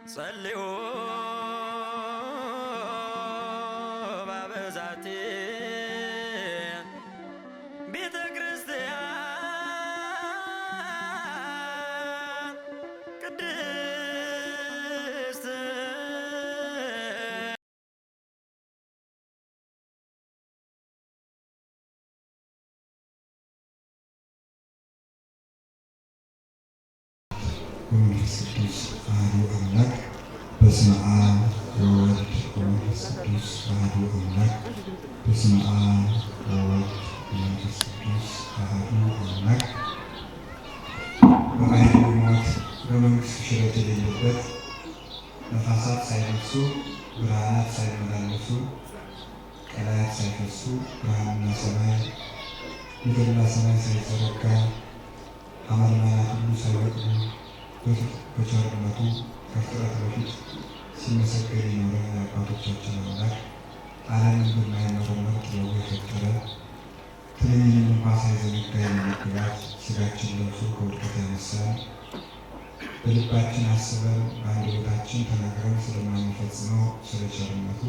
ጸልዩ ባበዛቴ ቤተ ክርስቲያን ቅድስት ወመንፈስ ቅዱስ አሐዱ አምላክ በስመ አብ ወወልድ ወመንፈስ ቅዱስ አሐዱ አምላክ በስመ አብ ወወልድ ወመንፈስ ቅዱስ አሐዱ አምላክ በባሕርይ ሞት በመንግሥቱ ሽረት የሌለበት ነፋሳት ሳይነፍሱ ብርሃናት ሳይመላለሱ ቀላያት ሳይፈሱ ብርሃንና ሰማይ ምድርና ሰማይ ሳይዘረጋ አመልማላት ሁሉ ሳይበቅሉ በቸርነቱ ከፍጥረት በፊት ሲመሰገን የኖረ የአባቶቻችን አምላክ ዓለምን በማይመረመር ጥበቡ የፈጠረ ትንኝንም እንኳ ሳይዘነጋ የሚመግባት ሥጋችን ለብሶ ከውድቀት ያነሳን በልባችን አስበን በአንደበታችን ተናግረን ስለማንፈጽመው ስለ ቸርነቱ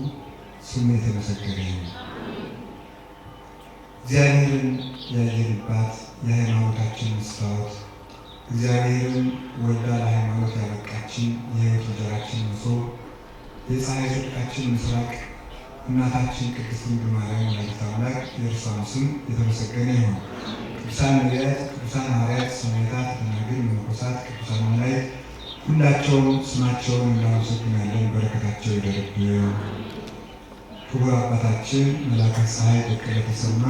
ስሙ የተመሰገነ ይሁን። እግዚአብሔርን ያየንባት የሃይማኖታችን መስታወት እግዚአብሔርን ወልዳ ለሃይማኖት ያበቃችን የሕይወት እንጀራችን መሶብ የፀሐይ ጽድቃችን ምስራቅ እናታችን ቅድስት ድንግል ማርያም ወላዲተ አምላክ የእርሷም ስም የተመሰገነ ይሁን። ቅዱሳን ነቢያት፣ ቅዱሳን ሐዋርያት፣ ሰማዕታት፣ ደናግል፣ መነኮሳት፣ ቅዱሳን መላእክት ሁላቸውም ስማቸውን እናመሰግናለን። በረከታቸው ይደርብን። ክቡር አባታችን መላከ ፀሐይ በቀለ ተሰማ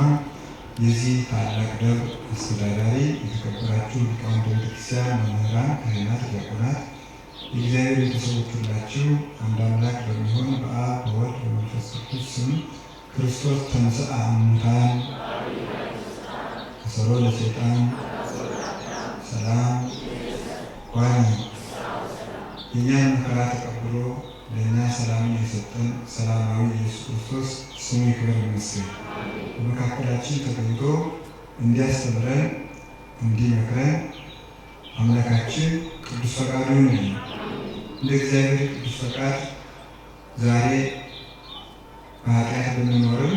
የዚህ ታላቅ ደብር አስተዳዳሪ፣ የተከበራችሁ ሊቃውንተ ቤተክርስቲያን፣ መምህራን፣ ካህናት፣ ዲያቆናት፣ የእግዚአብሔር ቤተሰቦች ሁላችሁ አንድ አምላክ በሚሆን በአብ በወልድ በመንፈስ ቅዱስ ስም ክርስቶስ ተንሥአ እሙታን አሰሮ ለሰይጣን ሰላም ዋኒ የእኛን መከራ ተቀብሎ ለእኛ ሰላምን የሰጠን ሰላማዊ ኢየሱስ ክርስቶስ ስሙ ይክበር ይመስገን። በመካከላችን ተገኝቶ እንዲያስተምረን እንዲመክረን አምላካችን ቅዱስ ፈቃዱ ይሁን። እንደ እግዚአብሔር ቅዱስ ፈቃድ ዛሬ በኃጢአት ብንኖርም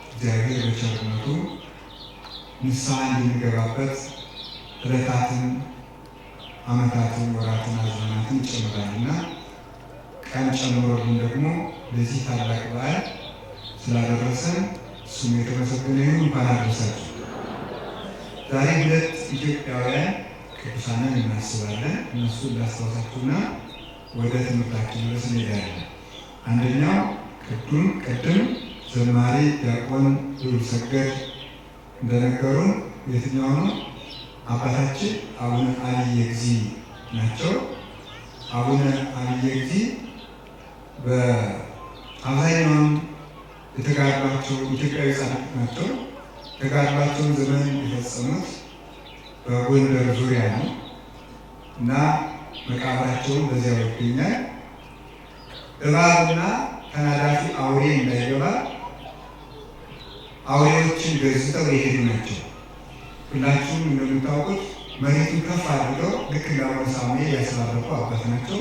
እግዚአብሔር በቸርነቱ ንስሐ እንድንገባበት ዕለታትን፣ ዓመታትን፣ ወራትን፣ አዝማናትን ይጨምራልና ቀን ጨምሮልን ደግሞ ለዚህ ታላቅ በዓል ስላደረሰን ስሙ የተመሰገነ ይሁን። እንኳን አደረሳችሁ። ዛሬ ሁለት ኢትዮጵያውያን ቅዱሳንን እናስባለን። እነሱን ላስታውሳችሁና ወደ ትምህርታችን ድረስ እንሄዳለን። አንደኛው ቅድም ዘማሪ ዲያቆን ልዑልሰገድ እንደነገሩን የትኛው ነው? አባታችን አቡነ አብየ እግዚእ ናቸው። አቡነ አብየ እግዚእ በአብዛኛውን የተጋድሏቸው ኢትዮጵያዊ ጻድቅ ናቸው። የተጋድሏቸውን ዘመን የፈጸሙት በጎንደር ዙሪያ ነው እና መቃብራቸውን በዚያው ይገኛል። እባብና ተናዳፊ አውሬ እንዳይገባ አውሬዎችን ገዝተው የሄዱ ናቸው። ሁላችሁም እንደምታውቁት መሬቱን ከፍ አድርገው ልክ እንደ አቡነ ሳሙኤል ያስባረኩ አባት ናቸው።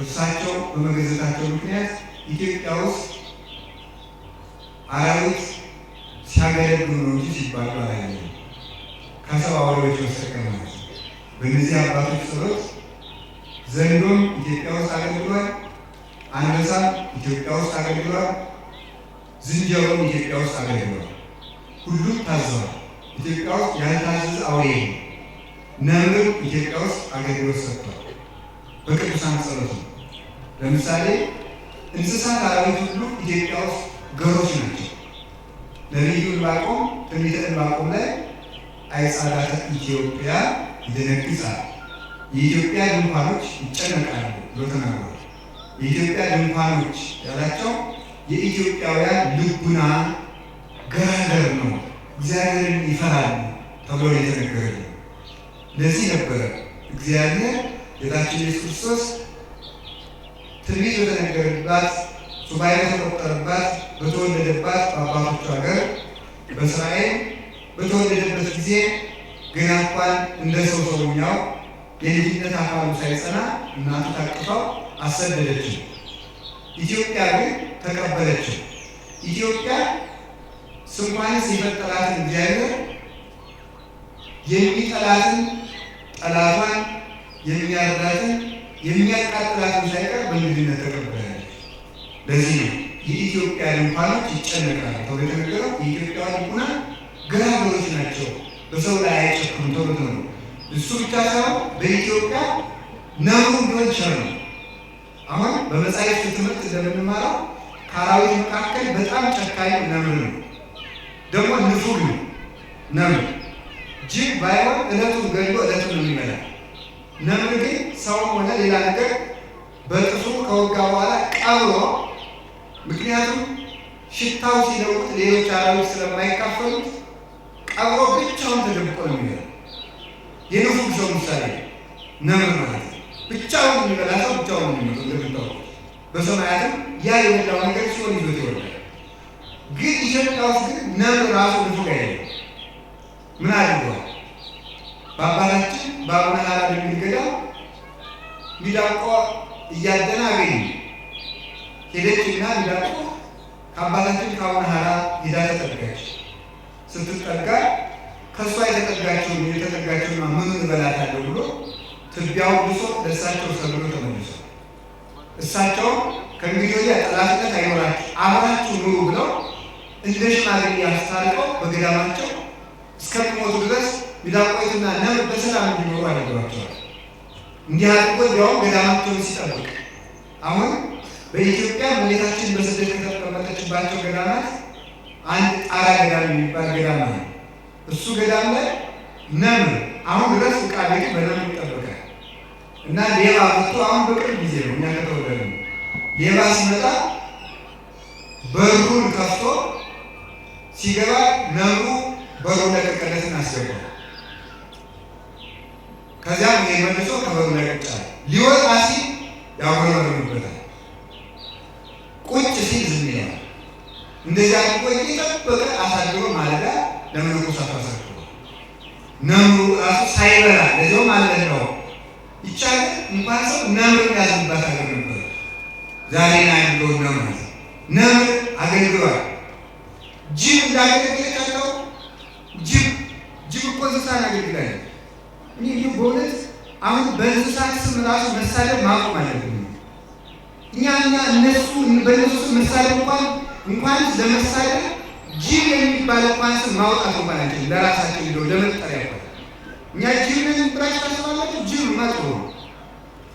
እሳቸው በመገዘታቸው ምክንያት ኢትዮጵያ ውስጥ አራዊት ሲያገለግሉ ነው እንጂ ሲባሉ አላየንም፣ ከሰው አውሬዎች በስተቀር ማለት ነው። በእነዚህ አባቶች ጸሎት ዘንዶም ኢትዮጵያ ውስጥ አገልግሏል፣ አንበሳም ኢትዮጵያ ውስጥ አገልግሏል፣ ዝንጀሮም ኢትዮጵያ ውስጥ አገልግሏል። ሁሉም ታዘዋል። ኢትዮጵያ ውስጥ ያልታዘዘ አውሬ ነው። ነብር ኢትዮጵያ ውስጥ አገልግሎት ሰጥቷል። በቅዱሳን ጸሎት ነው። ለምሳሌ እንስሳት አራዊት ሁሉ ኢትዮጵያ ውስጥ ገሮች ናቸው። ነቢዩ ዕንባቆም ትንቢተ ዕንባቆም ላይ አይጻዳተ ኢትዮጵያ ይደነግጻል፣ የኢትዮጵያ ድንኳኖች ይጨነቃሉ ብሎ ተናግሯል። የኢትዮጵያ ድንኳኖች ያላቸው የኢትዮጵያውያን ልቡና ገራገር ነው፣ እግዚአብሔርን ይፈራሉ ተብሎ የተነገረ። ለዚህ ነበረ እግዚአብሔር ጌታችን ኢየሱስ ክርስቶስ ትንቢት በተነገረባት ሱባኤ በተቆጠረባት በተወለደባት በአባቶቹ ሀገር በእስራኤል በተወለደበት ጊዜ ገና እንኳን እንደ ሰው ሰውኛው የልጅነት አካሉ ሳይጸና እናቱ ታቅፋው አሰደደችው። ኢትዮጵያ ግን ተቀበለችው። ኢትዮጵያ ስንኳንስ የፈጠራትን እግዚአብሔር የሚጠላትን ጠላቷን የሚያርዳትን የሚያቃጥላትን ሳይቀር በልጅነት ተቀበላለች። ለዚህ ነው የኢትዮጵያ ድንኳኖች ይጨነቃሉ ተብሎ የተነገረው። የኢትዮጵያ ድንኳን ገራገሮች ናቸው፣ በሰው ላይ አይጨክሩም ተብሎ ነው። እሱ ብቻ ሳይሆን በኢትዮጵያ ነብሩ ቢሆን ቸር ነው። አሁን በመጻሕፍት ትምህርት እንደምንማረው ከአራዊት መካከል በጣም ጨካኝ ነብር ነው፣ ደግሞ ንፉግ ነው ነብር። ጅብ ባይሆን ዕለቱን ገድሎ ዕለቱን ነው የሚበላ። ነብር ግን ሰውም ሆነ ሌላ ነገር በጥፍሩ ከወጋ በኋላ ቀብሮ፣ ምክንያቱም ሽታው ሲለውጥ ሌሎች አራዊት ስለማይካፈሉት ቀብሮ ብቻውን ተደብቆ ነው የሚበላ። የንፉግ ሰው ምሳሌ ነብር ማለት ነው። ብቻውን የሚበላ ሰው ብቻውን ነው የሚሞተው። እንደምታውቁ በሰማያትም ያ የበላው ነገር ሲሆን ይዞት ይወርዳል። ግን ኢትዮጵያ ውስጥ ግን ነብር ራሱ ንፉግ አይደለም። ምን አድርገዋል? በአባታችን በአቡነ ሐራ ድንግል ገዳም ሚዳቋ እያደነ አገኘ። ሄደችና ሚዳቋ ከአባታችን ከአቡነ ሐራ ሄዳ ተጠጋች። ስትጠጋ ከእሷ የተጠጋቸውና ምን እበላታለሁ ብሎ ትቢያው ብሶ ለእሳቸው ሰብሎ ተመልሶ እሳቸው ከእንግዲህ ወዲያ ጠላትነት አይኖራችሁ አብራችሁ ኑሩ ብለው እንደ ሽማግሌ አስታርቀው በገዳማቸው እስከሚሞቱ ድረስ ሚዳቋይቱና ነብር በሰላም እንዲኖሩ አድርገዋቸዋል። እንዲህ አድርጎ እንዲያውም ገዳማቸውን ሲጠብቅ አሁን በኢትዮጵያ እመቤታችን በስደት ከተቀመጠችባቸው ገዳማት አንድ ጣራ ገዳም የሚባል ገዳም ነው። እሱ ገዳም ላይ ነብር አሁን ድረስ ዕቃ ቤቱ በነብር ይጠበቃል። እና ሌባ መጥቶ አሁን በቅርብ ጊዜ ነው እኛ ከተወለደ ሌባ ሲመጣ በሩን ከፍቶ ሲገባ ነብሩ በሩን ለቀቀለትን አስገባው። ከዚያም መልሶ ከበሩ ላይ ቁጭ ሊወጣ ሲል ያወረሩበታል። ቁጭ ሲል ዝም ይላል። እንደዚያ ቆይ እየጠበቀ አሳድሮ ማለዳ ለመነኮሳት አሳድሮ ነብሩ ራሱ ሳይበላ ለዚያው ማለት ነው። ይቻል እንኳን ሰው ነብር ያዝባት አገር ነበር። ዛሬ ላይ ያለው ነብር አገልግሏል። ጅብ እንዳገለገለቻቸው ጅብ እኮ እንስሳን አገልግላል። እኔ በእውነት አሁን በእንስሳት ስም ራሱ መሳደብ ማቆም አለብን። እኛ እነሱ በእነሱ ስም መሳደብ እንኳን ለመሳደብ ጅብ የሚባል እንኳን ስም ማውጣት እንኳን አንችልም። ለራሳችን እንደው ለመጠሪያ እንኳን እኛ ጅብን ብራችሁ ታስባላችሁ? ጅብ መጥቶ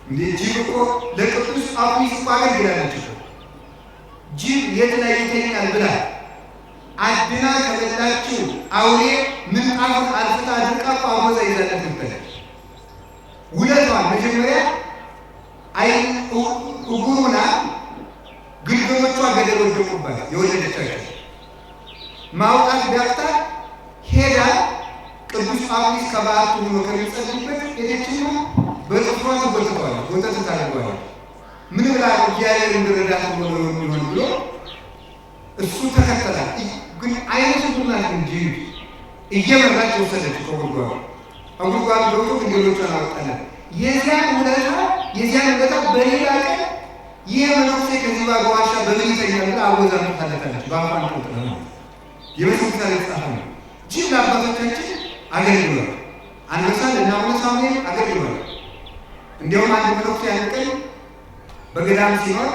እንዴ ጅብ እኮ ለቅዱስ ጳውሎስ እኮ አገልግላለች እኮ። ጅብ የት ላይ ይተኛል ብላ አድና ከበላችሁ አውሬ ምንጣፉን አልፍታ አድርቃ ጳውሎስ ይዛለት ትበላለች። ውለቷን መጀመሪያ እጉሩና ግልገሎቿ ገደል ወደቁባት። የወለደቻቸው ማውጣት ቢያቅታት ሄዳ ቅዱስ ጳውሎስ ከበዓቱ ሆኖ ከሚጸልይበት ሄደችና በጥፍሯ ትጎትተዋለች፣ ወተት ታደርገዋለች። ምን ብላ እግዚአብሔር እንዲረዳት ሆኖ የሚሆን ብሎ እሱ ተከተላት። ግን አይነቱ ናት እንጂ እየመራች ወሰደች ከጉድጓዱ ገብቶ ግልገሎቿን አወጣላት። የዚያን ውለታ በሌላ ቀን ይህ መነኩሴ ከዚህ ዋሻ በምን ይተኛል ብላ አወዛ ታለታለች። በአፋን ቆጥረ ነው የመጽሐፍ ታሪክ ጻፈ ነው። ጅብ ለአባቶቻችን አገልግሏል። አንበሳ ለአቡነ ሳሙኤል አገልግሏል። እንዲያውም አንድ መነኩሴ ያን ቀን በገዳም ሲኖር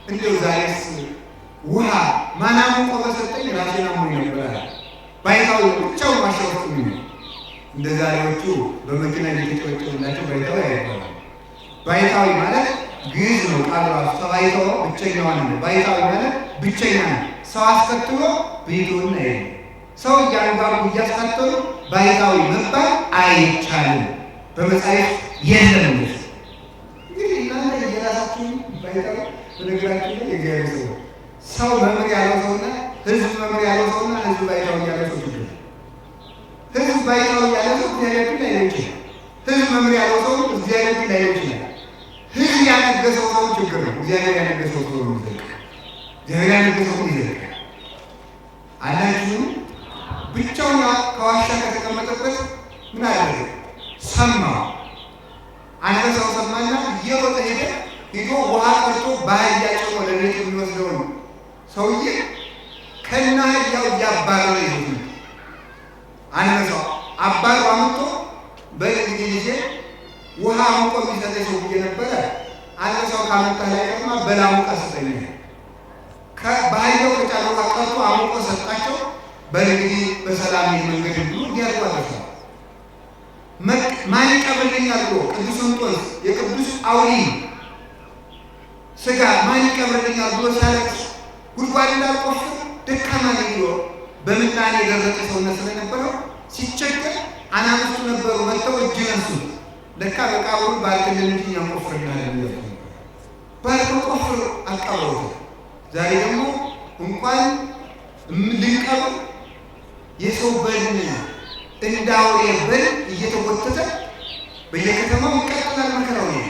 እንደው ዛሬስ ውሃ ማናሙ ቆበሰጠኝ ራሴን አሞኝ ነበር ባይታው ብቻው ማሸወጥ ነው። እንደ ዛሬዎቹ በመኪና እየተጨወጨላቸው ባይታው ያይባል። ባይታዊ ማለት ግዕዝ ነው ቃል ራሱ። ተባይታው ብቸኛው ነው። ባይታዊ ማለት ብቸኛ ነው። ሰው አስከትሎ ቤቱን ነው። ሰው እያንዳንዱ እያስከተሉ ባይታዊ መባል አይቻልም። በመጽሐፍ የለም። እንግዲህ እናንተ የራሳችሁ ባይታዊ በነገራችን ላይ የገበያ ሰው መምህር ያለው ሰውና ህዝብ መምህር ያለው ሰውና ህዝብ ባይታዊ ያለው ሰው ነው። ህዝብ ባይታዊ ያለው ሰው እግዚአብሔር ላይ ነው ይችላል። ህዝብ መምህር ያለው ሰው እግዚአብሔር ላይ ነው ይችላል። ህዝብ ያነገሰው ሰው ችግር ነው። እግዚአብሔር ያነገሰው ሰው ነው ይዘልቃል። እግዚአብሔር ያነገሰው ሰው ይዘልቃል። አላችሁ ብቻውን ከዋሻ ከተቀመጠበት ምን አደረገ? ሰማው። አንበሳው ሰማና እየሮጠ ሄደ። ሄዶ ውሃ ቀርቶ በአህያ ጭኖ ወደ ቤት የሚወስደውን ሰውዬ ከነ አህያው እያባረረ ይሁን አንበሳው አባሮ አምጥቶ በእንግዲህ ልጄ ውሃ አምቆ የሚሰጠኝ ሰውዬ ነበረ። አንበሳው ካመጣ ላይ ደግሞ በላሙቃ ሰጠኝ። በአህያው ከጫነ ውሃ ቀርቶ አምቆ ሰጣቸው። በእንግዲህ በሰላም መንገድ ብሎ እንዲያርጓ ደርሰዋል። ማን ይቀብርልኛል ብሎ ቅዱስ እንጦንስ የቅዱስ አውሪ ስጋ ማን ይቀብርልኛል ብሎ ሲያለቅስ ጉድጓድ እንዳልቆፍር ደካማ ነኝ ብሎ በምናኔ የደረቀ ሰውነት ስለነበረው ሲቸገር አናብስቱ ነበሩ መጥተው እጅ ነሱት። ለካ መቃብሩን ባርክልን እንጂ እኛ ቆፍረናል ብሎ ባርኮ ቆፍር አቃወሩት። ዛሬ ደግሞ እንኳን ልንቀብር የሰው በድን እንዳውሬ በል እየተጎተተ በየከተማው ይቀጥላል መከራው ነው።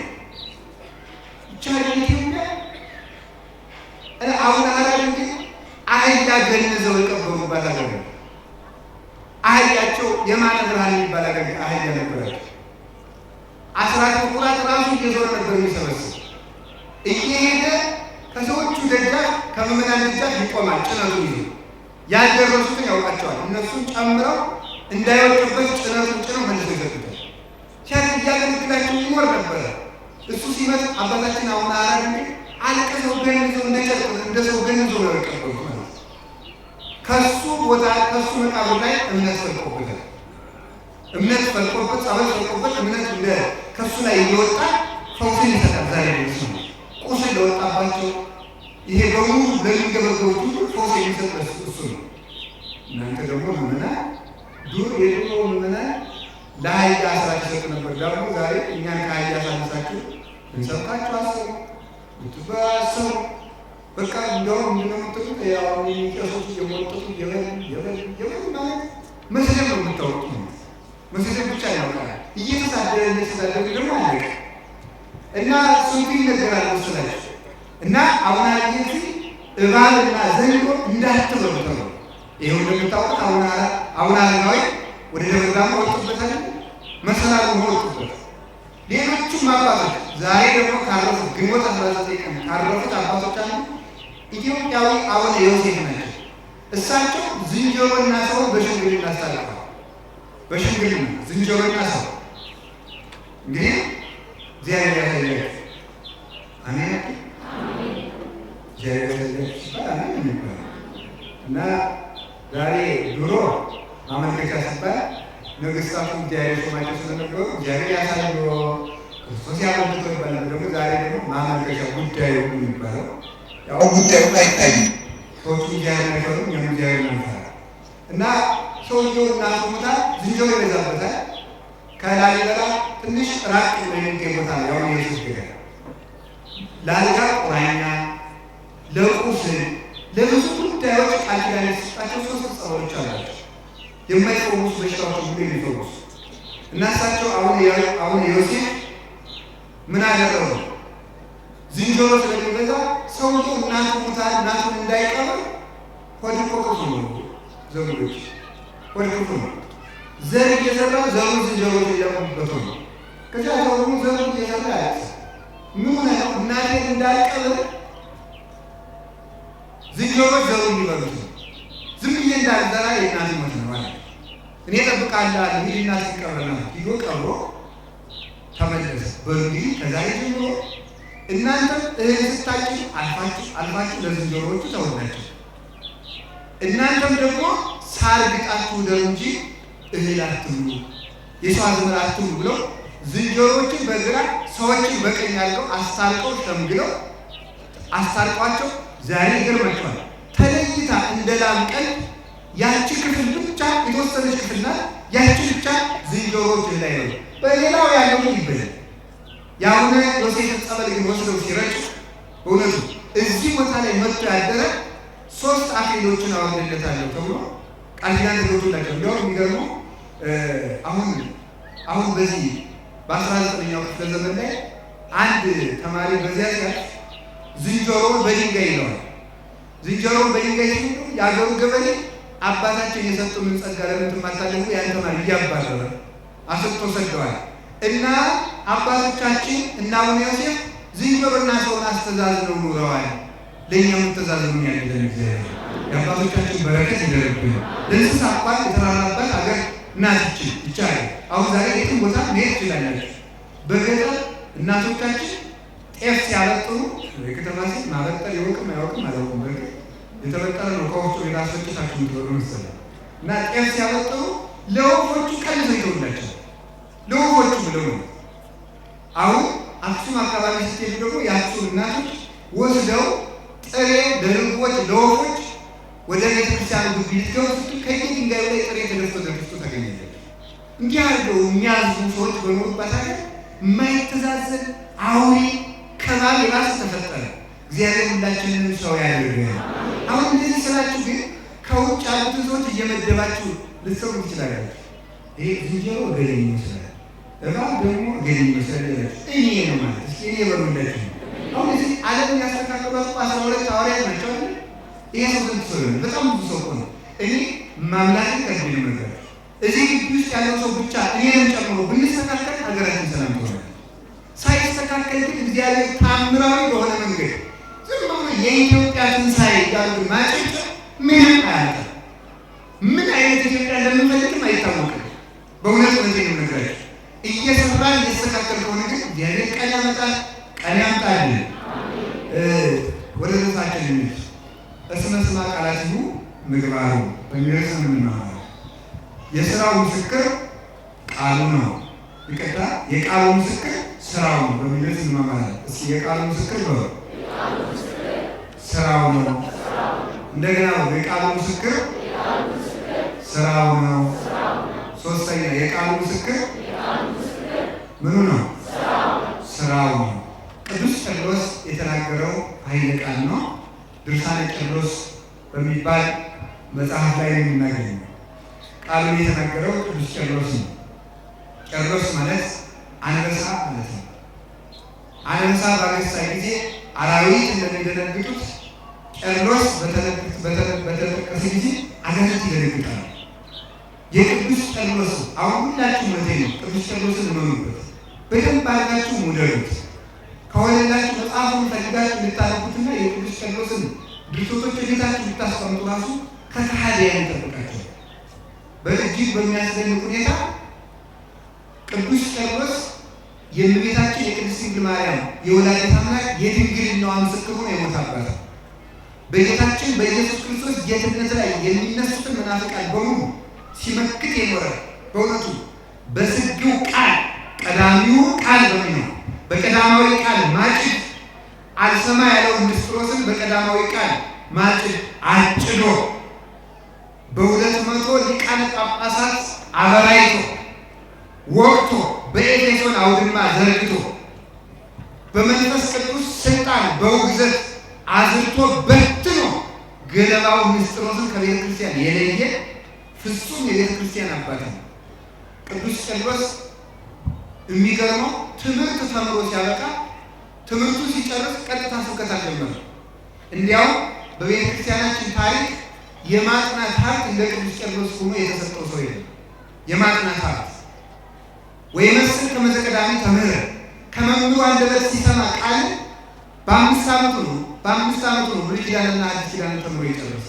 ኢትዮጵያ አሁን አራድ እንጂ አህያ ገንዘው የቀበሩባት ሀገር ነው። አህያቸው የማነ ብርሃን የሚባል ሀገር አህያ ነበራቸው። አስራት በኩራት ራሱ እየዞረ ነበር የሚሰበስብ። እየሄደ ከሰዎቹ ደጃፍ ከምዕመናን ደጃፍ ይቆማል። ጭነቱ ይዞ ያልደረሱትን ያውቃቸዋል። እነሱን ጨምረው እንዳይወጡበት ጭነቱን ጭነው መልሶ ይዘጉታል። ሲያገለግላቸው ይኖር ነበረ። እሱ ሲመጣ አባታችን አሁን አራድ እንጂ አልቀሰው ገንዘው እንደ ሰው ገንዘው ነው የቀበሩት ማለት ነው። ከሱ ቦታ ከሱ መቃብር ላይ እምነት ፈልቆበታል። እምነት ፈልቆበት ጸበል ፈልቆበት እምነት እንደ ከሱ ላይ እየወጣ ፈውስን ይሰጣል። ዛሬ ነው ቁስል ለወጣባቸው ይሄ በሙሉ ለሚገበገቡት ሁሉ ፈውስ የሚሰጥ እሱ ነው። እናንተ ደግሞ ምዕመናን ዱር የድሮ ምዕመናን ለአህያ አስራት ይሰጡ ነበር። ደግሞ ዛሬ እኛን ከአህያ ሳነሳችሁ እንሰብካችሁ አሰቡ ትባሰሩ በቃ እንደውም እንደምትሉት ያው የሚቀሱት የሞጡት የበል ማለት መስደብ ነው የምታወቁት። መስደብ ብቻ ያውቃል። እየተሳደረ ደግሞ አለቀ እና ስንቱ ይነገራል መስላችሁ እና አሁን አየት እባብና ዘንዶ እንዳትበሉ ተብሎ ይሄው እንደምታውቁት አሁን አረጋዊ ወደ ደብረ ዳሞ ወጡበታል። መሰላሉ ወጡበት። ሌሎቹም አባቶች ዛሬ ደግሞ ካረፉት ግንቦት 19 ቀን ካረፉት አባቶች አንዱ ኢትዮጵያዊ አቡነ ዮሴፍ ናቸው። እሳቸው ዝንጀሮና ሰው በሽምግልና አስታርቀዋል። በሽምግልና ዝንጀሮና ሰው እንግዲህ እግዚአብሔር ያሳያችሁ። አሜን እግዚአብሔር ያሳያችሁ ሲባል አሜን የሚባለው እና ዛሬ ድሮ ማመልከቻ ሲባል ነገስታቱ እግዚአብሔር ሾማቸው ስለነበሩ እግዚአብሔር ያሳየው ክርስቶስ ያመልክቶ ይባላል። ደግሞ ዛሬ ደግሞ ማመልከቻ ጉዳዩ የሚባለው ያው ጉዳዩ አይታይም። ሰዎቹ እግዚአብሔር አይፈሩም፣ እኛም እግዚአብሔር አንፈራ እና ሰውየው እናቱ ሞታ ዝንጀሮ ይበዛበታል። ከላሊበላ ትንሽ ራቅ የሚገኝ ቦታ ነው። ያው ኢየሱስ ገዳም ለአልጋ ቁራኛ፣ ለቁስል፣ ለብዙ ጉዳዮች ቃል ኪዳን የተሰጣቸው 3 ጸበሎች አላቸው። የማይፈወሱ በሽታዎች ሁሉ የሚፈወሱ እና እሳቸው አሁን ዮሴፍ ምን አደረጉ? ዝንጀሮ ስለሚበዛ ሰውየው እናቱ ሞታ እናቱን እንዳይቀበር ሆድ እኮ ክፉ ነው። ዘመዶች ሆድ ክፉ ነው። ዘር እየሰራ ዘሩ ዝንጀሮች እያቆሙበት ነው። ከዚያ ዘሩ ዘሩ እየሰራ ያለ ምን ሆነ? እናቴን እንዳልቀበር ዝንጀሮች ዘሩ ይበሉት ነው። ዝም ብዬ እንዳልዘራ የእናት ሞት ነው ማለት እኔ እጠብቃለሁ አለ። ሂድና ሲቀበርና ሂዶ ቀብሮ ተመለሰ። በእንግዲህ ከዛሬ ጀምሮ እናንተም እህል ስታጭዱ አልፋችሁ ለዝንጀሮዎቹ ተወላችሁ፣ እናንተም ደግሞ ሳር ግጣችሁ ደሩ እንጂ እህል አትብሉ፣ የሰው አዝመራ አትብሉ ብለው ዝንጀሮዎችን በግራ ሰዎችን በቀኝ አድርገው አስታርቀው ሸምግለው አስታርቋቸው ዛሬ ይገርማቸዋል። ተለይታ እንደ ላም ቀን ያቺ ክፍል ብቻ የተወሰነች ክፍል ናት። ያቺ ብቻ ዝንጀሮዎች ላይ ነው። በሌላው ያለው ይበላል። የአቡነ ዮሴፍን ጸበል ግን ወስደው ሲረጩ በእውነቱ እዚህ ቦታ ላይ መጥቶ ያደረ 3 አክሊሎችን አወርድለታለሁ ተብሎ ቃል ኪዳን ተገብቶላቸው እንዲያውም የሚገርሙ አሁን በዚህ በ19ኛው ክፍለ ዘመን ላይ አንድ ተማሪ በዚያ ሲያልፍ ዝንጀሮውን በድንጋይ ይለዋል። ዝንጀሮውን በድንጋይ ሲሉ የአገሩ ገበሬ አባታችን የሰጡንን ጸጋ ለምን ትማታለሁ ያን ተማሪ እያባረረ አስጥቶ ሰደዋል። እና አባቶቻችን እና አቡነ ዮሴፍ ዝንጀሮና ሰውን አስተዛዝነው ኑረዋል። ለእኛም ተዛዝነው ያለን እግዚአብሔር የአባቶቻችን በረከት ይደርብን። ለእንስሳ እንኳን የተራራባት ሀገር እናትች ይቻላል። አሁን ዛሬ የትም ቦታ መሄድ ትችላላችሁ። በገጠር እናቶቻችን ጤፍ ሲያበጥሩ የከተማ ሴት ማበጠር ይወቅም አይወቅም አላውቅም። በርግጥ የተበጠረ ነው ከወፍጮ የታስፈጭታችሁ ምትበሉ መሰለኝ። እና ጤፍ ሲያበጥሩ ለወፎቹ ቀንሰው ይተውላቸው ለወፎቹ ብለው ነው። አሁን አክሱም አካባቢ ስትሄዱ ደግሞ የአክሱም እናቶች ወስደው ጥሬ ለርግቦች ለወፎች ወደ ቤተክርስቲያኑ ግቢ ልትገቡ ስትል ከየድንጋዩ ላይ ጥሬ ተደፍቶ ታገኛለች። እንዲህ አድርገው የሚያዝኑ ሰዎች በኖሩባት ሀገር የማይተዛዘን አውሬ ከባብ የባሰ ተፈጠረ። እግዚአብሔር ሁላችንንም ሰው ያደርገን። አሁን እንደዚህ ስላችሁ ግን ከውጭ ያሉትን ሰዎች እየመደባችሁ ልትሰሩ ትችላላችሁ። ይሄ ዝንጀሮ እገሌ ይመስላል፣ እባብ ደግሞ እገሌ ይመስላል ያላችሁ እኔ ነው ማለት እስኪ እኔ በሉላችሁ። አሁን እዚህ ዓለምን ያስተካከሏት 12 ሐዋርያት ናቸው አይደል? ይሄ ሰው ስንት ሰው ነው? በጣም ብዙ ሰው እኮ ነው። እኔ ማምላክን ከዚህ ነገር እዚህ ግቢ ውስጥ ያለው ሰው ብቻ እኔንም ጨምሮ ብንስተካከል ሀገራችን ሰላም ትሆናለች። ሳይስተካከል ግን እግዚአብሔር ታምራዊ በሆነ መንገድ ዝም ብሎ የኢትዮጵያ ትንሣኤ እያሉ ማጨጭ ምንም አያመጣም። ምን አይነት ኢትዮጵያ እንደምንፈልግም አይታወቅም። በእውነት ነው ነገራችሁ። እየሰራን እየተስተካከል ከሆነ ግን እግዚአብሔር ቀን ያመጣል፣ ቀን ያምጣል። ወደ ርዕሳችን እንሂድ። እስመ ስማ ቃላቲሁ ምግባሩ በሚል ርዕስ እንማማራለን። የሥራው ምስክር ቃሉ ነው። ይቅርታ፣ የቃሉ ምስክር ስራው ነው በሚል ርዕስ እንማማራለን። እስኪ የቃሉ ምስክር ነው ስራው ነው። እንደገና የቃሉ ምስክር ስራው ነው። ሶስተኛ የቃሉ ምስክር ምኑ ነው? ስራው ነው። ቅዱስ ቄርሎስ የተናገረው ኃይለ ቃል ነው። ድርሳነ ቄርሎስ በሚባል መጽሐፍ ላይ የምናገኘው ቃሉን የተናገረው ቅዱስ ቄርሎስ ነው። ቄርሎስ ማለት አንበሳ ማለት ነው። አንበሳ ባገሳ ጊዜ አራዊት እንደሚደነግጡት ቄርሎስ በተጠቀሰ ጊዜ አጋንንት ይደነግጣሉ። የቅዱስ ቄርሎስ አሁን ሁላችሁ መቴ ነው። ቅዱስ ቄርሎስን እመኑበት፣ በደንብ አድርጋችሁ ውደዱት። ከወለላችሁ መጽሐፉን ፈልጋችሁ ልታነቡትና የቅዱስ ቄርሎስን ድርሰቶች ቤታችሁ ልታስቀምጡ ራሱ ከከሃዲያን ይጠብቃቸው። በእጅግ በሚያስደንቅ ሁኔታ ቅዱስ ቄርሎስ የእመቤታችን የቅድስት ድንግል ማርያም የወላዲተ አምላክ የድንግልናዋ ምስክር ሆኖ የሞተ አባት ነው። በጌታችን በኢየሱስ ክርስቶስ ጌትነት ላይ የሚነሱትን መናፍቃን በሙሉ ሲመክት የኖረ በእውነቱ በስግው ቃል ቀዳሚው ቃል በሚሆን በቀዳማዊ ቃል ማጭድ አልሰማ ያለውን ንስጥሮስን በቀዳማዊ ቃል ማጭድ አጭዶ በ200 ሊቃነ ጳጳሳት አበራይቶ ወቅቶ በኤፌሶን አውድማ ዘርግቶ በመንፈስ ቅዱስ ስልጣን በውግዘት አዝርቶ በትኖ ገለባው ንስጥሮስን ከቤተ ክርስቲያን የለየ ፍጹም የቤተ ክርስቲያን አባት ነው። ቅዱስ ቄርሎስ የሚገርመው ትምህርት ተምሮ ሲያበቃ ትምህርቱ ሲጨርስ ቀጥታ ስብከት አልጀመረ። እንዲያውም በቤተ ክርስቲያናችን ታሪክ የማጥናት ሀብት እንደ ቅዱስ ቄርሎስ ሆኖ የተሰጠው ሰው የለም። የማጥናት ሀብት ወይ መስል ከመዘቀዳሚ ተምህረ ከመምህሩ አንደበት ሲሰማ ቃል በአምስት ዓመቱ ነው ብሉይ ኪዳንና አዲስ ኪዳን ተምሮ የጨረሰ።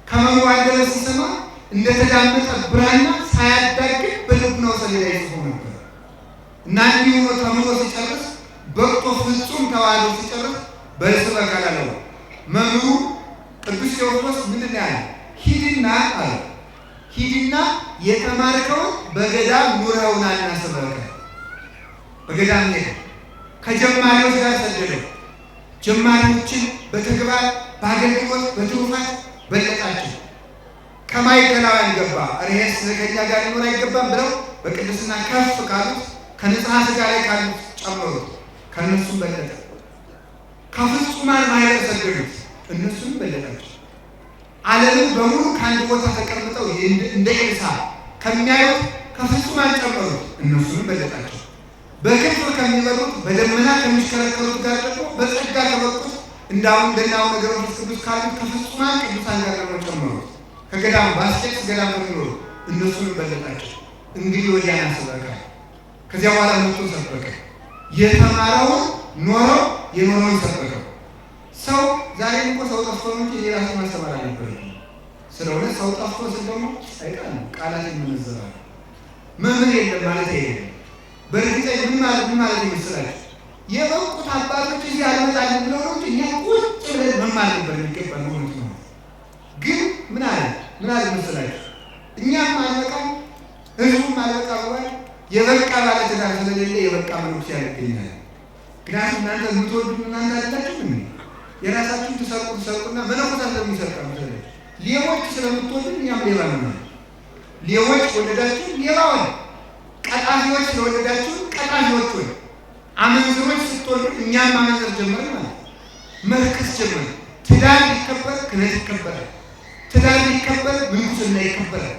ከመምህሩ አንደበት ሲሰማ እንደተዳመጠ ብራና ሳያዳግም በልቡናው ሰሌዳ ይጽፎ ነበር እና እንዲሁ ሆኖ ተምሮ ሲጨርስ በቅቶ ፍጹም ተዋህዶ ሲጨርስ በስበክ አላለው። መምህሩ ቅዱስ ቴዎፍሎስ ምንድን ያለ ሂድና የተማርከውን በገዳም ኑረውናና ስበከ። በገዳም ሄደ። ከጀማሪዎች ጋር ሰደደው። ጀማሪዎችን በተግባር በአገልግሎት በትሩፋት በለጣቸው። ከማይከላውያን ገባ ርሄስ ከኛ ጋር ሊኖር አይገባም ብለው በቅድስና ከፍ ካሉት ከንጽሐ ሥጋ ላይ ካሉት ጨመሩት። ከእነሱም በለጠ። ከፍጹማን ማኅበር ሰደዱት። እነሱም በለጣቸው። ዓለምን በሙሉ ከአንድ ቦታ ተቀምጠው እንደ ኤልሳ ከሚያዩት ከፍጹማን ጨመሩት። እነሱንም በለጣቸው። በክብር ከሚበሉት በደመና ከሚሽከረከሩት ጋር ደግሞ በጸጋ ከበቁት እንዳሁን እንደናው ነገሮች ቅዱስ ካሉት ከፍጹማን ቅዱሳን ጋር ደግሞ ጨመሩት። ከገዳም ባስኬት ገዳም ከሚኖሩ እነሱንም በለጣቸው። እንግዲህ ወዲያና ሰበከ። ከዚያ በኋላ መጥቶ ሰበከ። የተማረውን ኖረው የኖረውን ሰበከው። ሰው ዛሬ እኮ ሰው ጠፍቶ ነው እንጂ የራሱ ማስተማር አልነበረም። ስለሆነ ሰው ጠፍቶ ስለሆነ አይጣል ቃላት ይመነዘራል። መምህር የለም ማለት አይደለም። በእርግጥ ምን ማለት ይመስላል? የበቁት አባቶች እዚህ አልመጣልም ብለው ነው እንጂ እኛ ቁጭ ብለን መማር ነበር የሚገባን ነው። ግን ምን አለ መሰላችሁ? እኛም አልበቃም፣ ህዝቡም አልበቃ ብሏል። የበቃ ባለትዳር ስለሌለ የበቃ መነኩሴ ያገኛል። ምክንያቱም እናንተ የምትወዱት እናንተ አይደላችሁም። የራሳችሁን ትሰርቁና መነኮሳት ስለሚሰርቃ መሰለኝ ሌቦች ስለምትወዱ እኛም ሌባ ነው። ሌቦች ወለዳችሁ ሌባ ሆነ። ቀጣፊዎች ስለወለዳችሁ ቀጣፊዎች ሆነ። አመንዝሮች ስትወልዱ እኛም ማመንዘር ጀመርን ማለት መርከስ ጀመርን። ትዳር ሊከበር ክህነት ይከበራል። ትዳር ሊከበር ምንኩስና ይከበራል።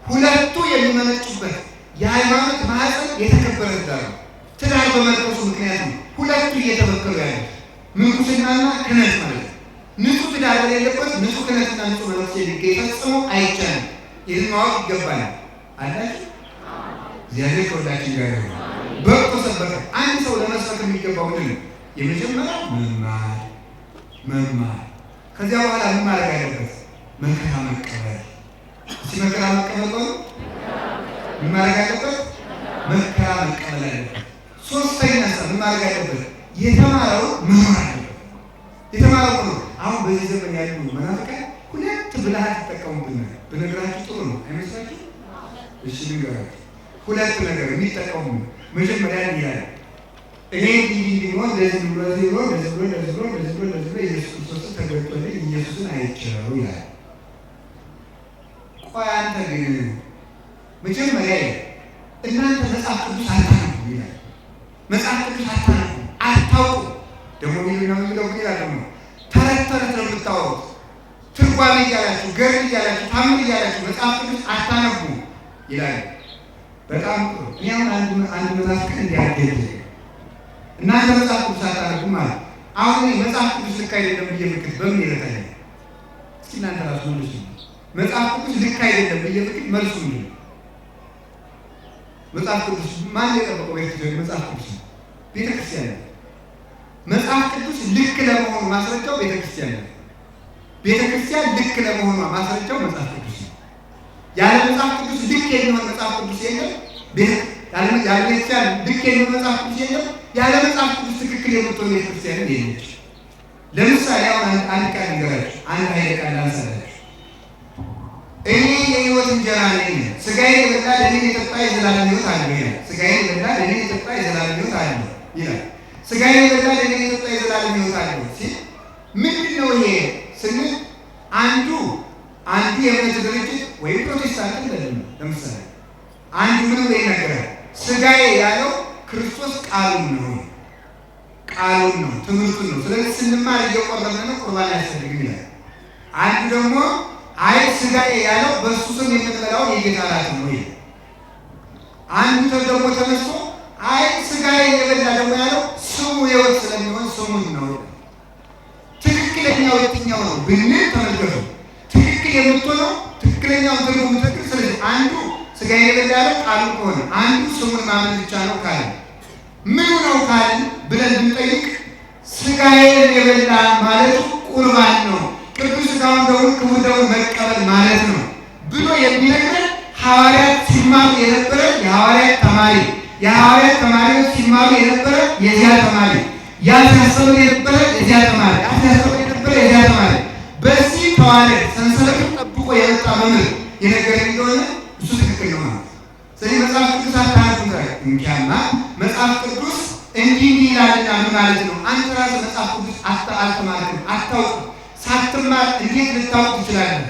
ሁለቱ የሚመነጩበት የሃይማኖት ማህፀን የተከበረ ትዳር ነው። ትዳር በመርከሱ ምክንያት ነው ሁለቱ እየተበከሉ ያሉት ምንኩስናና ክህነት ማለት ነው። ንጹህ ትዳር በሌለበት ንጹህ ክህነትና ንጹህ መነኩሴ ሊገኝ ፈጽሞ አይቻልም። ይህን ማወቅ ይገባል። አላችሁ እግዚአብሔር ከሁላችን ጋር ነው። በቅቶ ሰበከ። አንድ ሰው ለመስበክ የሚገባው ምንድን ነው? የመጀመሪያው መማር። ከዚያ በኋላ ምን ማድረግ አለበት? መከራ መቀበል። እስኪ መከራ መቀበል ነው። ምን ማድረግ አለበት? መከራ መቀበል አለበት። ሶስተኛ ሰው ምን ማድረግ አለበት? የተማረው መማር አለበት። የተማረው ነው። አሁን በዚህ ዘመን ያሉ መናፍቃን ሁለት ብልሃት ይጠቀሙብናል። በነገራችሁ ጥሩ ነው አይመስላችሁ? እሺ ልንገራችሁ። ሁለት ነገር የሚጠቀሙ መጀመሪያ ይላል እኔ እንዲሆን ለዚህ ብሎ ኢየሱስ ክርስቶስ ተገልጦልኝ ኢየሱስን አይቼው ይላል። ቆይ አንተ ግን መጀመሪያ እናንተ መጽሐፍ ቅዱስ አታነቡ ይላል። መጽሐፍ ቅዱስ አታነቡ አታውቁ። ደግሞ የሚለው ይላል ደግሞ ተረት ነው የምታወሩት። ትርጓሜ እያላችሁ ገር እያላችሁ ታምር እያላችሁ መጽሐፍ ቅዱስ አታነቡ ይላል። በጣም ጥሩ። እኔ አሁን አንድ መጽሐፍ እንዲያገኝ እናንተ መጽሐፍ ቅዱስ አታነቡ ማለት አሁን መጽሐፍ ቅዱስ ልክ አይደለም ብዬ ምክር በምን ይረታኛል? እስኪ እናንተ ራሱ መልሱ። መጽሐፍ ቅዱስ ልክ አይደለም ብዬ ምክር መልሱ ነው። መጽሐፍ ቅዱስ ማን የጠበቀው? መጽሐፍ ቅዱስ ቤተክርስቲያን ነው። መጽሐፍ ቅዱስ ልክ ለመሆኑ ማስረጃው ቤተክርስቲያን ነው። ቤተክርስቲያን ልክ ለመሆኑ ማስረጃው መጽሐፍ ቅዱስ ነው። ያለ መጽሐፍ ቅዱስ ልክ የሚሆን መጽሐፍ ቅዱስ የለም። ያለ ቤተክርስቲያን ልክ የሚሆን መጽሐፍ ቅዱስ የለም። ያለ መጽሐፍ ቅዱስ ትክክል የምትሆን ቤተክርስቲያን የለች። ለምሳሌ አሁን አንድ ቃል ንገራችሁ፣ አንድ ኃይለ ቃል ላንሳላችሁ። እኔ የሕይወት እንጀራ ነኝ፣ ሥጋዬን የበላ ለእኔ የጠጣ የዘላለም ሕይወት አለው ይላል። ሥጋዬን የበላ ለእኔ የጠጣ የዘላለም ሕይወት አለው ይላል። ሥጋዬን የበላ ለእኔ የጠጣ የዘላለም ሕይወት አለው ሲል ምንድን ነው ይሄ ስንል አንዱ የእምነት ድርጅት ወይም ፕሮቴስታንት እንደለም። ለምሳሌ አንዱ ምን ብሎ ይነገራል? ሥጋዬ ያለው ክርስቶስ ቃሉን ነው፣ ትምህርቱን ነው። ስለዚህ ስንማር እየቆረብን ነው፣ ቁርባን አያስፈልግም ይላል። አንዱ ደግሞ አይ ሥጋዬ ያለው በእሱ ስም የምንበላውን የጌታ እራት ነው ይላል። አንዱ ደግሞ ተነስቶ አይ ሥጋዬ የበላ ደግሞ ያለው ስሙ ሕይወት ስለሚሆን ስሙን ነው ይላል። ትክክለኛው የትኛው ነው ብንል ተመልከቱ። ትክክል የምትሆነው ትክክለኛውን ትርጉም ትክክል። ስለዚህ አንዱ ሥጋዬን የበላ ያለው ቃሉ ከሆነ አንዱ ስሙን ማመን ብቻ ነው ካለ ምኑ ነው ካልን ብለን ብንጠይቅ ሥጋዬን የበላ ማለቱ ቁርባን ነው፣ ቅዱስ ሥጋውን ደሙን ክቡር ደሙን መቀበል ማለት ነው ብሎ የሚነግረን ሐዋርያት ሲማሩ የነበረ የሐዋርያት ተማሪዎች ሲማሩ የነበረ የዚያ ተማሪ ያልታሰበ የነበረ የዚያ ተማሪ የዚያ ተማሪ በዚህ ተዋረድ ሰንሰለቱን ጠብቆ የመጣ መምህር የነገረን እንደሆነ እሱ ትክክል ነው ማለት። ስለዚህ መጽሐፍ ቅዱስ አታነቡ እንኪያማ መጽሐፍ ቅዱስ እንዲህ ይላልና ምን ማለት ነው? አንተ ራስህ መጽሐፍ ቅዱስ አልተማርክም፣ አታውቅም። ሳትማር እንዴት ልታውቅ ትችላለህ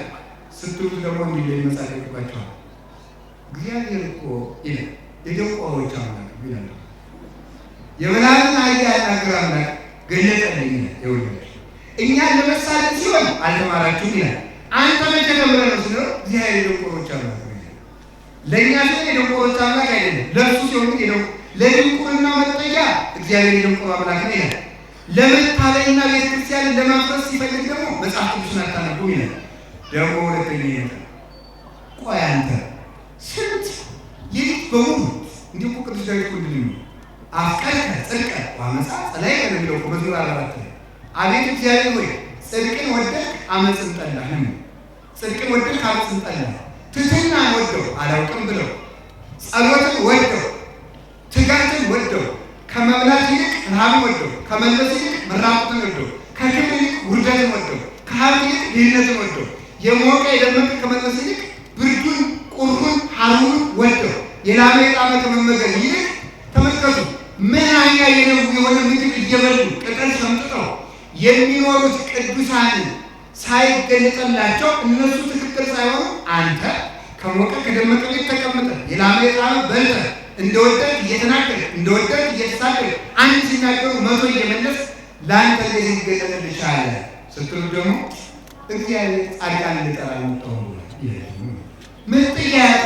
ስትሉት ደግሞ እንዲህ ላይ መጽሐፍ ይባቸዋል። እግዚአብሔር እኮ ይላል የደንቆሮች አምላክ ይላል። የምናምን አህያ ያናግር አምላክ ገለጠልኝ ይላል። ይኸውልህ እኛን ለመሳለ ሲሆን አልተማራችሁም ይላል። አንተ መቼ ተምረህ ነው ስለው እግዚአብሔር የደንቆሮች አምላክ ነው ይላል። ለእኛ ሲሆን የደንቆሮች አምላክ አይደለም፣ ለእሱ ሲሆን ግን ለድንቁርና መጠጊያ እግዚአብሔር የደንቆሮ አምላክ ነው ይላል። ለመታበይና ቤተክርስቲያንን ለማፍረስ ሲፈልግ ደግሞ መጽሐፍ ቅዱስን አታነቡም ይላል። ደግሞ ሁለተኛ ይመጣል። ቆይ አንተ ስንት በሙሉ እንዲሁ ቅዱስ ዳዊት ሁሉ አፍቀርከ ጽድቀ ወአመፃ ጸላእከ ለሚለው መዝሙር 44 አቤቱ እግዚአብሔር ሆይ ጽድቅን ወደድክ አመፅን ጠላህ ነው። ጽድቅን ወደድክ አመፅን ጠላህ። ትሕትናን ወደው አላውቅም ብለው፣ ጸሎትን ወደው ትጋትን ወደው፣ ከመብላት ይልቅ ረሃብን ወደው፣ ከመለስ ይልቅ መራቆትን ወደው፣ ከክብር ይልቅ ውርደትን ወደው፣ ከሀብት ይልቅ ድህነትን ወደው፣ የሞቀ የደመቀ ከመለስ ይልቅ ብርዱን ቁሩን ሐሩሩን ወደው፣ የላመ የጣመ ከመመገብ ይልቅ ተመልከቱ መናኛ የሆነ ምግብ እየበሉ ቅጠል ሰምጥጠው የሚኖሩት ቅዱሳን ሳይገለጥላቸው እነሱ ትክክል ሳይሆኑ አንተ ከሞቀ ከደመቀ ቤት ተቀምጠህ የላመ የጣመ በልተህ እንደወደድክ እየተናገርክ እንደወደድክ እየተሳደብክ አንድ ሲናገሩ 100 እየመለስ ለአንተ እንደዚህ ይገለጥልህ ቻለ ስትሉ ደግሞ እግዚአብሔር ጻድቃን ሊጠራ ነው። ምን ጥያቄ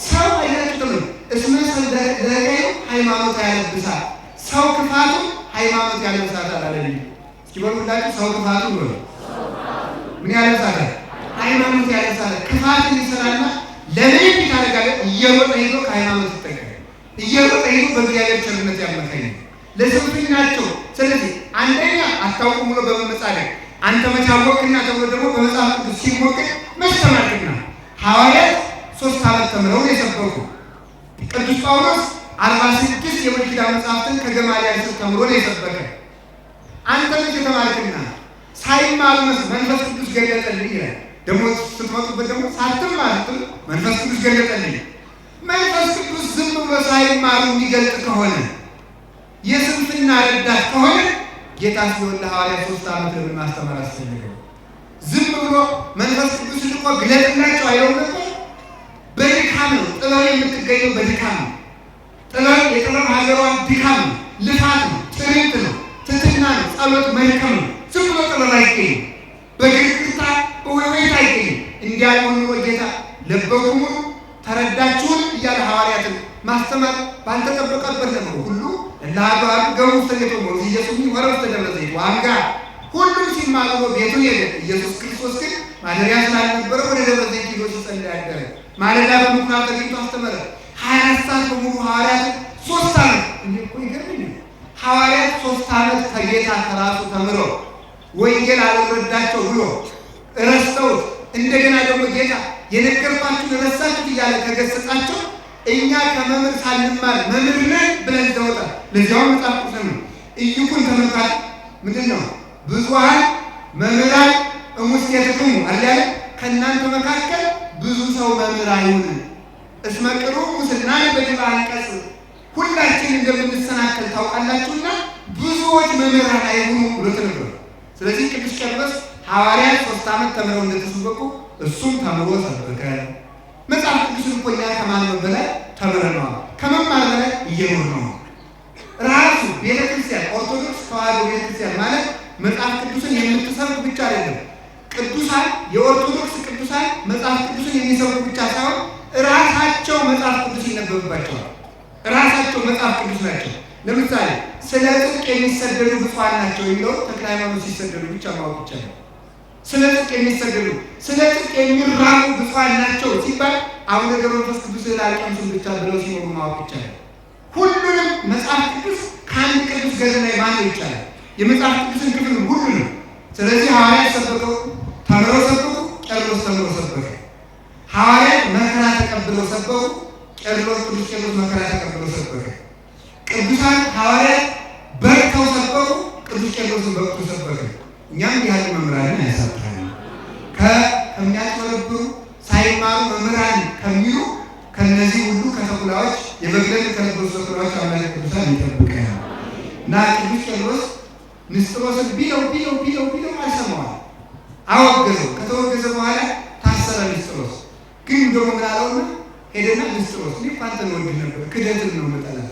ሰው አይላችሁም? እስመ ሰደቀዩ ሃይማኖት ያለብሳል። ሰው ክፋቱ ሃይማኖት ያለብሳል አላለኝ? እስኪ በሉላችሁ ሰው ክፋቱ ነው ምን ያለብሳል? ሃይማኖት ያለብሳል። ክፋትን ይሰራና ለምን ይታረጋል? እየሮጠ ሄዶ ከሃይማኖት ይጠቀማል። እየሮጠ ሄዶ በእግዚአብሔር ቸርነት ያመካኝ ለስንፍናቸው። ስለዚህ አንደኛ አታውቁም ብሎ በመመጻደቅ አንተ መቻወቅና ተብሎ ደግሞ በመጽሐፍ ቅዱስ ሲሞቅቅ መስተማርክና ሐዋርያት 3 ዓመት ተምረው የሰበኩ ቅዱስ ጳውሎስ 46 የብሉይ ኪዳን መጽሐፍትን ከገማልያል ስር ተምሮ ነው የሰበከ። አንተ ልጅ የተማርክና ሳይማሩ መንፈስ ቅዱስ ገለጠልኝ ይላል። ደግሞ ስትመጡበት ደግሞ ሳትማሩትም መንፈስ ቅዱስ ገለጠልኝ። መንፈስ ቅዱስ ዝም ብሎ ሳይማሩ የሚገልጥ ከሆነ የስንፍና ረዳት ከሆነ ጌታ ሲሆን ለሐዋርያት 3 ዓመት ለምን ማስተማር አስፈልገው? ዝም ብሎ መንፈስ ቅዱስ ልቆ ግለጥላቸው አይለው ነበር። በድካም ነው ጥበብ የምትገኘው፣ በድካም ነው። ጥበብ የጥበብ ሀገሯ ድካም ነው፣ ልፋት ነው፣ ጥሪት ነው፣ ትሕትና ነው፣ ጸሎት መልካም ነው። ዝም ብሎ ጥበብ አይገኝም፣ በግርግርታ በወይወይታ አይገኝም። እንዲያልሆን ኑሮ ጌታ ለበኩሙ ተረዳችሁን እያለ ሐዋርያትን ማስተማር ባልተጠበቀበት ነው። ሁሉ ለአባሉ ገቡ ተገጠሙ ኢየሱስ ወረስ ተደረዘ ዋንጋ ሁሉም ሲማሩ ቤቱ ሄደ። ኢየሱስ ክርስቶስ ግን ማደሪያ ስላልነበረ ወደ ደብረ ዘይት ሄዶ ሲጸልይ አደረ። ማለዳ በምኩራብ ተገኝቶ አስተማረ። 24 ሰዓት በሙሉ ሐዋርያት 3 ዓመት እኮ ይገርምኝ። ሐዋርያት 3 ዓመት ከጌታ ከራሱ ተምረው ወንጌል አልረዳቸው ብሎ ረስተውት እንደገና ደግሞ ጌታ የነገርኳችሁን ረሳችሁት እያለ ከገሰጻቸው እኛ ከመምህር ሳንማር መምህር ነን ብለን ተወጣ። ለዚያውም መጽሐፍ ቅዱስ ነው እይኩን ተመልካች ምንድን ነው ብዙኃን መምህራን እሙስቴትክሙ አልያለ ከእናንተ መካከል ብዙ ሰው መምህር አይሁን። እስመ ቅሩብ ሙስናነ በዲበ አንቀጽ ሁላችን እንደምንሰናከል ታውቃላችሁና ብዙዎች መምህራን አይሁኑ ብሎ ተነግሯል። ስለዚህ ቅዱስ ቄርሎስ ሐዋርያት 3 ዓመት ተምረው እንደተሰበኩ እሱም ተምሮ ሰበከ። መጽሐፍ ቅዱስን እኮ እኛ ከማንበብ በላይ ተምረነዋል። ከመማር በላይ እየኖርነው ራሱ ቤተክርስቲያን ኦርቶዶክስ ተዋሕዶ ቤተክርስቲያን ማለት መጽሐፍ ቅዱስን የምትሰብክ ብቻ አይደለም። ቅዱሳን የኦርቶዶክስ ቅዱሳን መጽሐፍ ቅዱስን የሚሰብኩ ብቻ ሳይሆን ራሳቸው መጽሐፍ ቅዱስ ይነበብባቸዋል። ራሳቸው መጽሐፍ ቅዱስ ናቸው። ለምሳሌ ስለ ጽድቅ የሚሰደዱ ብፁዓን ናቸው የሚለው ተክለ ሃይማኖት ሲሰደዱ ብቻ ማወቅ ይቻላል። ስለ ጽድቅ የሚሰደዱ ስለ ጽድቅ የሚራቡ ብፁዓን ናቸው ሲባል አቡነ ገብረ መንፈስ ቅዱስ ላልቀምሱን ብቻ ብለው ሲኖሩ ማወቅ ይቻላል። ሁሉንም መጽሐፍ ቅዱስ ከአንድ ቅዱስ ገድል ላይ ማነው ይቻላል? የመጽሐፍ ቅዱስን ክፍል ሁሉ ነው። ስለዚህ ሐዋርያት ሰበከው ተምረው ሰበኩ፣ ቄርሎስ ተምሮ ሰበከ። ሐዋርያት መከራ ተቀብለው ሰበኩ፣ ቄርሎስ ቅዱስ ቄርሎስ መከራ ተቀብለው ሰበከ። ቅዱሳን ሐዋርያት በርተው ሰበኩ፣ ቅዱስ ቄርሎስን በርቱ ሰበከ። እኛም ያለ መምህራንን ያሳጣል። ከሚያጭበረብሩ ሳይማሩ መምህራን ከሚሉ ከነዚህ ሁሉ ከተኩላዎች የበግለን ከነበሩ ተኩላዎች አምላክ ቅዱሳን ይጠብቀናል። እና ቅዱስ ቄርሎስ ንስጥሮስን ቢለው አልሰማዋል፣ አወገዘው። ከተወገዘ በኋላ ታሰረ። ንስጥሮስ ግን ደግሞ ምን አለውና ሄደና ንስጥሮስ እኔ እኮ አንተን ወድህ ነበር፣ ክደትን ነው የምጠላት፣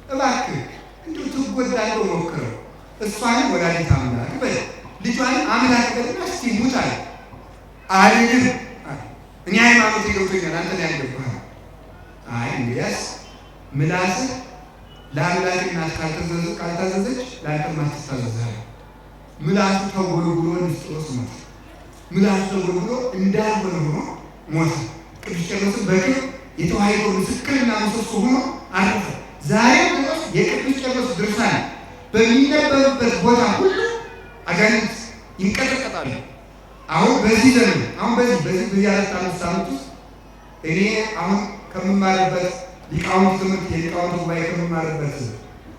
እባክህ እንዲሁ ትጎዳለህ ሞክረው፣ እሷንም ወላዲተ አምላክ በል ልጇንም አምላክ በልና እስቲ ሙት አለ። አልልም እኔ ሃይማኖት ገብቶኛል፣ አንተ ላይ ያልገባህ። አይ እንግዲያስ ምላስህ ለአምላክ እናት ካልታዘዘች ለአንተም አትታዘዝም። ምላሱ ተጎልጉሎ ንስጥሮስ ሞተ። ምላሱ ተጎልጉሎ እንዳልሆነ ሆኖ ሞተ። ቅዱስ ቄርሎስን በክብር የተዋሕዶ ምስክርና ምሰሶ ሆኖ አረፈ። ዛሬም ድረስ የቅዱስ ቄርሎስ ድርሳን በሚነበብበት ቦታ ሁሉ አጋንንት ይንቀጠቀጣሉ። አሁን በዚህ ዘመን በዚህ 4-5 ዓመት ውስጥ እኔ አሁን ከምማርበት ሊቃውንት ትምህርት የሊቃውንት ጉባኤ ከምማርበት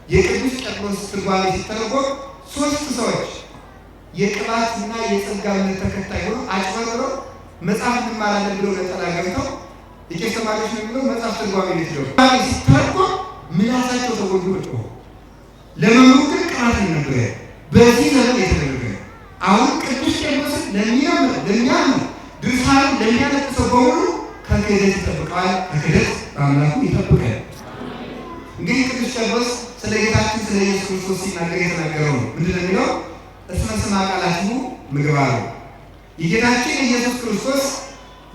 የቅዱስ ቄርሎስ ትርጓሜ ሲተረጎም 3 ሰዎች የቅባትና የጸጋ እምነት ተከታይ ሆነው አጭበርብረው መጽሐፍ እንማራለን ብለው ነጠላ ገብተው የቄስ ተማሪዎች ነው ብለው መጽሐፍ ትርጓሜ ቤት ሄደው ሲተረጎም ምላሳቸው ተጎድቶ ለመምህሩ ግን ቅባት ነበር። በዚህ ዘመን የተደረገ አሁን ቅዱስ ቄርሎስን ለሚያምነው ድርሳኑን ለሚያነቅሰው በሙሉ ከክህደት ይጠብቀዋል፣ ከክህደት በአምላኩ ይጠብቃል። እንግዲህ ቅዱስ ቄርሎስ ስለ ጌታችን ስለ ኢየሱስ ክርስቶስ ሲናገር የተናገረው ነው። ምንድን ነው የሚለው? እስመ ስማ ቃላቲሁ ምግባሩ። የጌታችን የኢየሱስ ክርስቶስ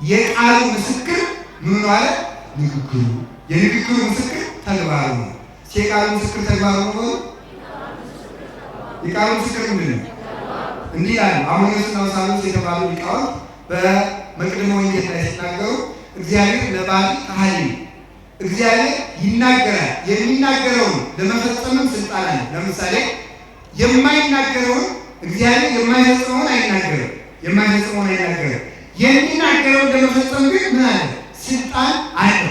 የቃሉ ምስክር ምን አለ? ንግግሩ። የንግግሩ ምስክር ተግባሩ ነው። የቃሉ ምስክር ተግባሩ ነው። የቃሉ ምስክር ምንድን ነው? እንዲህ ያለ አሞኒዮስና ሳሉስ የተባሉ ሊቃውንት በመቅደመ ወንጌል ላይ ሲናገሩ እግዚአብሔር ለባህሪ ካህሊ እግዚአብሔር ይናገራል። የሚናገረውን ለመፈጸምም ስልጣን አለ። ለምሳሌ የማይናገረውን እግዚአብሔር የማይፈጽመውን አይናገርም። የሚናገረውን ለመፈጸም ግን ምን አለ? ስልጣን አለ።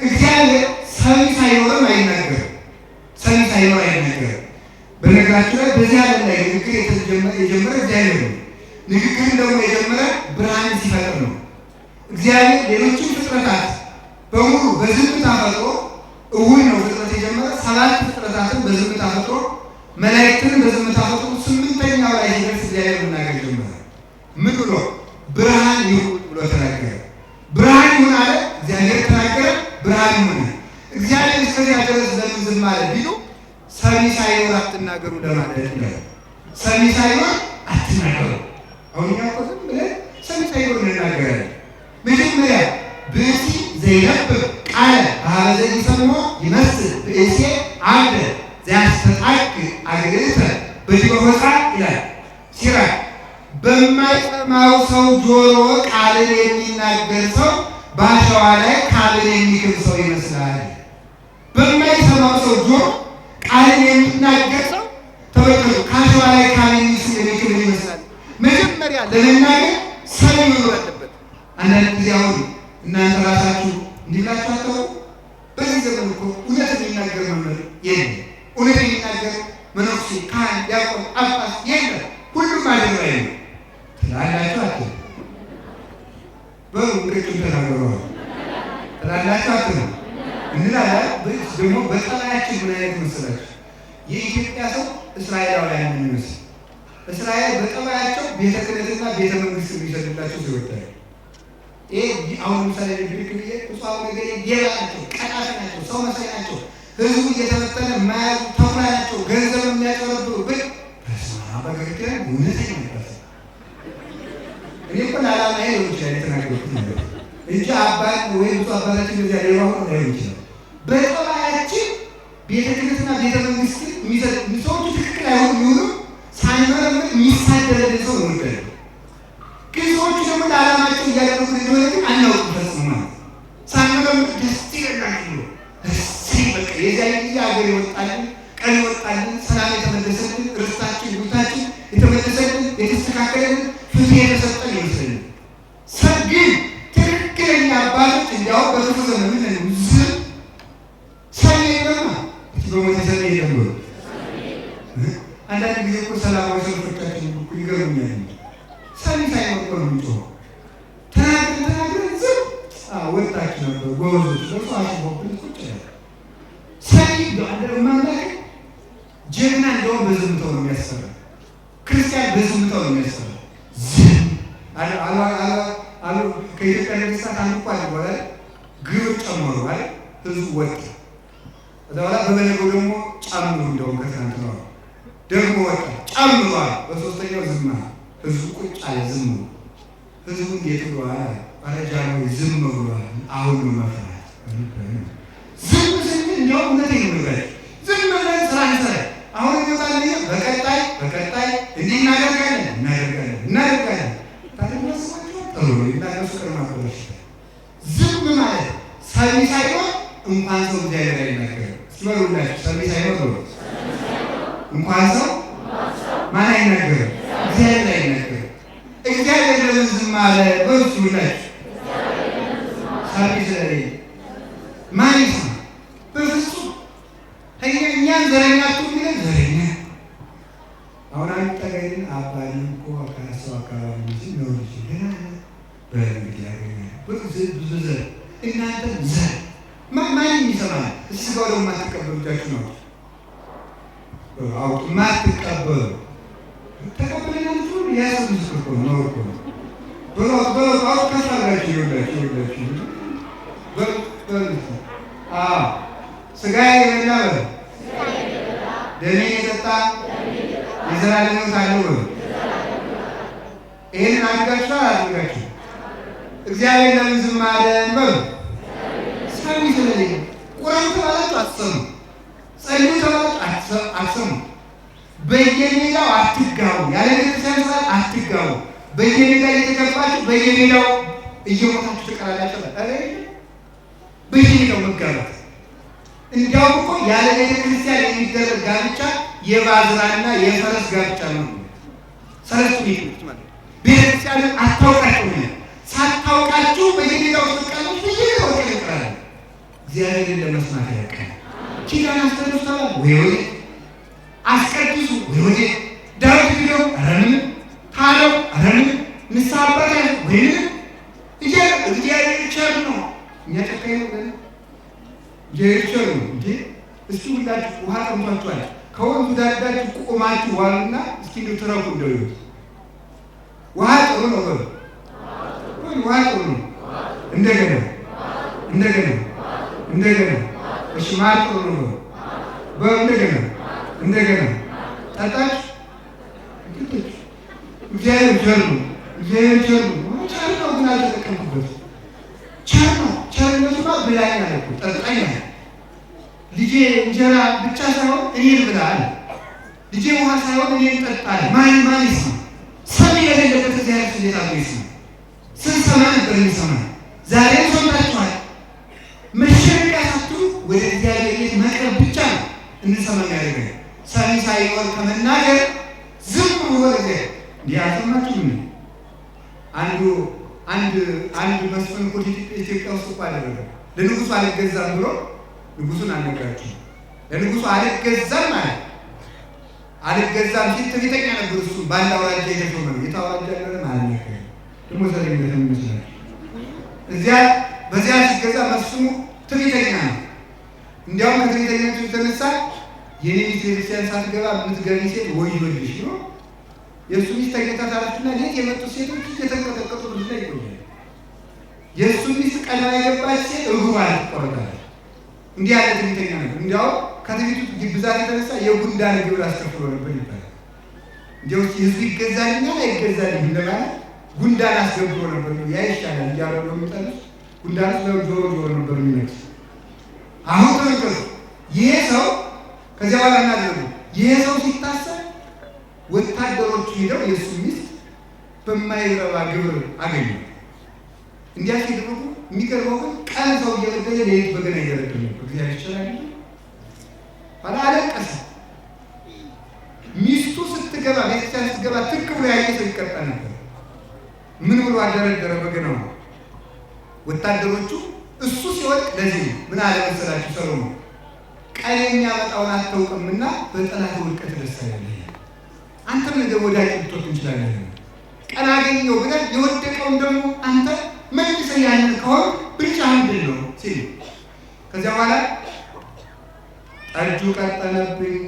እግዚአብሔር ሰሚ ሳይኖርም አይናገርም። በነገራችን ላይ በዚህ ዓለም ላይ ንግግር የጀመረ እግዚአብሔር ነው። ንግግር ደግሞ የጀመረ ብርሃን ሲፈጥር ነው። እግዚአብሔር ሌሎችን ፍጥረታት በሙሉ በዝምታ ፈጥሮ እሁድ ነው ፍጥረት የጀመረ 7 ፍጥረታትን በዝምታ ፈጥሮ መላእክትን በዝምታ ፈጥሮ 8ኛው ላይ ሲደርስ እግዚአብሔር መናገር ጀመረ። ምን ብሎ? ብርሃን ይሁን ብሎ ተናገረ። ብርሃን ይሁን አለ። እግዚአብሔር ተናገረ፣ ብርሃን ሆነ። እግዚአብሔር እስከዚያ ድረስ ለምን ዝም አለ ቢሉ ሰሚ ሳይኖር አትናገሩ ለማለት ነው። ሰሚ ሳይኖር አትናገሩ። አሁን እኛ እኮ ዝም ብለን ሰሚ ሳይኖር እንናገራለን። መጀመሪያ ብእሲ ዘይነብብ ቃለ በኀበ ዘኢሰምዖ ይመስል ብእሴ አብደ ዘያስተጣቅ አግዕዝተ በዲበ ሆጻዕ ይላል ሲራክ። በማይሰማው ሰው ጆሮ ቃልን የሚናገር ሰው በአሸዋ ላይ ቃልን የሚክብ ሰው ይመስላል። በማይሰማው ሰው ጆሮ ቃልን የሚናገር ሰው ተመልከቱ፣ ከአሸዋ ላይ ቃልን የሚክብ ይመስላል። መጀመሪያ ለመናገር ሰሚ መኖር አለበት። አንዳንድ ጊዜ አሁን እናንተ ራሳችሁ እንዲላችሁ አታውቁ? በዚህ ዘመን እኮ እውነት የሚናገር መምህር የለም። እውነት የሚናገር መነኩሴ፣ ካህን፣ ዲያቆን፣ ጳጳስ የለም። ሁሉም አደባባይ ነው ትላላችሁ አትሉ? በሉ እንግዲህ ተናገረዋል ትላላችሁ አትሉ? እንላለን። ደግሞ በጠባያችን ምን አይነት መሰላችሁ? የኢትዮጵያ ሰው እስራኤላውያን የሚመስል እስራኤል በጠባያቸው ቤተ ክህነትና ቤተ መንግስት የሚሰድላቸው ይወዳሉ። ይሄ አሁን ምሳሌ ግሪክ ብዬ ቁሳው ነገር ጌራ ናቸው፣ ቀጣፊ ናቸው፣ ሰው መሳይ ናቸው። ህዝቡ እየተበተነ የማያዙ ተኩላ ናቸው፣ ገንዘብ የሚያጨረብሩ ብል በግሪክ እውነት ነው። እኔ እኮ ለዓላማ ሊሆን ይችላል የተናገርኩት ነገር እንጂ አባት ወይ ብዙ አባታችን በዚያ ሌባ ሆኖ ላይሆን ይችላል። በጠባያችን ቤተ ክህነትና ቤተ መንግስት የሚሰጥ ሰዎቹ ትክክል አይሆኑ የሚሆኑ ሳይመረምር የሚሳደረልን ሰው ነው ወደ ግን ሰዎቹ ደግሞ ለዓላማቸው እያደረጉት እንደሆነ ግን አናውቅም። ፈጽሞ ሳንመረምር ደስ ይለናል ብሎ በቃ የዚያ ጊዜ ሀገር ይወጣልን፣ ቀን ይወጣልን፣ ሰላም የተመለሰልን፣ ርስታችን ጉታችን የተመለሰልን፣ የተስተካከለልን፣ ፍትህ የተሰጠን ይመስለኛል። ግን ትክክለኛ አባቶች እንዲያውም በክፉ ዘመን ምን ዝም ሰሚ የለማ በሞተ ሰሚ የለም ብሎ አንዳንድ ጊዜ እኮ ሰላማዊ ሰልፎቻችን እኮ ይገርሙኛል። ሰሚ ሳይኖር እኮ ነው የሚጮኸው። ተናግረን ዝም ወጣችሁ ነበር ጎበዞች ለሱ አሽቦብን ቁጭ ያለ ሰሚ ማምላክ ጀግና እንደውም በዝምታው ነው የሚያስፈራ። ክርስቲያን በዝምታው ነው የሚያስፈራ። ዝም አሉ ከኢትዮጵያ ነገስታት አንዱ እኮ አድርጓል። ግብር ጨመሩ አይደል? ህዝቡ ወጣ። ከዛ በኋላ በበነገው ደግሞ ጨምሩ። እንደውም ከትናንት ነው ደግሞ ወጣ ጨምሯል። በሶስተኛው ዝም አለ። ህዝቡ ቁጭ አለ። ዝም ህዝቡ እንዴት ብሏል? አረጃኖ ዝም ብሏል። አሁን ነው መፍራት። ዝም ስንል እንደውም እውነቴን ነው ነገር ዝም ብለን ስራ እንሰራ። አሁን ይወጣል። በቀጣይ እንዲህ እናደርጋለን ታዲያ መስዋዕት ጥሩ ይላል። ፍቅር ማቆሽ ዝም ሳይኖር እንኳን ሰው ማን አይናገርም? እግዚአብሔር አይናገርም። እግዚአብሔር ለምን ዝም አለ? በእሱ ላይ ሳቢ ስለሌለ ማን ይሰማ? በፍጹም እኛን ዘረኛ ሚለን ዘረኛ አሁን አንድ ጠገይን አባሪ እኮ ከሰው አካባቢ እንጂ ነው እንጂ ገና በእንግዲህ ያገኛል ብዙ ዘር እናንተ ዘር ማን ይሰማል? እስኪ ጋር ደግሞ ማትቀበሉታችሁ ነው አውጡ ማትቀበሉ ተቀበለናችሁ ያሰብ ምስክር ነው እኮ በለው ከፈራችሁ ይወላችሁ ስጋዬ የበላ ደሜን የጠጣ የዘላለም ሕይወት አለው። ይህንን አድርጋችሁ አላደርጋችሁ እግዚአብሔር ለምን ዝም አለን በሉ። ሰሚ ስለሌለ ቁረቡ ተባላችሁ አትሰሙ፣ ጸልዩ ተባላችሁ አትሰሙ። በየሜዳው አትጋቡ፣ ያለ ቤተክርስቲያን ስርዓት አትጋቡ። በየሜዳ እየተገባችሁ በየሜዳው እየሞታችሁ ትቀራላችሁ። በየሜዳው መጋባት እንዲያው እኮ ያለ ቤተክርስቲያን የሚደረግ ጋብቻ የባዝራና የፈረስ ጋብቻ ነው። ሰለስቱ ቤቶች ማለት ቤተክርስቲያንን አታውቃችሁ ነው። ሳታውቃችሁ በየሜዳው ተቀመጡ፣ በየሜዳው ተቀመጡ። እግዚአብሔርን ለመስማት ያውቃል። ኪዳን አስተምሩ ወይ አስቀድሱ ወይ ዳዊት ቢለው አረምን ታለው አረምን ንስሐ አባታ ወይ እግዚአብሔር ቸር ነው። እኛ ጨካኝ ነው። ጀርቸሩ እንዴ እስኪ ሁላችሁ ውሃ ጠምቷችኋል። ከወንዙ ዳርዳችሁ ቆማችሁ ዋሉና እስኪ ልትረፉ እንደው ውሃ ጥሩ ነው በሉ። ውሃ ጥሩ ነው። እንደገና እሺ ማር ጥሩ ነው በሉ። እንደገና ጠጣች። እግዚአብሔር ቸር ነው። ቸር ነው ግን አልተጠቀምኩበት። ቸር ነው። ቸርነቱማ ብላኝ አለ እኮ ጠጣኝ አለ። ልጄ እንጀራ ብቻ ሳይሆን እኔን ብላ አለ። ልጄ ውሃ ሳይሆን እኔን ጠጣ አለ። ማን ይስማ? ሰሚ የሌለበት እግዚአብሔር እንዴት አድርጎ ይስማ? ስንሰማ ነበር የሚሰማ። ዛሬ ሰምታችኋል። መሸነቂያ ሳትሉ ወደ እግዚአብሔር ቤት መቅረብ ብቻ ነው እንሰማ ያደርገን። ሰሚ ሳይኖር ከመናገር ዝም ብሎ እግዚአብሔር እንዲያሰማችሁ ነው። አንድ መስፍን እኮ ኢትዮጵያ ውስጥ እኮ አደረገ። ለንጉሱ አልገዛም ብሎ ንጉሱን አልነገራችሁም። ለንጉሱ አልገዛም ማለት አልገዛም ሲል ትዕቢተኛ ነበር። እሱ ባለ አውራጃ የተሾመ ነው። የታወራጃ ያለ ማለት ነው። ደግሞ ዘረኝነት ይመስላል። በዚያ ሲገዛ መስፍኑ ትዕቢተኛ ነው። እንዲያውም ከትዕቢተኝነቱ የተነሳ የኔ ቤተክርስቲያን ሳትገባ የምትገቢ ሴት ወዮልሽ ነው። የእሱ ሚስት ተገኝታ ታረፍና ሌት የመጡ ሴቶች እየተንቀጠቀጡ ብዙ ላይ ይቆያል። የእሱ ሚስት ቀና የገባች ሴት እግሯን ትቆረጣለች። እንዲህ ያለ ትዕቢተኛ ነበር። እንዲያው ከትዕቢቱ ብዛት የተነሳ የጉንዳን ግብር አስከፍሎ ነበር ይባላል። እንዲያው ህዝቡ ይገዛልኛል አይገዛልኝም ለማለት ጉንዳን አስገብሮ ነበር። ያ ይሻላል እንዲያው ነው የሚጠሉት። ጉንዳን ጆሮ ነበር የሚነክስ። አሁን ተመልከቱ። ይሄ ሰው ከዚያ በኋላ እናደርጉ። ይሄ ሰው ሲታሰብ ወታደሮቹ ሄደው የእሱ ሚስት በማይረባ ግብር አገኙ። እንዲያ ሲደረጉ የሚገርመው ግን ቀን ሰው እየበደለ ሌሊት በገና እየረደለ እግዚአብሔር ይችላል። ባላ አለቀሰ። ሚስቱ ስትገባ ቤተክርስቲያን ስትገባ ትክ ብሎ ያየ ሰው ይቀጣ ነበር። ምን ብሎ አደረደረ በገናው። ወታደሮቹ እሱ ሲወድቅ ለዚህ ምን አለ መሰላችሁ ሰሎሞን ቀን የሚያመጣውን አታውቅምና በጠላት ውድቀት ደስ አይለኝም። አንተም ነገር ወዳጅ ልትወጥ እንችላለን። ቀን አገኘው ብለህ የወደቀውን ደግሞ አንተ መልሰህ ያንን ከሆነ ብቻ ምንድን ነው ሲል ከዚያ በኋላ ጠጁ ቀጠነብኝ፣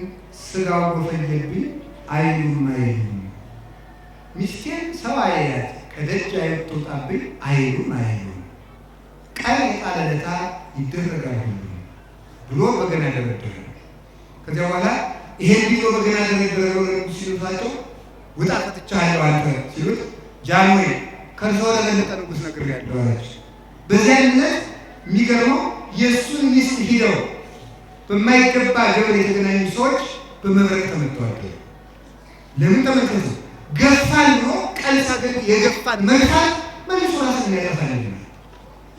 ስጋው ጎፈየብኝ፣ አይኑም ሚስቴን ሰው አያያት ከደጅ አይወጣብኝ፣ አይኑም ቀን የጣለለታ ይደረጋል ብሎ በገና ደረደረ። ከዚያ በኋላ ይሄን ቢሎ በገና ደረደረ ነው ሲሉታቸው ውጣ ፈትቻለሁ አንተ ሲሉት ጃንሆይ ከርሰው ለበለጠ ንጉሥ ነግሬያለሁ አላቸው። በዚያ አይነት የሚገርመው የእሱን ሚስት ሂደው በማይገባ ግብር የተገናኙ ሰዎች በመብረቅ ተመተዋል። ለምን ተመተቱ? ገፋን ብሎ ቀልሳ ግን የገፋን መግፋት መልሶ ራስን ያጠፋል።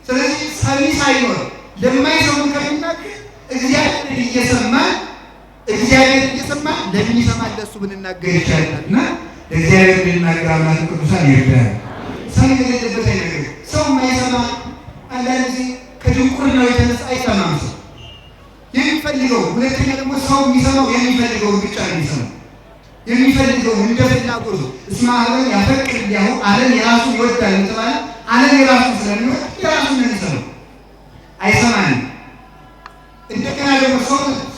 ስለዚህ ሰሚ ሳይኖር ለማይሰሙ ከሚናገር እግዚአብሔር እየሰማን ለሚሰማን ለእሱ ብንናገር ይቻላል እና ለእግዚአብሔር ብንናገር አምላክ ቅዱሳን ይርዳል። ሰው የሌለበት አይነገር። ሰው የማይሰማ አንዳንድ ጊዜ ከድንቁርናው የተነሳ አይሰማም ሰው የሚፈልገው። ሁለተኛ ደግሞ ሰው የሚሰማው የሚፈልገውን ብቻ ነው የሚሰማው። የሚፈልገውን እንደ ፍላጎቱ እስመ ዓለም ያፈቅር እንዲያሁ ዓለም የራሱን ይወዳል የተባለ ዓለም የራሱን ስለሚወድ የራሱን ነው የሚሰማው፣ አይሰማንም። እንደገና ደግሞ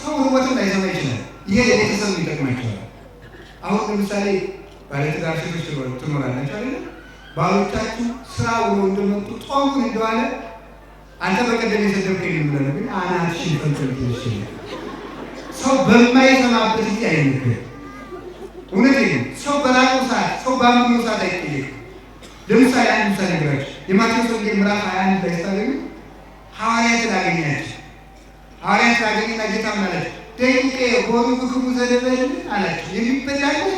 ሰው ርቦትም ላይሰማ ይችላል። ይሄ ለቤተሰብ ይጠቅማቸዋል። አሁን ለምሳሌ ባለትዳር ሴቶች ትኖራላችሁ አይደል? ባሎቻችሁ ስራ ውሎ እንደመጡ ጾሙን እንደዋለ አንተ በቀደም የሰደብከኝ ብለህ ግን አናትሽን ፈልፈልት ይችላል። ሰው በማይሰማበት ጊዜ አይነገርም። እውነቴን ነው። ሰው በራሱ ሰዓት፣ ሰው ባመነው ሰዓት አይጠየቅም። ለምሳሌ አንድ ምሳሌ ነገራችሁ። የማቴዎስ ወንጌል ምዕራፍ 21 ላይ ስታገኙ ሐዋርያትን አገኛቸው። ሐዋርያትን አገኘና ጌታ ምን አላቸው? ደቂቄ ሆኑ ብክሙ ዘደበልን አላቸው። የሚበላላችሁ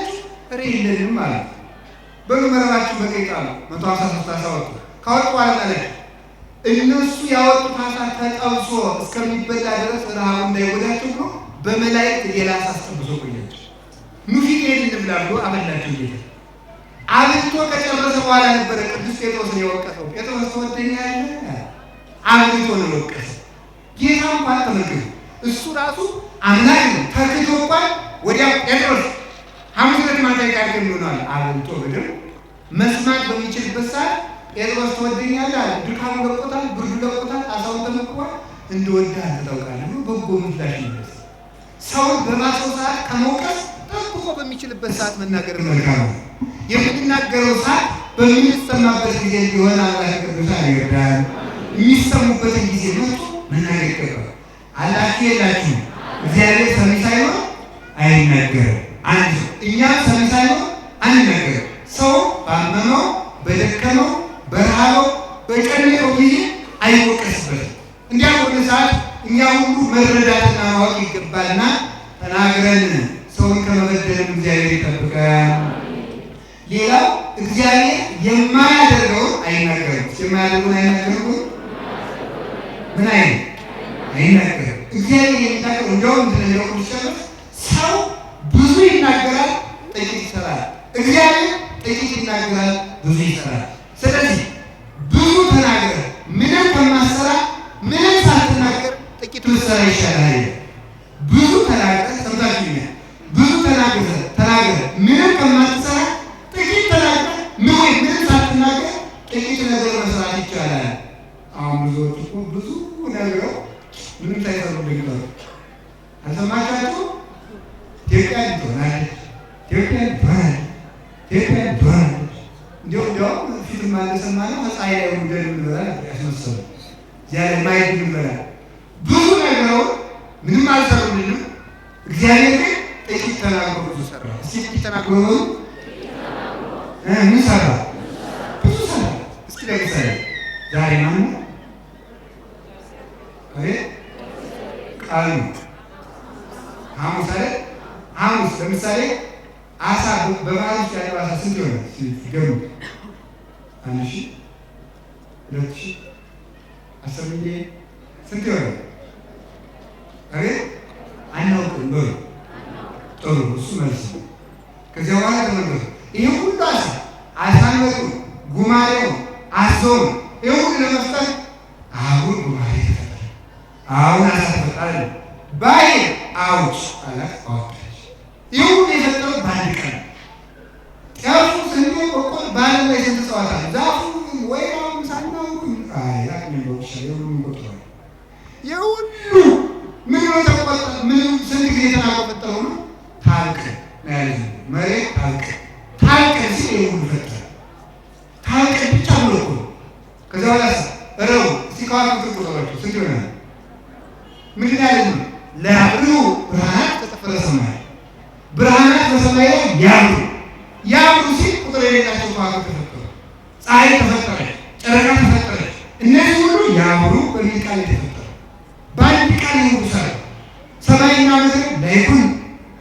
እሬ የለንም አላቸው። በሉ መረባችሁ በቀይ ጣሉ። 153 አሳ ወጡ። ካወጡ በኋላ አላቸው እነሱ ያወጡት አሳ ተጠብሶ እስከሚበላ ድረስ ረሃቡ እንዳይጎዳቸው ብሎ በመላእክት ሌላ አሳ አስጠብሶ ቆያቸው። ኑፊቄን እንብላ ብሎ አበላቸው ጌታ። አብልቶ ከጨረሰ በኋላ ነበረ ቅዱስ ጴጥሮስን የወቀሰው። ጴጥሮስ ትወደኛለህ? አብልቶ ነው የወቀሰው። ጌታ እንኳን ተመልከቱ፣ እሱ ራሱ አምላክ ነው። ተክቶ እንኳን ወዲያው ጴጥሮስ ሐሙስ ዕለት ማታ ይቃርገን ይሆናል። አብልቶ በደም መስማት በሚችልበት ሰዓት ጴጥሮስ ትወደኛለህ አለ። ድካሙ ለቆታል፣ ብርዱ ለቆታል፣ አሳውን ተመክቧል። እንደወዳህ ታውቃለህ ብሎ በጎ ምላሽ ይመለስ። ሰውን በማሰው ሰዓት ከመውቀስ ጠብቆ በሚችልበት ሰዓት መናገር መልካም ነው። የምንናገረው ሰዓት በሚሰማበት ጊዜ እንዲሆን አምላክ ቅዱሳን ይርዳል። የሚሰሙበትን ጊዜ መጥቶ መናገር ይገባል። አላችሁ የላችሁ? እግዚአብሔር ሰሚ ሳይሆን አይናገርም። አንድ እኛም ሰሚ ሳይሆን አንናገርም። ሰው ባመመው፣ በደከመው፣ በረሃበው፣ በጨነቀው ጊዜ አይወቀስበትም። እንዲያ ወደ ሰዓት እኛ ሁሉ መረዳትና ማወቅ ይገባልና ተናግረን ሰውን ከመበደልም እግዚአብሔር ይጠብቀን። ሌላው እግዚአብሔር የማያደርገውን አይናገርም። የማያደርገውን አይናገርም። ምን አይናገርም። እግዚአብሔር የሚናገረው እንደውም እንደሌለው ቅዱስ ሰው ብዙ ይናገራል፣ ጥቂት ይሰራል። እግዚአብሔር ጥቂት ይናገራል፣ ብዙ ይሰራል። ስለዚህ ብዙ ተናገር ምንም ከማሰራ ምንም ሳትናገር ጥቂት ልትሰራ ይሻላል። ብዙ ተናገር ሰምታችሁኛል። ብዙ ተናገር ምንም ከማትሰራ ጥቂት ተናገር ምንም ሳትናገር ጥቂት ነገር መስራት ይቻላል። አሁን ብዙዎች እኮ ብዙ ነገር ምንም ሳይሰሩ ይገኛሉ። አልሰማችኋቸው? ኢትዮጵያ ትሆናለች፣ ኢትዮጵያ ትሆናለች፣ ኢትዮጵያ ትሆናለች። እንዲያው ፊልም አልሰማነው ፀሐይ ላይ ወንጀል ምንበላል ያስመሰሉ ዚያ ማየት ምንበላል ብዙ ነገሮች ምንም አልሰሩልንም። እግዚአብሔር ግን ጥቂት ተናግሮ ብዙ ሰራ። እስኪ ጥቂት ተናግሮ ምን ሰራ? ብዙ ሰራ። እስኪ ለምሳሌ ዛሬ ማነው ቃሉ ሐሙስ አይደል? ሐሙስ ለምሳሌ አሳ በባህር ውስጥ ያለው አሳ ስንት ይሆናል? ሲገሙ 1000 2000 10 ሚሊዮን ስንት ይሆናል? አቤት አናውቅም። በሉ ጥሩ፣ እሱ መልስ ነው። ከዚያ በኋላ ተመለሱ። ይሄ ሁሉ አሳንበቱ ጉማሬው አዞን ይሄ ሁሉ ለመፍጠር አሁን ጉማሬ ተፈጠረ። አሁን አሳ ተፈጠረ። ባይ አውጭ አላት አወጣች። ይሄ ሁሉ የፈጠረው በአንድ ቀን። ጤፉ፣ ስንዴ፣ በቆሎ በዓለም ላይ ስንት እጽዋት አሉ? ዛፉ ወይራው ሳናውቁ የሁሉ ምን ነው ተቆጣ? ምን ስንት ጊዜ ተናገረው ነው? ታልቅ ማለት መሬት ታልቅ ሲል የሁሉ ፈጠረ። ታልቅ ብቻ ብሎ እኮ ከዛ በኋላ ረው ሲካቱ ተቆጣጣቸው ስንት ይሆናል? ምንድን ያለ ነው? ለአብሩ ብርሃናት ተጠፈረ ሰማይ፣ ብርሃናት በሰማይ ላይ ያብሩ ሲል ቁጥር የሌላቸው ከዋክብት ተፈጠሩ። ፀሐይ ተፈጠረች፣ ጨረቃ ተፈጠረች። እነዚህ ሁሉ ያብሩ በሚል ቃል የተፈጠሩ በአንድ ቃል ይሁን ሰራ። ሰማይና ምድር ላይኩን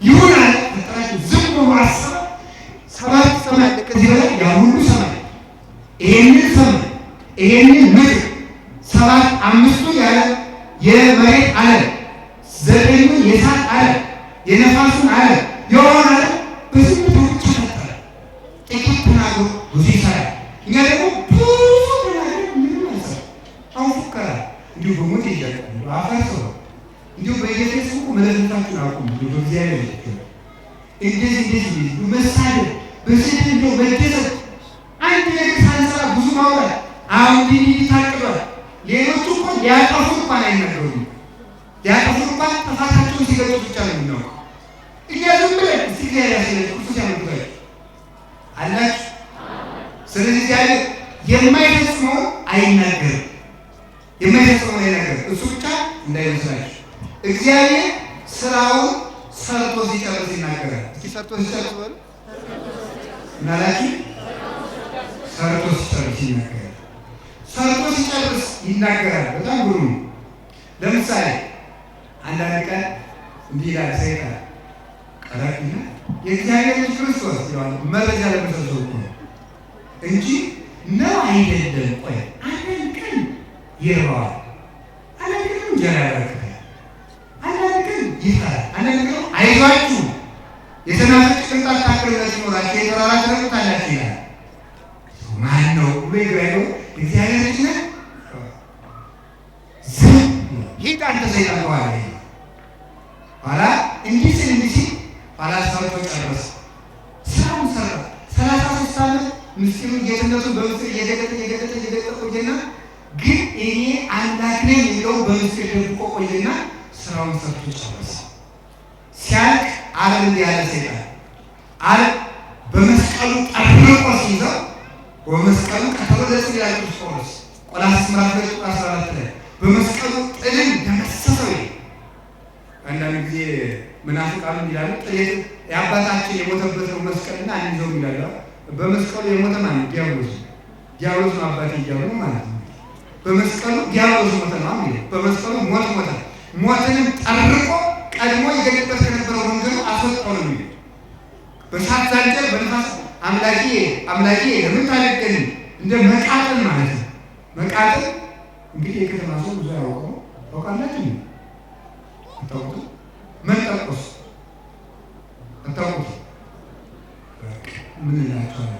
ይሁን አለ ፈጠራቸው። ዝም ብሎ አሰበ። ሰባት ሰማይ አለ። ከዚህ በላይ ያ ሁሉ ሰማይ፣ ይሄንን ሰማይ፣ ይሄንን ምድር፣ ሰባት አምስቱ ያለ የመሬት ዓለም፣ ዘጠኙ የእሳት ዓለም፣ የነፋሱን ዓለም፣ የሆነ በዝምታ ብቻ ነበር። ጥቂት ተናግሮ ብዙ ይሰራል። እኛ ደግሞ ብዙ ተናግሮ ምንም አይሰራም። አሁን ፉከራ እንዲሁ በሞት ይያል አፈርሰው እንዲሁ በየፌስቡክ መለከታችሁን አቁሙ። በእግዚአብሔር ይችላል እንደዚህ መሳደብ በስድብ እንደው መደሰት አንድ ነገር ሳንሰራ ብዙ ማውራት አሁን እንዲህ ታቅዷል። ሌሎቹ እኮ ሊያጠፉ እንኳን አይናገሩም። ሊያጠፉ እንኳን ጥፋታቸውን ሲገልጹ ብቻ ነው የምናውቀው። እኛ ዝም ብለን እስቲ እግዚአብሔር ያስለች ቁርስ ያመጡታል አላችሁ። ስለዚህ እግዚአብሔር የማይፈጽመውን አይናገርም። የማይፈጽመውን አይናገርም። እሱ ብቻ እንዳይመስላችሁ እግዚአብሔር ስራውን ሰርቶ ሲጨርስ ይናገራል። እስኪ ሰርቶ ሲጨርስ በሉ እናላችሁ። ሰርቶ ሲጨርስ ይናገራል። ሰርቶ ሲጨርስ ይናገራል። በጣም ግሩም። ለምሳሌ አንዳንድ ቀን እንዲህ ይላል ሰይጣን ቀረብና የእግዚአብሔር ልጅ ክርስቶስ ይላል። መረጃ ለመሰብሰብ እኮ እንጂ ነው አይደለም። ቆይ አንዳንድ ቀን ይርባዋል፣ አንዳንድ ቀን እንጀራ ያበረክታል፣ አንዳንድ ቀን ይፈራል፣ አንዳንድ ቀን አይዟችሁ የተናፈቀ ቅንጣት ታክልና ሲኖራችሁ የተራራ ትረግጣላችሁ ይላል። ማን ነው ብሎ ይግራየው እግዚአብሔር ልጅ ነህ ሂድ አንተ ሰይጣን በኋላ ኋላ እንዲህ ሲል ኋላ ሰርቶ ጨረሰ። ስራውን ሰራ። 33 ዓመት ምስጢሩን ጌትነቱን በምስጢር እየገለጠ ቆየና ግን እኔ አምላክ ነኝ የሚለው በምስጢር ደብቆ ቆየና ስራውን ሰርቶ ጨረሰ። ሲያልቅ ዓለም እንዲህ ያለ ሰይጣን ዓለም በመስቀሉ ጠርቆ ሲይዘው በመስቀሉ ቀጠሮ ለጽል ያለ ክርስቶስ ቆላስይስ ምዕራፍ 14 ላይ በመስቀሉ ጥልን ደመሰሰው። አንዳንድ ጊዜ መናፍቃኑ ይላሉ ጥለት የአባታችን የሞተበት ነው መስቀልና አንይዘው ይላሉ። በመስቀሉ የሞተ ማን? ዲያብሎስ ነው አባቴ እያሉ ነው ማለት ነው። በመስቀሉ ዲያብሎስ ሞተ ነው ማለት ነው። በመስቀሉ ሞተ ሞትንም ጠርቆ ቀድሞ ይገለበት ከነበረው መንገዱ አስወጣው ነው የሚለው። በሳት ዛንጀር በነፋስ አምላኬ ለምን ታደርገኝ እንደ መቃጠል ማለት ነው። መቃጠል እንግዲህ የከተማ ሰው ብዙ ያውቀው ታውቃላችሁ። አታውቁት? መንጠቆስ አታውቁት? ምን ይላችኋል?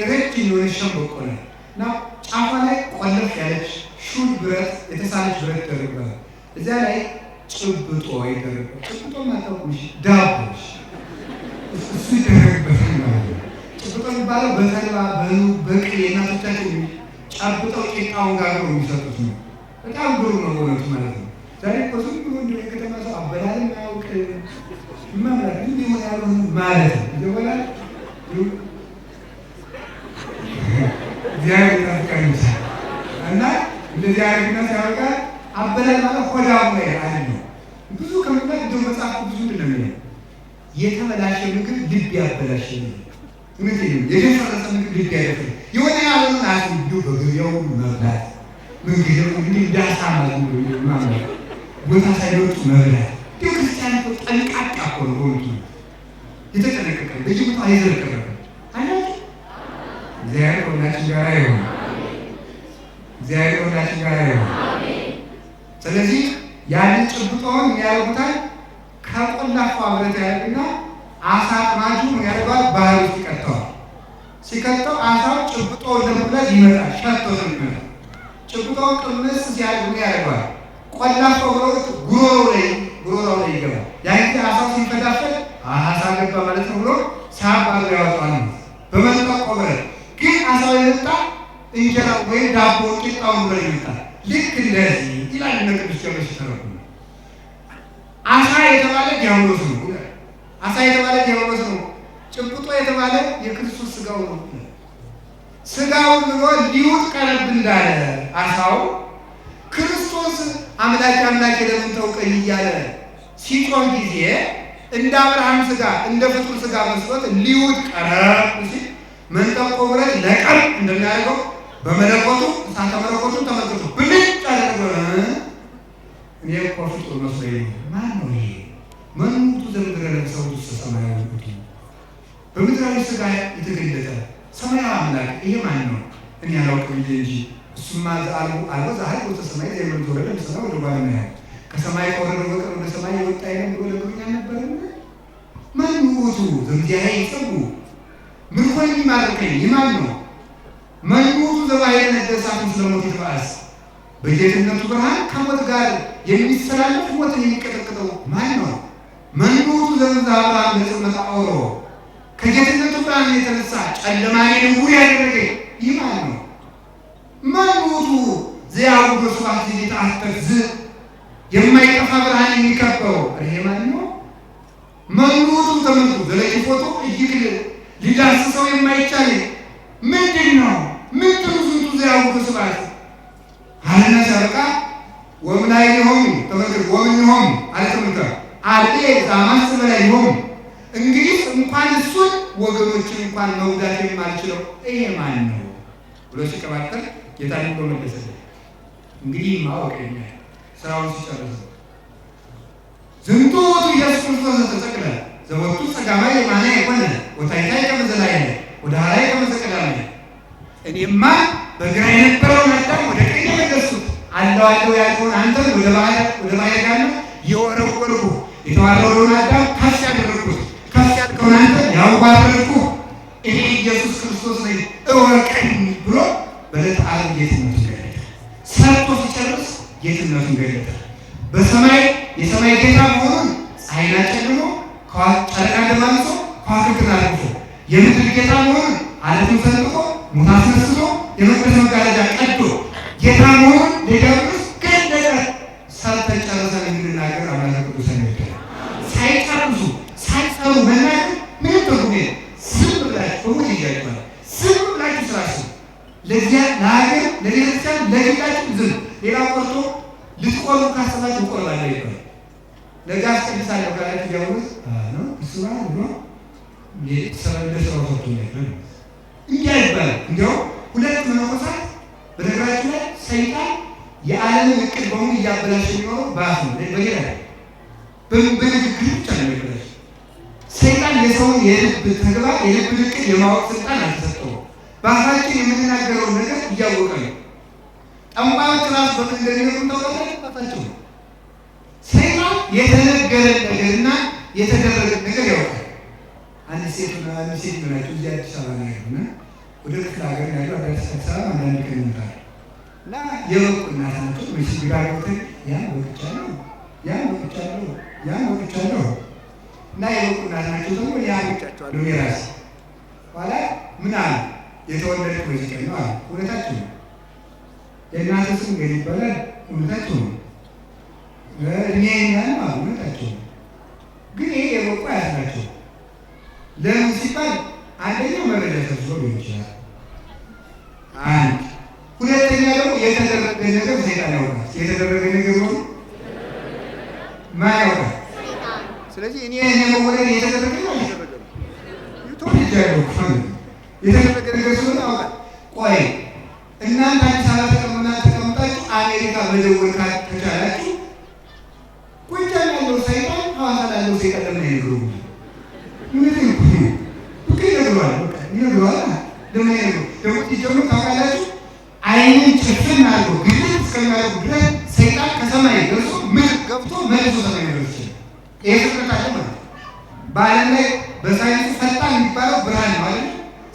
ረጅም የሆነ ሸምበቆ ነው እና ጫፏ ላይ ቆለፍ ያለች ሹል ብረት የተሳለች ብረት ደርባል። እዚያ ላይ ጭብጦ ይደረጋል። ጭብጦ ማታውቁሽ ዳቦሽ እሱ ይደረግበታል ማለት ነው። ጭብጦ የሚባለው በተልባ በቅቤ እናቶቻችን ጨብጠው ቂጣውን ጋግረው የሚሰጡት ነው። በጣም ግሩም ነው በእውነቱ ማለት ነው። ዛሬ እኮ ዝም ብሎ እንደው የከተማ ሰው አበላልን አያውቅ መምራት ግን የሆነ ያልሆነ ማለት ነው። ይዘበላል እግዚአብሔር ይጠብቀን እና እንደዚህ አይነትና ሲያበቃ አበላል ማለት ሆዳሙ ላይ አይደል ነው። ብዙ ከምክንያት እንደው መጽሐፍ ብዙ እንደሚለው የተበላሸ ምግብ ልብ ያበላሸ ነው። ምንድን ነው የደፈረሰ ምግብ ልብ ያደፈረ የሆነ ያልሆነ አስንዱ በገበያው መብላት ምግብ እንግዲህ ዳሳማ ማለት ቦታ ሳይወጡ መብላት ክርስቲያን እኮ ጠንቃቃ እኮ ነው። ሆንቱ የተጠነቀቀ በጅምቱ አይዘረቀረም አይደል? እግዚአብሔር ከሁላችን ጋር ይሁን። እግዚአብሔር ከሁላችን ጋር ይሁን። ስለዚህ ያንን ጭብጦውን የሚያደርጉታል ከቆላፋ ብረት ያደርግና አሳ አጥማጁ ምን ያደርገዋል? ባህር ውስጥ ይቀጥተዋል። ሲከተው አሳው ጭብጦውን ለመብላት ይመጣል። ሸቶ ነው የሚመጣው። ጭብጦውን ቅምስ ሲያደርግ ምን ያደርገዋል? ቆላፋው ብረት ጉሮሮው ላይ ይገባል። ያን ጊዜ አሳው ሲንፈዳፈል አሳ ገባ ማለት ነው ብሎ ሳባሉ ያወጣዋል። በመንጠቆ ብረት ግን አሳው የመጣ እንጀራ ወይም ዳቦ ቂጣውን ብሎ ይመጣል። ልክ እንደዚህ ይላል ቅዱስ ቄርሎስ ሲተረጉም። አሳ የተባለ ዲያብሎስ ነው። አሳ የተባለ ዲያብሎስ ነው። ጭብጦ የተባለ የክርስቶስ ስጋው ነው። ስጋውን ብሎ ሊውጥ ቀረብ እንዳለ አሳው ክርስቶስ አምላክ ለምን ተውቀኝ እያለ ሲጮህ ጊዜ እንደ አብርሃም ስጋ እንደ ፍጡር ስጋ መስሎት ሊውጥ ቀረብ ሲል መንጠቆ ብረት ለቀም እንደሚያደርገው በመለኮቱ እሳተ መለኮቱን ተመልክቶ ብልጭ አደረገ። እኔ እኮ ፍጡር መስሎኝ ነው። ማን ነው ይሄ? መንቱ ዘምድረ ለሰው ውስጥ ሰማያዊ በምድራዊ ስጋ የተገለጠ ሰማያዊ አምላክ ይሄ ማን ነው? እኔ አላውቅም እንጂ እሱማ አልቦ ዛሬ ወደ ሰማይ የምትወረደ ሰማይ ወደ ባለ ነው። ከሰማይ ከወረደ በቀር ወደ ሰማይ የወጣ የለም ብሎ ለምኛ ነበር ይማን ነው። መንጉቱ ዘባይነ ደሳቱ ስለሞት ይባስ በጌትነቱ ብርሃን ከሞት ጋር የሚስተላለፍ ሞትን የሚቀጠቅጠው ማን ነው? መንጉቱ ዘንዛባ ለጽመታ አውሮ ከጌትነቱ ብርሃን የተነሳ ጨለማን ውር ያደረገ ይማን ነው። መንጉቱ ዘያውዱ ስፋት ይታተዝ የማይጠፋ ብርሃን የሚከበው ይሄ ማን ነው? መንጉቱ ተመልኩ ዘለይ ፎቶ እጅግ ሊዳስሰው የማይቻል ምንድን ነው? ምን ትሩዙቱ ዘያውዱ ስፋት አለና ሲያበቃ ወምላይ ሆም ተመልከቱ ወምን ሆም አለተመልከ አልቄ ዛማስ በላይ ሆም እንግዲህ እንኳን እሱን ወገኖችን እንኳን መውዳት የማልችለው ይሄ ማን ነው ብሎ ሲቀባጠር ጌታ ልቆ መለሰለት። እንግዲህ ማወቅ የለም ስራውን ሲጨርስ ዝንቱ ኢየሱስ ክርስቶስ ተሰቀለ ዘወቱ ጸጋማይ የማነ የሆነ ወታይታይ ከመዘላይ ወደ ሀላይ ከመዘቀዳለ እኔማ በግራ የነበረውን አዳም ወደ ቀኝ መለሱት አለው ያልከውን አንተን ወደ ባህር ጋር የወረወርኩ የተዋረደውን አዳም ከፍ ያደረግኩት ከፍ ያልከውን አንተን ያዋረድኩ እኔ ኢየሱስ ክርስቶስ ነኝ እወቀኝ ብሎ በዕለተ ዓርብ ጌትነቱን ገለጠ። ሰርቶ ሲጨርስ ጌትነቱን ገለጠ። በሰማይ የሰማይ ጌታ መሆኑን ፀሐይን አጨልሞ ጨረቃ ደማምሶ ከዋክብትን አልፎ የምድር ጌታ መሆኑን ዓለቱን ሰንጥቆ ሙት አስነስቶ የመቅደስ መጋረጃ ቀዶ ጌታ መሆኑን ሊገብርስ ገለጠ። ሰርተን ጨርሰን እንድናገር አምላከ ቅዱሳን ይወዳል። ሳይጨርሱ ሳይሰሩ መናገር ምንም ትርጉም የለም። ዝም ብላችሁ በሙሉ ይያችኋል። ዝም ብላችሁ ስራችሁ ለዚያ ለሀገር ለቤተክርስቲያን ለግላችሁ ዝም ሌላ ቆርጦ ልትቆሉ ካሰባችሁ ቆርባለሁ ይባላል። ነገ አስቀድሳለሁ ካላችሁ ዲያብሎስ ነው እሱ ብሎ ለስራው ሰጥቶ ነበር እንዲህ አይባልም። እንዲያው ሁለት መነኮሳት በነገራችን ላይ ሰይጣን የዓለምን እቅድ በሙሉ እያበላሸ የሚኖረው በአፍ ነው። በሌላ በንግግር ብቻ ነው የሚበላሽ። ሰይጣን የሰውን የልብ ተግባር የልብ እቅድ የማወቅ ስልጣን አልተሰጠውም። በአፋችን የምንናገረውን ነገር እያወቀ ነው። ጠንቋዮች ራሱ በምን እንደሚነግሩ ታውቃላችሁ? በአፋቸው ነው። ሰይጣን የተነገረን ነገርና የተደረገን ነገር ያውቃል። አንድ ሴት ናቸው እዚህ አዲስ አበባ ነው ያሉና ወደ ክፍለ ሀገር ያሉ አዲስ አበባ አንዳንድ ቀን ይመጣሉ እና የበቁ እናት ናቸው። ወይስ ግራውተን ያን ወጥቻለሁ እና የበቁ እናት ናቸው። ደግሞ ያን ወጥቻቸዋለሁ የራስ ኋላ ምን አለ የተወለድኩ በዚህ ቀን ነው አለ። እውነታቸው ነው። የእናት ስም ገድ ይባላል። እውነታቸው ነው። እድሜ ያን አሉ። እውነታቸው ነው። ግን ይሄ የበቁ አያት ናቸው። ለምን ሲባል አንደኛው መረጃ ሰብስቦ ሊሆን ይችላል። አንድ ሁለተኛ ደግሞ የተደረገ ነገር ሰይጣን ያውቃል። የተደረገ ነገር ነው ማን ያውቃል? ስለዚህ እኔ መወለድ የተደረገ ነው አልተደረገም ይተወልጃለሁ የተደረገ ነገር ስለሆነ ያውቃል። ቆይ እናንተ አዲስ አበባ ተቀምጣችሁ አሜሪካ መደወል ከቻላችሁ ጎጃም ያለው ሰይጣን ሐዋሳ ያለው ሰይጣን ለምን አይነግሩም? ደግሞ ታውቃላችሁ አይንን ጭፍን አድርጎ ግልጽ እስከሚያደርጉ ድረስ ሰይጣን ከሰማይ ደርሶ ምን ገብቶ መልሶ ሰማይ ደርሶ ይሄ ፍጥረት አለ ማለት በዓለም ላይ በሳይንስ ፈጣን የሚባለው ብርሃን ነው አይደል?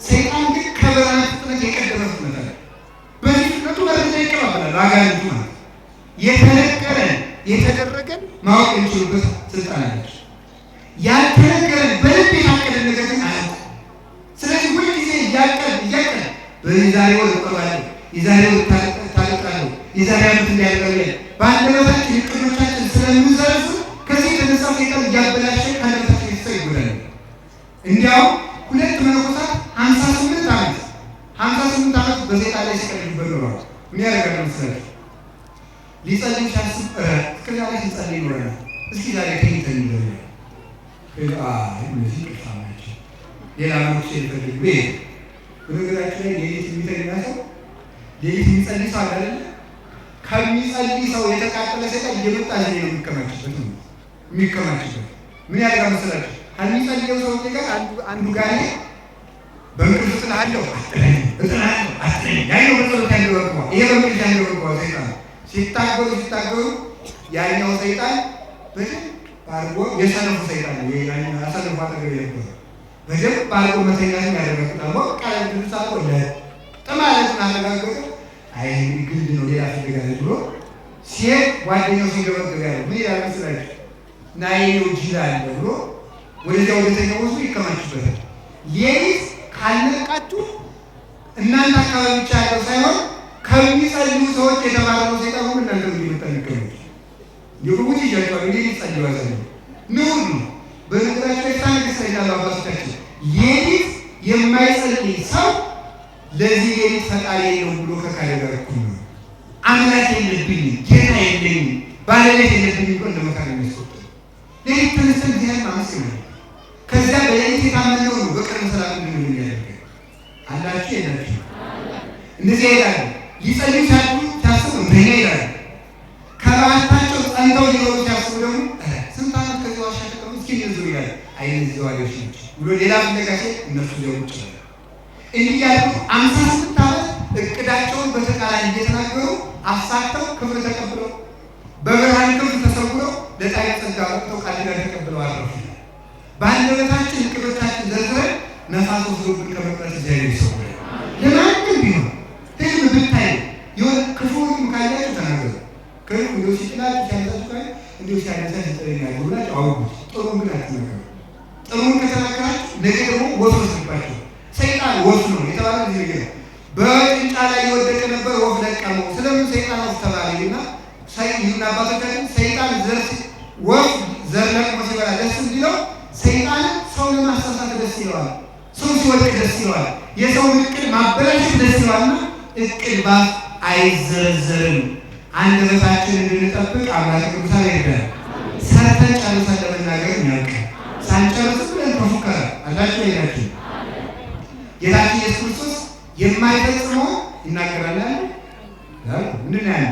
ሰይጣን ግን ከብርሃን ፍጥነት የቀደመ ፍጥነት አለ። በዚህ ፍጥነቱ መረጃ ይቀባበላል። አጋንንቱ ማለት የተነገረን የተደረገን ማወቅ የሚችሉበት ስልጣን አላቸው። ያልተነገረን በልብ የታቀደን ነገር ግን አያውቁም። ስለዚህ ሁል ጊዜ እያቀድ በዛሬ ወር እቆርባለሁ፣ የዛሬ ወር ታለቃለሁ፣ የዛሬ ዓመት እንዲያደርጋለን በአንደበታችን እቅዶቻችን ስለምንዘርፍ ከዚህ የተነሳ ሰይጣን እያበላሸ ከአንደበታችን የተሰው ይጎዳል። እንዲያው ሁለት መነኮሳት 58 ዓመት በሰይጣን ላይ ሲቀልዱበት ኖረዋል። ምን ያደርጋል መሰላችሁ? ሊጸልይ ሲያስብ እስከዛ ላይ ሲጸልይ ይኖረናል። እስኪ ዛሬ ተኝተን ይኖረናል። እነዚህ ቅርታ ናቸው። ሌላ መኖች የሚፈልግ በነገራችን ላይ ሌሊት የሚተኛ ሰው ሌሊት የሚጸልይ ሰው አለ። ከሚጸልይ ሰው የተቃጠለ ሰይጣን እየመጣ ነው የሚከማችበት። ምን ያደርጋል መሰላችሁ? ከሚጸልየው ሰው ጋር አንዱ ጋር በእንቅልፍ እጥልሃለሁ ያኛው በጸሎት ያንደበርኩ ይሄ በእንቅልፍ ያንደበርኩ ሰይጣን ሲታገሩ ያኛው ሰይጣን በደንብ አድርጎ የሰነፉ ሰይጣን ነው። ያሰነፉ አጠገብ የነበረ በደንብ ባለው መተኛትን ያረጋግጣል። ሞቅ ያለ ድምፅ አልቆ ለጥማለትን አረጋገጠ። አይ ግድ ነው ሌላ ፈልጋለ ብሎ ሲሄድ ጓደኛው ሲገበገብ ያለ ምን ይላል መስላችሁ? ናይው ይችላል ብሎ ወደዚያ ወደተኛው ወስዶ ይከማችበታል። ሌሊት ካልነቃችሁ እናንተ አካባቢ ብቻ ያለው ሳይሆን ከሚጸልዩ ሰዎች የተባረረው ሰይጣን ሁሉ እናንተ እንዲመጣ ይሁን ይጃቸው ሌሊት ጸልዩ ያዘሉ ነው። በነገራችን ላይ ታንክ ሰይጣን አባቶቻችን ሌሊት የማይጸልይ ሰው ለዚህ ሌሊት ፈጣሪ የለውም ብሎ ከካለ ጋር እኩል ነው። አምላክ የለብኝ ጌታ የለኝ ባለቤት የለብኝ ብሎ እንደመካነ የሚስቆጥ ሌሊት ተነስተን ጊዜን ማመስገን ነው። ከዚያ በሌሊት የታመነው ነው በቀን ሰላም እንደምን ያደርጋል አላችሁ የላችሁ እንደዚህ ይላል። ሊጸልዩ ሲያስቡ እንደኛ ይላል። ከባህታቸው ጸንተው ሊኖሩ ሲያስቡ ደግሞ ስንት ዓመት ከዚህ ዋሻ ተቀምጠው እስኪ ይዙ ይላል። አይነዚህ ዘዋሪዎች ናቸው ብሎ ሌላ ፍለጋቸው እነሱ ሊያውቁ ይችላል። እንዲህ ያሉ 58 ዓመት እቅዳቸውን በተቃራኒ እየተናገሩ አሳተው ክብር ተቀብለው በብርሃን ክብር ተሰውረው ለጣይ ጸጋ ወጥተው ቃል ኪዳን ተቀብለው አረፉ። በአንደበታችን እቅዶቻችን ዘርዝረን ነፋስ ወስዶብን ከመቅረት እግዚአብሔር ይሰውራል። ለማንም ቢሆን ህልም ብታይ የሆነ ክፉም ካያችሁ ተናገሩ። ከህልም እንዲሁ ሲጥላችሁ ሲያነሳችሁ ካለ እንዲሁ ሲያነሳ ሲጥለኛል ብላችሁ አውጉት። ጥሩን ግን አትናገሩ። ጥሩን ከተናገራችሁ ነገ ደግሞ ወፍ ወስድባችሁ። ሰይጣን ወፍ ነው የተባለ ጊዜ ነው። በጭንጫ ላይ የወደቀ ነበር ወፍ ለቀመው። ስለምን ሰይጣን ወፍ ተባለና ይሁን አባቶቻችን ሰይጣን ወፍ ዘር ለቅሞ ሲበላ ደስ እንዲለው ሰይጣን ሰው ለማሳሳት ደስ ይለዋል። ሰው ሲወድቅ ደስ ይለዋል። የሰው እቅድ ማበላሸት ደስ ይለዋልና እቅድ ባፍ አይዘረዘርም። አንደበታችን እንድንጠብቅ አምላክ ቅዱሳን ይርዳል። ሰርተን ጨርሰን ለመናገር ያውቃል። ሳንጨርስ ብለን ተፉከረ አላችሁ ይላችሁ ጌታችን ኢየሱስ ክርስቶስ የማይፈጽመው ይናገራል አይደል? ምንድን ነው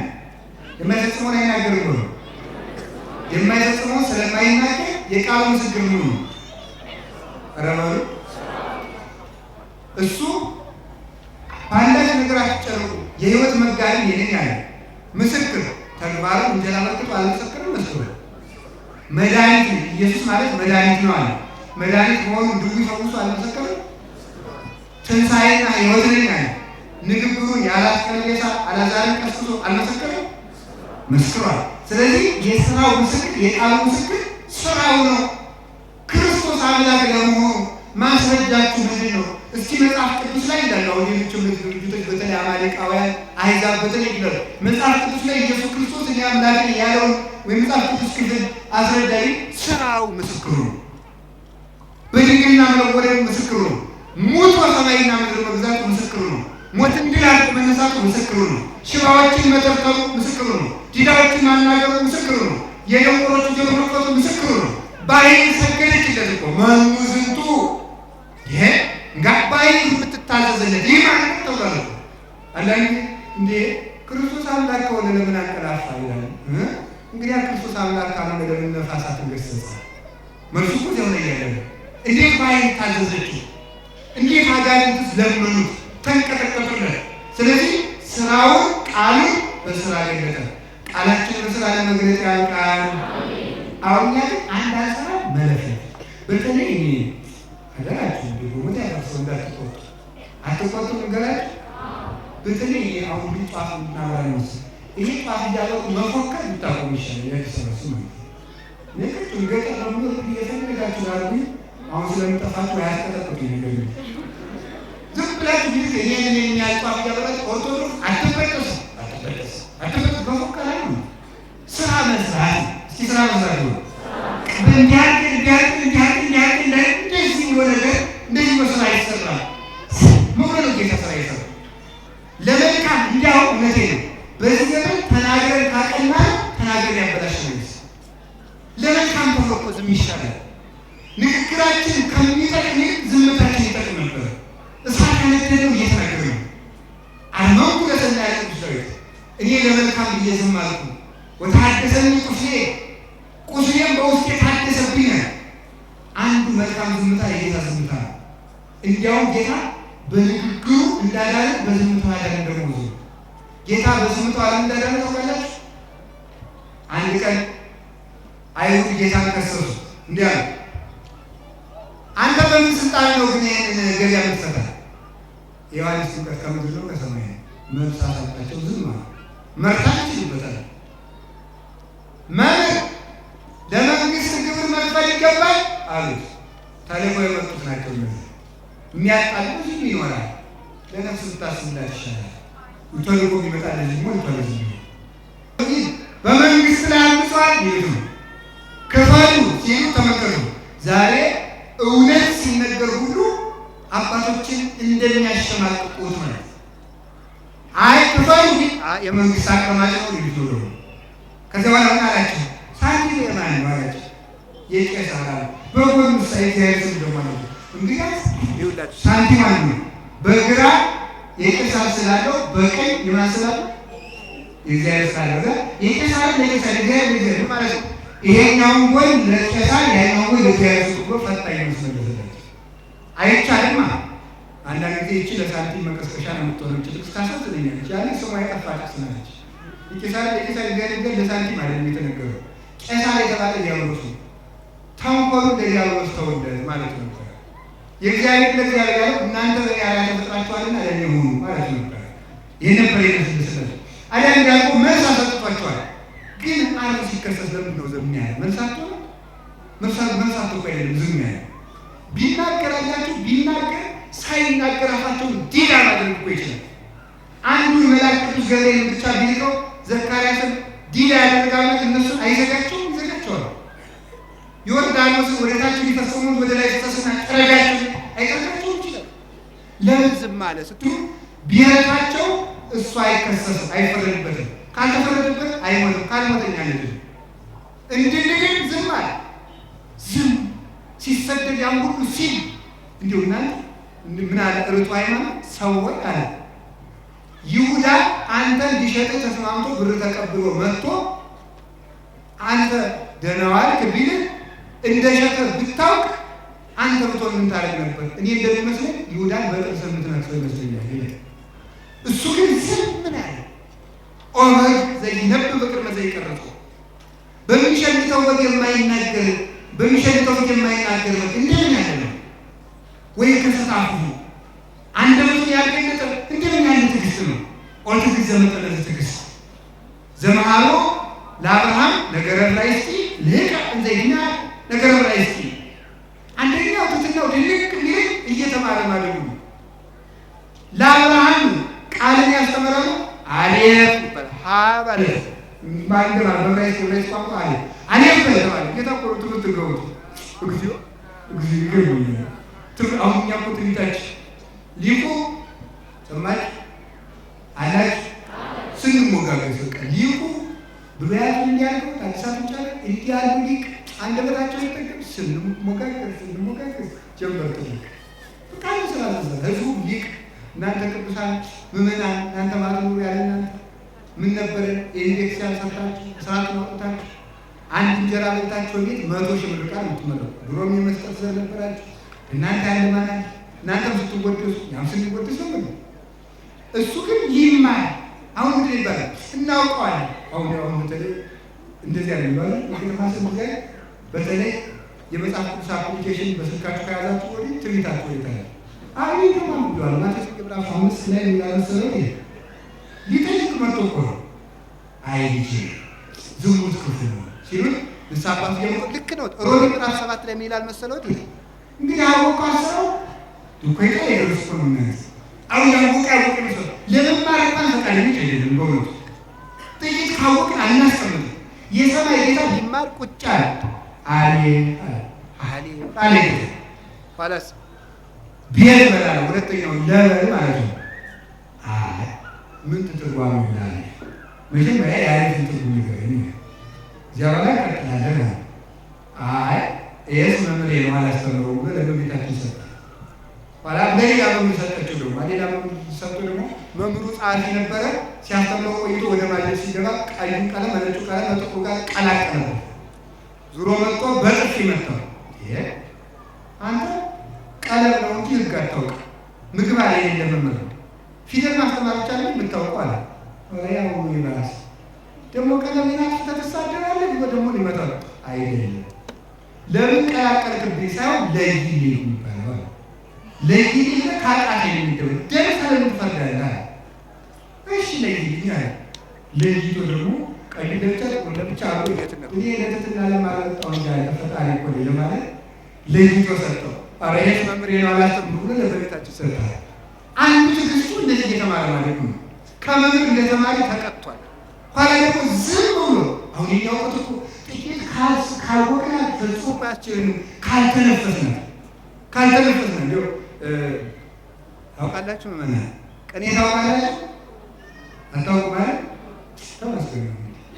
የማይፈጽመው አይናገርም ነው። የማይፈጽመው ስለማይናገር የቃሉ ምስክር ነው። ረባሉ እሱ ባንዳች ነገር አትጨርቁ የህይወት መጋቢ የኔን ያለ ምስክር ተግባሩ እንጀራ መጥቶ አልመሰከረም መስክሩ መድኃኒት ኢየሱስ ማለት መድኃኒት ነው አለ። መድኃኒት መሆኑ ድውይ ፈውሶ አልመሰከረም። ትንሣኤና ሕይወት ነኝ አለ። ንግግሩን የአራት ቀን ጌታ አልዓዛርን ቀስቅሶ አልመሰከረም? መስክሯል። ስለዚህ የሥራው ምስክር የቃሉ ምስክር ሥራው ነው። ክርስቶስ አምላክ ለመሆኑ ማስረጃችሁ ምንድን ነው? እስኪ መጽሐፍ ቅዱስ ላይ ይላል። አሁን ሌሎችም ድርጅቶች በተለይ አማሌቃውያን አሕዛብ በተለይ ይላል መጽሐፍ ቅዱስ ላይ ኢየሱስ ክርስቶስ እኔ አምላክ ነኝ ያለውን ወይ መጽሐፍ ቅዱስ ክፍል አስረዳኝ። ሥራው ምስክሩ ነው። በድንግልና መወለዱ ምስክሩ ነው። ሞት በሰማይና ምድር መግዛቱ ምስክሩ ነው። ሞትን ድል አድርጎ መነሳቱ ምስክሩ ነው። ሽባዎችን መጠርጠሩ ምስክሩ ነው። ዲዳዎችን ማናገሩ ምስክሩ ነው። የደንቆሮቹ ጆሮ መክፈቱ ምስክሩ ነው። ባሕር ሰገደችለት እኮ መኑ ዝንቱ ይሄ ባሕር የምትታዘዝለት ይህ ማለት ተብሏል። አንዳንድ እንዴ ክርስቶስ አምላክ ከሆነ ለምን አንቀላፋ ይላል። እንግዲህ ክርስቶስ አምላክ ካልሆነ ለምን ነፋሳትን ገሰጸ? መልሱ እኮ እዚያው ላይ ያለ እንዴት ባሕር ታዘዘችው? እንዴት አጋንንትስ ለምኑት ተንቀጠቀጡለት? ስለዚህ ስራውን ቃሉን በስራ ገለጠ። ቃላችን በስራ ለመግለጥ ያልቃል። አሁን ግን አንድ አሰራ መለፈት በተለይ እኔ አደራችሁ ቢሆን ያለው እንዳትቆጡ አትቆጡ ነገራችሁ። በተለይ አሁን ጧፍ እናባራንስ ይሄ ጧፍ ያለው መፎከር ብታቆም ይሻላል። ያክሰረሱ ማለት ለከቱ ገጠር ነው እየተነጋገራችሁ አሉ። አሁን ስለምጠፋችሁ ያስቀጠቁት ነገር ነው። ዝም ብላችሁ ግን ይሄንን የሚያልቋፍ ያበረች ኦርቶዶክስ አትበጠሱ በፎከራ ነው። ስራ መስራት እስኪ ስራ መስራት ነው። እንደዚህ ብሎ ነገር እንደዚህ በስራ ይሰራል። መውረድ ጌታ ስራ ይሰራል ለመልካም እንዲያው እውነቴ ነው። በዚህ ዘመን ተናገረን ካቀና ተናገረን ያበላሽ ነው። ለመልካም ተብሎ እኮ ዝም ይሻላል። ንግግራችን ከሚጠቅም ዝምታችን ይጠቅም ነበር። እሳት ያነደደው እየተናገረ ነው። አርመው ለተና ያለው እኔ ለመልካም ዝም አልኩ። ወታደሰኝ ቁስሌም በውስጤ ታደሰብኝ። አንዱ መልካም ዝምታ የጌታ ዝምታ ነው። እንዲያውም ጌታ በንግግሩ እንዳዳነ በዝምታ ያዳነ ደግሞ ብዙ ጌታ በዝምታ እንዳዳነ ታውቃላችሁ። አንድ ቀን አይሁድ ጌታን ከሰሱ። እንዲህ አሉ፣ አንተ በምን ስልጣን ነው ግን ይህንን ገበያ የምትፈታ? የዮሐንስ ጥምቀት ከምድር ነው ከሰማይ ነው። መልስ አሳጣቸው። ዝም አሉ። መርታት ይችሉበታል። ለመንግስት ግብር መክፈል ይገባል አሉት። ተልከው የመጡት ናቸው። የሚያጣሉ ዝም ይኖራል። ለነፍስ ብታስብላት ይሻላል። ተልኮ ቢመጣ ለዚህ ሞ ይፈለዝ በመንግስት ላይ አምጿል ይሉ ክፈሉ ሲሉ ተመከሩ። ዛሬ እውነት ሲነገር ሁሉ አባቶችን እንደሚያሸማቅቁት ማለት አይ ክፈሉ የመንግስት አቀማጭ ነው ይሉ ነው። ከዚያ በኋላ ምን አላቸው? ሳንቲም የማን ነው አላቸው? የቄሳር አሉ። በጎን ሳይት ያይዘው ደግሞ እንግዲህ ይውላችሁ ሳንቲም አለ በግራ የቄሳር ስላለው በቀኝ የማን ስላለው የእግዚአብሔር ስላለው የቄሳር ለቄሳር እግዚአብሔር ማለት ነው። ይሄኛውን ጎን ለቄሳር ያኛውን ጎን ለእግዚአብሔር ብሎ ፈጣኝ መስመር አይቻልማ። አንዳንድ ጊዜ ይቺ ለሳንቲም መቀስቀሻ ነው የምትሆነው። ጥቅስ ታሳዝነኛለች። ያለ ስሟ የጠፋ ጥቅስ ናለች። የቄሳር እግዚአብሔር ለሳንቲም አይደለም የተነገረው። ቄሳር የተባለ ዲያብሎስ ነው። ተንኮሉ ለዲያብሎስ ተወለደ ማለት ነው። የእግዚአብሔር ለእግዚአብሔር ያለው እናንተ በያሪያ ተፈጥራችኋልና ለእኔ ሁኑ ማለት ነው። ይህ ነበር የመስልስለት አዳም ደግሞ መልስ አሰጥቷቸዋል። ግን አርብ ሲከሰስ ለምን ነው ዝም ያለ? መልሳቱ እኮ አይደለም ዝም ያለ። ቢናገራላችሁ ቢናገር ሳይናገር አፋቸውን ዲዳ ማድረግ እኮ ይችላል። አንዱ መልአክ ቅዱስ ገብርኤል ብቻ ቢልከው ዘካርያስን ዲዳ ያደርጋለት እነሱን አይዘጋቸውም? ይዘጋቸዋል። ዮርዳኖስን ወደ ታች ሊፈጽሙት ወደ ላይ ተሰስና ጠረጋቸው አይጠረጋቸውም ይችላል። ለምን ዝም አለ ስትሉ ቢረታቸው እሱ አይከሰስም፣ አይፈረድበትም። ካልተፈረደበት አይሞትም። ካልሞተኛ ልጅ እንድንግን ዝም አለ። ዝም ሲሰደድ ያን ሁሉ ሲል እንዲሁ እናንተ ምን አለ? ርቱ ሃይማኖት ሰዎች አለ ይሁዳ አንተ ሊሸጥ ተስማምቶ ብር ተቀብሎ መጥቶ አንተ ደህና ዋልክ ቢልህ እንደሸጠ ብታውቅ አንተ ብትሆን ምን ታደርግ ነበር? እኔ እንደሚመስለኝ ይሁዳን በጥርስ የምትነክሰው ይመስለኛል። እሱ ግን ዝም ምን አለ? ኦመድ ዘይነብ በቅድመ ዘይቀረጽ በሚሸልተው ወግ የማይናገር በሚሸልተው ወግ የማይናገር ወግ እንደምን ያለ ነው ወይ? ከሰጣፉ አንደበቱ ያልገለጠ እንደምን ያለ ትዕግስት ነው? ኦልት ጊዜ ዘመጠለ ትዕግስት ዘመሃሎ ለአብርሃም ነገረ ላይስቲ ለካ እንዘይና ነገረ ላይስቲ አንደኛው ትትናው ድልቅ ሊል እየተማረ ማለት ነው። ለአብርሃም ቃልን ያስተምራሉ አሌፍ ሀ ባለ ማንገራ በራይስ ወይስ ቋንቋ አለ አሌፍ ባለ የታቆሩ ትምህርት ገውት እግዚኦ እግዚኦ ትር አሁን ያቆ ትንታች ሊቁ ሰማይ አላች ስንሞጋገዝ ሊቁ ብሉያት እንዲያልኩ ታክሳቶች አለ እንዲያሉ ሊቅ አንደበታቸው ይተከም ስንሞጋገዝ ጀመርኩ ቃል ስላዘዘ ህዝቡ ሊቅ እናንተ ቅዱሳን ምዕመናን እናንተ ማለት ነው ያለና ምን ነበር የኢንዴክስ ያልሰጣችሁ ስርዓት ማውጣታችሁ አንድ እንጀራ በልታችሁ ቤት 100,000 ብር ቃል የምትመረው ድሮም የመስጠት ዘር ነበራችሁ እናንተ ያለማናል እናንተም ስትወደሱ ያም ስንወደሱ ነው። እሱ ግን ይማር አሁን ምን ይባላል እናውቀዋለን። አሁን በተለይ እንደዚህ ያለ ይባላል ወንድማችን ጋር በተለይ የመጽሐፍ ቅዱስ አፕሊኬሽን በስልካችሁ ከያዛችሁ ወዲህ ትሪታችሁ ይታያል። አይ ደግሞ ብሏል ማቴዎስ ምዕራፍ 5 ላይ ያለሰረው ሊጠይቅ መጥቶ እኮ ነው። አይ ልጅ ዝሙት ክፉ ነው ሲሉ ንሳባት ደግሞ ልክ ነው። ሮሜ ምዕራፍ 7 ላይ ይላል መሰለውት እንግዲህ አወቃሰው ዱከይታ ይደርስ ነው ማለት አሁን ያወቃው ነው ለመማር እንኳን ፈቃደኛ አይደለም። በእውነቱ ጥቂት ካወቅን አናስቀምጥ የሰማይ ጌታ ቢማር ቁጭ አለ አለ ፋላስ ቢሄድ በላል ሁለተኛው ለበል ማለት ነው። አይ ምን ትርጓሜ ይላል መጀመሪያ ያለውን ትርጉም ይገርም ጃባላ ከተናገረ አይ ኤስ መምሬ ነው አላስተምረው ብለ ለቤታችን ሰጠ ኋላ እንደሌላ መምሩ ሰጠችው ደግሞ አሌላ መምሩ ሰጠው ደግሞ መምሩ ጻፊ ነበረ ሲያስተምረው ቆይቶ ወደ ማጀት ሲገባ ቀዩን ቀለም ነጩ ቀለም ጥቁሩ ጋር ቀላቀለ ዙሮ መጥቶ በጥፊ መታው። ይሄ አንተ ቀለም ነው እንጂ ህግ አታውቅ ምግብ አለ የለም ፊደል ማስተማር ብቻ ነው የምታውቀው አለ። ያው ይባላል ደግሞ ቀለም ይናት ተተሳደራለህ ደግሞ ሊመጣው አይደለም ለምን ቀያቀልክብኝ ሳይሆን ለይልኝ ይባላል። ለይልኝ ካጣት የሚደው ደረሰ ለምትፈርዳለህ። እሺ ለይልኝ አለ። ለይቶ ደግሞ ቀይ ደብተር ለብቻ አሉ የትነው እኔ ለተትና ለማረጣው እንጂ ተፈጣሪ እኮ ለማለት ለይቶ ሰጠው። አረ ይሄ መምሬ ነው አላስተም ብሎ ለበረታችሁ ሰጠው። አንዱ ትግስቱ እንደዚህ የተማረ ማለት ነው። ከመምር እንደተማሪ ተቀጥቷል። ኋላ ደግሞ ዝም ብሎ አሁን የሚያውቁት እኮ ጥቂት ካልወቅና ፍጹማችን ካልተነፈስን እንደው ታውቃላችሁ ማለት ቀኔ ታውቃላችሁ አታውቁ ማለት ተመስገን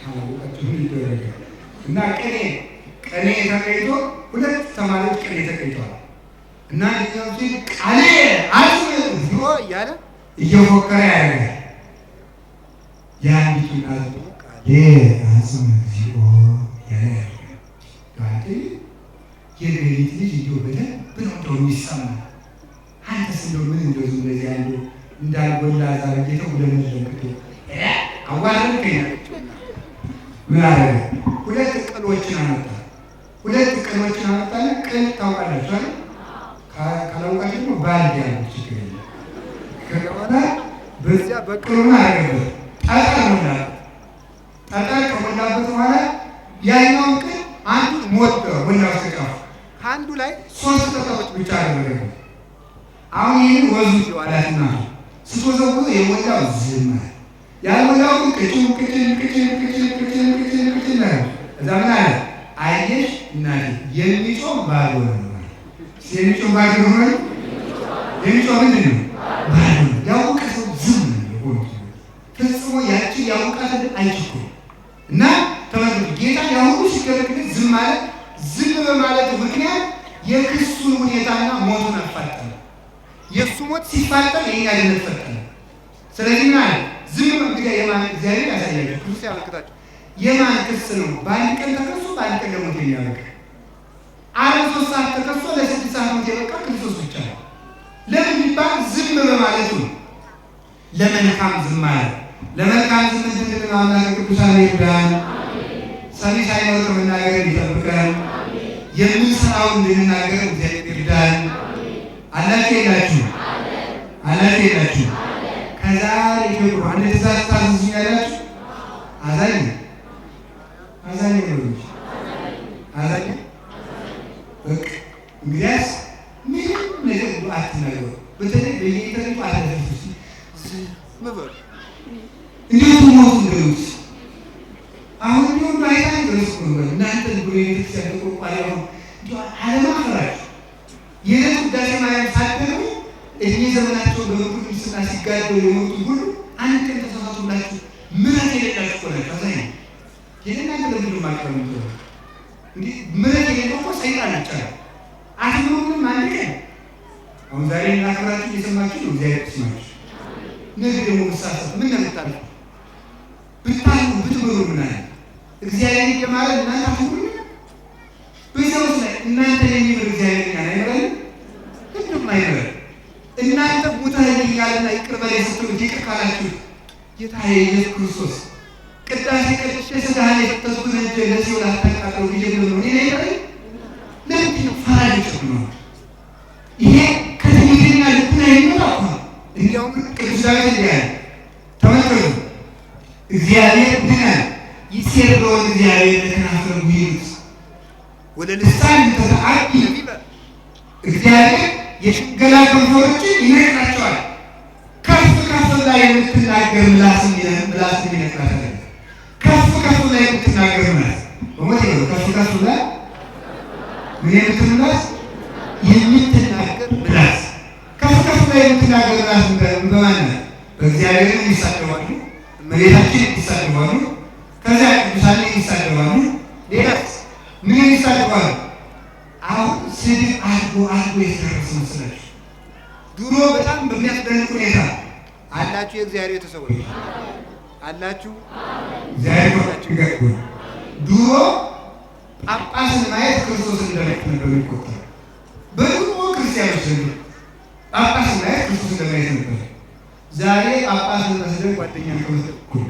አላውቃችሁ ይደረጋል። እና ቀኔ ተቀይቶ ሁለት ተማሪዎች ቀኔ ተቀይተዋል። እና እኛውጂ ቃሌ አልኩ ብሎ እያለ እየፎከረ ያደርጋል። ያንቱ ናቱ ቃሌ አጽም ዚኦ ያለ ያንተ የገሪት ልጅ እንደው በደንብ ነው እንደው የሚሰማ አንተስ እንደው ምን እንደው ዝም ብለህ ያንዱ እንዳልጎላ ዛሬ ጌታው ለመለከቱ አዋረድከኝ አለችውና ምን አደረገ? ሁለት ቅሎችን አመጣና ቅል ታውቃላችሁ አይደል? ካላውቃችሁ ደግሞ ባልዲ ያለው ችግር የለም። ከሆነ በዚያ በቅሉና አደረገበት ጠጠር ከሞላበት በኋላ ያኛውን ቅል አንዱ ሞት ወላው ተጫፉ ከአንዱ ላይ 3 ጠጠሮች ብቻ አደረገ። አሁን ይህን ወዙ ይዋላልና ስትወዘው የሞላው ዝም ያልሞላው ቅጭን ነው። እዛ ምን አለ? አየሽ እናቴ የሚጮህ ባዶ ነው። የሚጮህ ባዶ ነው። የሚጮህ ምንድን ነው? ባዶ ነው። ያውቃ ሰው ዝም ነው። ፍጹም ያቺ ያውቃት አይችልም። እና ተመልከቱ ጌታ ያሁሉ ሲከለክል ዝም ማለት ዝም በማለቱ ምክንያት የክሱን ሁኔታና ሞቱን አፋጠነ። የእሱ ሞት ሲፋጠን የኛ ድነት ፈጠነ። ስለዚህ ማለት ዝም እንግዲህ የማን እግዚአብሔር ያሳያችሁ ክርስቶስ ያመልክታችሁ የማን ክስ ነው? በአንድ ቀን ተከሶ በአንድ ቀን ለሞት የሚያበቃ 3 ሰዓት ተከሶ ለ6 ሰዓት ሞት የበቃ ክርስቶስ ብቻ ነው። ለምን ቢባል ዝም በማለቱ ነው። ለመልካም ዝም ማለት ለመልካም ዝም እንድንል አምላክ ቅዱሳን ይርዳን። ሰሚ ሳይኖር መናገር ይጠብቀን። የምንሰራውን እንድንናገር እግዚአብሔር ይርዳን። አላችሁ የላችሁ? አላችሁ? ከዛሬ ጀምሮ አንድ ትእዛዝ ታዝዙኛላችሁ። አዛኝ ነው በቃ እንግዲያስ ምንም ነገር አትናገሩ። በተለይ በየኢንተርኔቱ አትናገሩ። ዝም በሉ እንዴት ሞቱ እንደውስ አሁን ቢሆን ባይታን ድረስ ነው። እናንተ ጉሬት ሲያቆቋሪ ነው አለማፈራችሁ የለት ውዳሴ ማርያም ሳትደርሱ እኔ ዘመናቸው በሩቁና ሲጋደሉ የሞቱ ሁሉ አንድ ቀን ተሳሳቱላችሁ ምሕረት የሌላችሁ እኮ ናችሁ። አዛኝ የእናንተ ለምንድን ማቅረብ ነው እንዴ? ምሕረት የሌለው እኮ ሰይጣን ብቻ ነው። አትምሩንም አንድ ቀን አሁን ዛሬ እናከብራችሁ እየሰማችሁ ነው። እግዚአብሔር ይስማችሁ። ነገ ደግሞ ምሳሳት ምን እንደምታልፉ ብታሉ ብትምሩ ምናምን እግዚአብሔር ይገማል። እናንተ አትምሩ በዚያው ላይ እናንተ የሚምር እግዚአብሔር ጋር አይመረም ምንም አይመረም። እናንተ ሙታይኛልና ይቅር በለኝ ስትሉት ይቅር ካላችሁ ጌታዬ ኢየሱስ ክርስቶስ ቅዳሴ ቀድሼ ሥጋህን የፈተትኩትን እንጂ ለሲኦል አታቃጥለው ይጀምር ነው። እኔ ላይ ለምንድን ነው ፈራጅ ነው? ይሄ ከትዕቢትና ልቡና የሚመጣ እኮ ነው። እንዲያውም ቅዱስ ዳዊት እንዲህ አለ፣ ተመልከቱ እግዚአብሔር ድናል ይሴረውን እግዚአብሔር ለከናፍር ጉይሉት ወደ ልሳን ተተአቢ እግዚአብሔር የሽንገላ ከንፈሮችን ይነቅላቸዋል። ከፍ ላይ የምትናገር ምላስም ይነቅላታል። ከፍ ላይ የምትናገር ምላስ በሞት ነው። ከፍ ላይ ምን የምትምላስ የምትናገር ምላስ ከፍ ላይ የምትናገር ምላስ በማን በእግዚአብሔር ይሳደባሉ፣ እመቤታችን ይሳደባሉ፣ ከዚያ ቅዱሳን ይሳደባሉ። ሌላስ ምን ይሳደባሉ? አሁን ስድብ አድጎ የተደረሰ መስላችሁ ድሮ በጣም በሚያስደንቅ ሁኔታ አላችሁ። የእግዚአብሔር ቤተሰቦች አላችሁ። እግዚአብሔር ወጣችሁ ይገርኩ ድሮ ጳጳስን ማየት ክርስቶስን እንደማየት ነበር የሚቆጠረው። በድሮ ክርስቲያኖች ዘንድ ጳጳስን ማየት ክርስቶስን እንደማየት ነበር። ዛሬ ጳጳስን መስደብ ጓደኛ ከመስደብ እኩል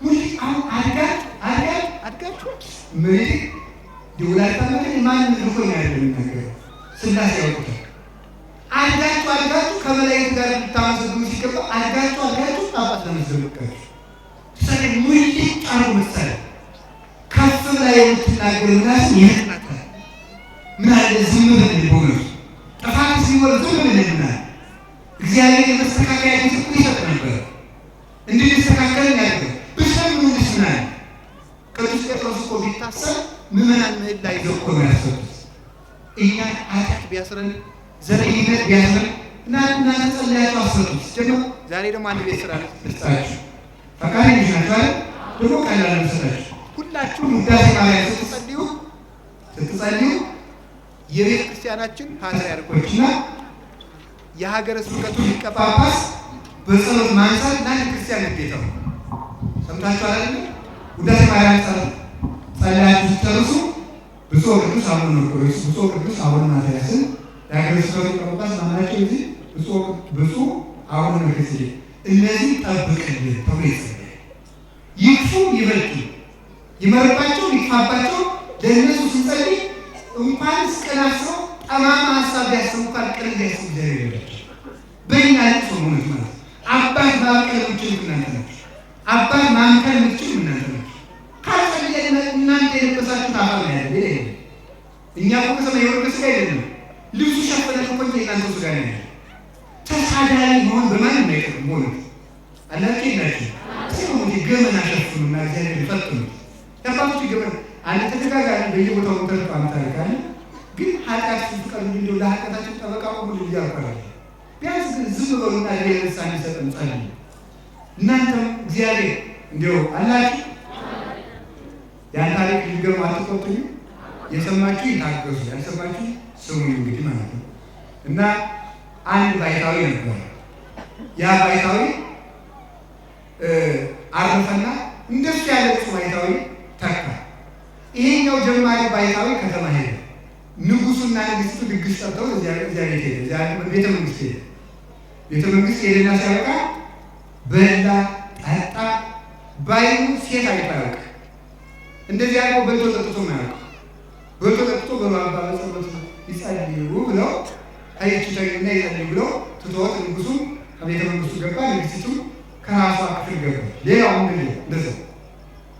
ሙሉ አሁን አድጋችሁ ምን ዲውላታ ማለት ማን ልኮ ነው ያለው ነገር ስላሴ ያውቁታል። አድጋችሁ ከመላእክት ጋር ልታመሰግኑ ሲገባ አድጋችሁ ጳጳስ ለምትዘምቃችሁ ሰለ ሙልጭ ጣሩ መሰለ ከፍ ላይ የምትናገር ምላስ ይነጣጣል። ምን አለ ዝም ብለን ሆነው ጥፋት ሲኖር ዝም ብለን ምናል እግዚአብሔር የመስተካከያ ጊዜ ይሰጥ ነበር እንድንስተካከል ያደርጋል። ብሰምኑልስ ምናል ቅዱስ ጴጥሮስ እኮ ቢታሰር ምዕመናን ምህላ ይዘው እኮ ነው ያሰሩት። እኛ ኃጢአት ቢያስረን ዘረኝነት ቢያስረን እናንተ ጸልያችሁ አሰሩት። ደግሞ ዛሬ ደግሞ አንድ ቤት ስራ ልስጣችሁ። ፈቃሪ ይሻላል ደግሞ ቀላል ልስጣችሁ። ሁላችሁም ውዳሴ ማርያም ስትጸልዩ የቤተ ክርስቲያናችን ፓትርያርኮችና የሀገረ ስብከቱ ሊቀ ጳጳስ በጸሎት ማንሳት ለአንድ ክርስቲያን ግዴታ ነው። ሰምታችኋል አይደል? ውዳሴ ማርያም ጸልያችሁ ስትጨርሱ ብፁዕ ቅዱስ አቡነ መርቆሬዎስ፣ ብፁዕ ቅዱስ አቡነ ማትያስን የሀገረ ስብከቱ ሊቀ ጳጳስ ማናቸው እዚህ ብፁዕ አቡነ መልከጼዴቅ እነዚህ ጠብቅልን ተብሎ ይጸልያል። ይክፉ ይበልጡ ይመርባቸው ይፋባቸው ለእነሱ ስንጸልይ እንኳን ስቀናሰው ጠማማ ሀሳብ ቢያስቡ እንኳን ቅን ቢያስቡ እግዚአብሔር ይረዳቸው። በእኛ ልቅ ሆኑነት ማለት አባት ማብቀል የምችሉ እናንተ ናችሁ። አባት ማምከል የምትችሉ እናንተ ናችሁ። ካልጸለይን እናንተ የለበሳችሁት አፈር ነው ያለ ሌላ የለም። እኛ እኮ ከሰማይ የወረደ ሥጋ አይደለም። ልብሱ ሸፈነን እኮ እንጂ የእናንተ ሥጋ ነው ያለ። ተሳዳሪ መሆን በማንም አይቀርም። ሆኑት አላችሁ ናችሁ ሲሆኑ ገመና ሸፍኑና እግዚአብሔር ይፈጥኑ ያባቱ ገመና አንተ ተደጋጋሚ በየቦታው ተርፋም ታሪካለ ግን ኃጢአት ፍቅር እንደው ለኃጢአታችን ጠበቃ ሁሉ ይያርፋል። ቢያንስ ግን ዝም ብሎና ለየሳን ይሰጠን ጸልይ። እናንተም እግዚአብሔር እንደው አላችሁ ያን ታሪክ ሊገርም አትቆጥኙ። የሰማችሁ ይታገሱ፣ ያልሰማችሁ ስሙ እንግዲህ ማለት ነው። እና አንድ ባይታዊ ነበር። ያ ባይታዊ አረፈና እንደሱ ያለ ባይታዊ ተካ። ይሄኛው ጀማሪ ባይታዊ ከተማ ሄደ። ንጉሱና ንግስቱ ድግስ ጠርተው እዚያ ቤት ሄደ። እዚያ ቤተ መንግስት ሄደ። ቤተ መንግስት ሄደና ሲያበቃ በላ ጠጣ። ባይኑ ሴት አይቶ አያውቅ። እንደዚህ ያለው በልቶ ጠጥቶ ማያውቅ። በልቶ ጠጥቶ በባባ በጸሎት ይጸልዩ ብለው አይችተኝና ይጸልዩ ብለው ትተውት ንጉሱ ከቤተ መንግስቱ ገባ። ንግስቱ ከራሷ ክፍል ገባ። ሌላው ምንድን ነው እንደዚያው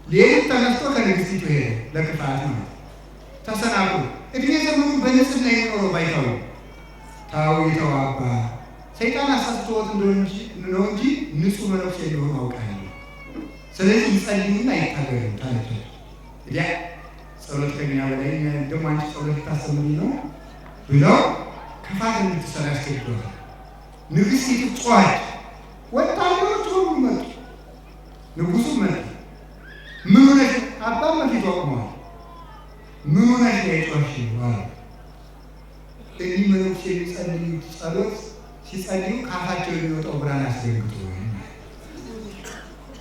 ሌሊት ተነስቶ ከንግስቲቱ ሄደ። ለክፋት ነው ተሰናብቶ እድሜ ዘመኑን በንጽህና የሚኖረው ባይታዊ ታዊ ተዋባ ሰይጣን አሳስቶት ነው እንጂ ንጹህ መነኩሴ ሊሆን አውቃለሁ። ስለዚህ ይጸልዩና ይታገሉ ታለች። ያ ጸሎት ከኛ በላይ ደግሞ አንቺ ጸሎት ታሰምኝ ነው ብለው ክፋት እንድትሰራ ያስገድዷል። ንግስቲቱ ጮኸች። ወታደሮች ሁሉ መጡ። ንጉሱ መጡ። ምን ሆነሽ? አባም በፊቱ አቁመዋል። ምን ሆነሽ ነው የጮኽሽው? እኒህ መነኩሴ የሚጸልዩት ጸሎት ሲጸልዩ ከአፋቸው የሚወጣው ብርሃን አስደንግጦ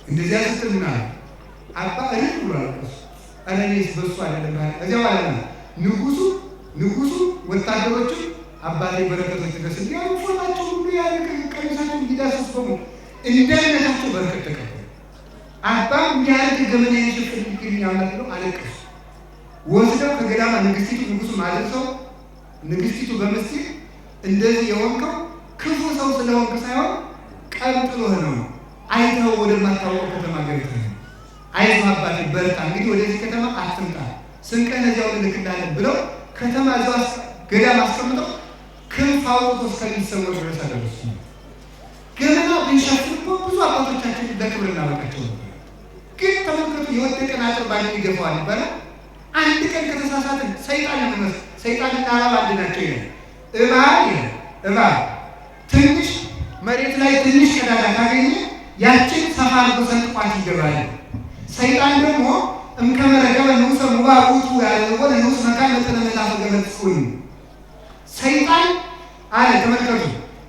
እንደዚያ ስትል ምን አለ? አባ እልል ብሎ አለቀሱ። ኧረ እኔስ በእሱ አይደለም እዚያ ማለት ነው። ንጉሱ ወታደሮቹ አባቴ በረከቶች ደስ እንዲያሉ ፎጣቸው ሁሉ ያለ ቀሚሳቸው እንዲዳስስ በሙ እንደነታቸው በረከት ተቀበሉ። አባም እንዲያደርግ ገመና የሸፍን ይገኛል ብለው አለቀሱ። ወስደው ከገዳማ ንግስቲቱ ንጉሱ ማለት ሰው ንግስቲቱ በምስጢር እንደዚህ የሆንከው ክፉ ሰው ስለሆንክ ሳይሆን ቀብጥሎህ ነው። አይተው ወደማታወቀው ከተማ ገብተህ አይዞህ አባቴ በርታ፣ እንግዲህ ወደዚህ ከተማ አትምጣ፣ ስንቀን እዚያው ልልክልሃለን ብለው ከተማ እዚያው ገዳም አስቀምጠው ክንፍ አውጥቶ እስከሚሰወር ድረስ አደረሱ። ገመና ብንሸፍን እኮ ብዙ አባቶቻችን ለክብር እናበቃቸው ነበር። ግን ተመልከቱ፣ የወደቀን አጥር ባንድ ይገፋዋል ይባላል። አንድ ቀን ከተሳሳትን ሰይጣንና እባብ አንድ ናቸው ይላል። እባብ ትንሽ መሬት ላይ ትንሽ ቀዳዳ ካገኘ ያችን ሰፋ አድርጎ ሰንጥቋት ይገባል። ሰይጣን ደግሞ እምከመረገበ ንዑሰ ምዋዕ ውእቱ ያለወ ንዑስ መካን ለተለመላፈ ገበጽኩን ሰይጣን አለ። ተመልከቱ፣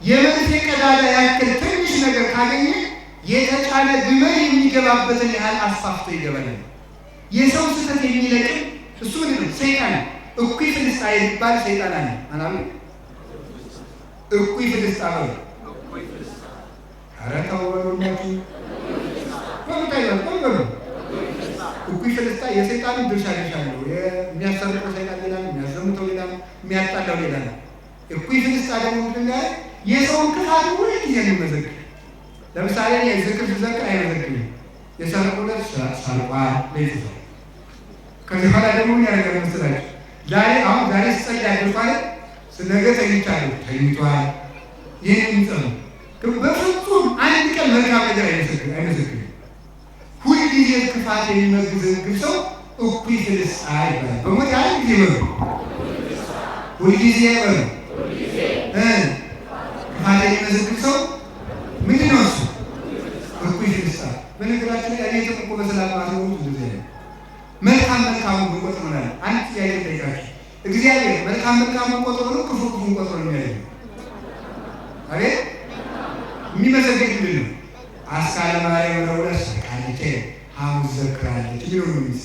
የመርፌ ቀዳዳ ያክል ትንሽ ነገር ካገኘ የተጫነ ግመል የሚገባበትን ያህል አስፋፍቶ ይገባል። የሰው ስህተት የሚለቅም እሱ ምንድን ነው? ሰይጣን እኩይ ፍልስጣ የሚባል ሰይጣን አለ። አናሉ እኩይ ፍልስጣ ነው። ኧረ ተው በሉላችሁ በምታይበት በሉ። እኩይ ፍልስጣ የሰይጣንን ድርሻ ነው። የሚያሰርቀው ሰይጣን ሌላ ነው፣ የሚያዘምተው ሌላ ነው፣ የሚያጣላው ሌላ ነው። እኩይ ፍልስጣ ደግሞ ምንድን ነው? የሰውን ክፋት ሁሉ ጊዜ የሚመዘግብ ለምሳሌ የዝክር ሲዘክር አይመዘግብም። የሰርቁለት ሰርቋል ለይቶ ከዚህ በኋላ ደግሞ ምን ያደርጋል መሰላችሁ? ዛሬ ስጸልይ ያደርኳል ነገ ተኝቻለሁ ተኝቷል። ይህን የሚጸኑ በፍጹም አንድ ቀን መልካም ነገር አይመዘግብም። ሁልጊዜ ክፋት የሚመዘግብ ሰው እኩይ ፍልስጣ ይባላል። በሞት አንድ ጊዜ በሉ ሁልጊዜ በሉ ክፋት የሚመዘግብ ሰው ምንድን ነው እሱ? እኩይ ፍልስጣ። በነገራችን ላይ እኔ ተቆ በሰላም ማሰቡ እንደዚህ ነው። መልካም ብንቆጥር ነው። አንድ ጥያቄ ጠይቃችሁ እግዚአብሔር መልካም ቆጥሮ ነው ክፉ ቆጥሮ ነው የሚያደርገው? አቤት የሚመዘግብ ምንድን ነው? አስካለ ማርያም ወለስ ካለች ሐሙስ ዘክራለች ቢሆን ነው የሚስ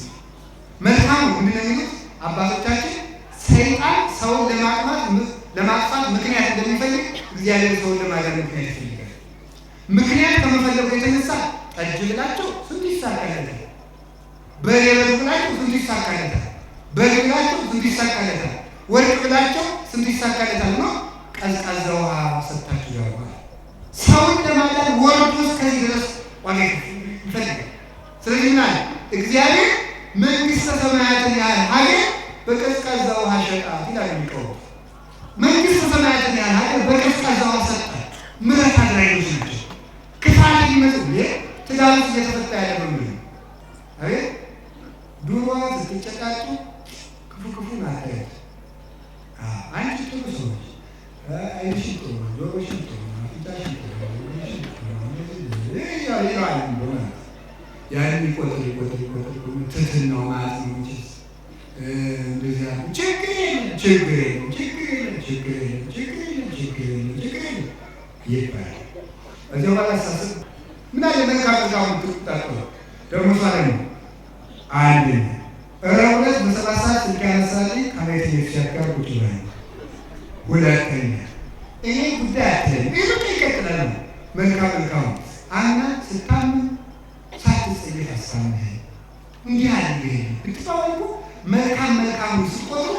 መልካም ምንድን ነው የሚሉት አባቶቻችን? ሰይጣን ሰውን ለማጥፋት ምክንያት እንደሚፈልግ እግዚአብሔር ሰውን ለማዳን ምክንያት ይፈልጋል። ምክንያት ከመፈለጉ የተነሳ ጠጅ ብላቸው ስንት ይሳካለታል፣ በሬ ብላቸው ስንት ይሳካለታል፣ በግ ብላቸው ስንት ይሳካለታል፣ ወርቅ ብላቸው ስንት ይሳካለታል ነው ቀዝቃዛ ውሃ ሰጥታችሁ ያውቃል። ሰውን ለማዳን ወርዶ እስከዚህ ድረስ ዋጋ ይፈልጋል። ስለዚህ ምናል እግዚአብሔር መንግሥተ ሰማያትን ያህል ሀገር በቀዝቃዛ ውሃ ሸጣት ይላል የሚቀሩት። መንግሥተ ሰማያትን ያህል ሀገር በቀዝቃዛ ውሃ ሰጣት። ምሕረት አድራጊዎች ናቸው። ክፋት ይመስል ትዳር ውስጥ እየተፈታ ያለ መንገድ ነው። አቤት ዱሯ ስትጨቃጩ ክፉ ናታየት አንቺ ጥሩ ሰዎች አይንሽን ጥሩ ነው፣ ጆሮሽን ጥሩ ነው፣ አፍንጫሽን ጥሩ ነው፣ ያን ይቆጥር ትህትናው ማለት ነው እንጂ እንደዚያ ችግር የለም ይባላል። እዚያው ባላሳስብ ምን አለ መልካም ትቁጣጡ ደግሞ ሳለ ነው አንድ ረውለት በሰባት ሰዓት ስልክ ያነሳልኝ ከቤት የተሻገር ቁጭ ብለን ሁለተኛ እኔ ጉዳይ አትለኝ ይሉት ይቀጥላል። መልካም አና ስታም ሳትጸየፍ አሳምህ እንዲህ አለ ብትባሉ መልካም ስትቆጥሩ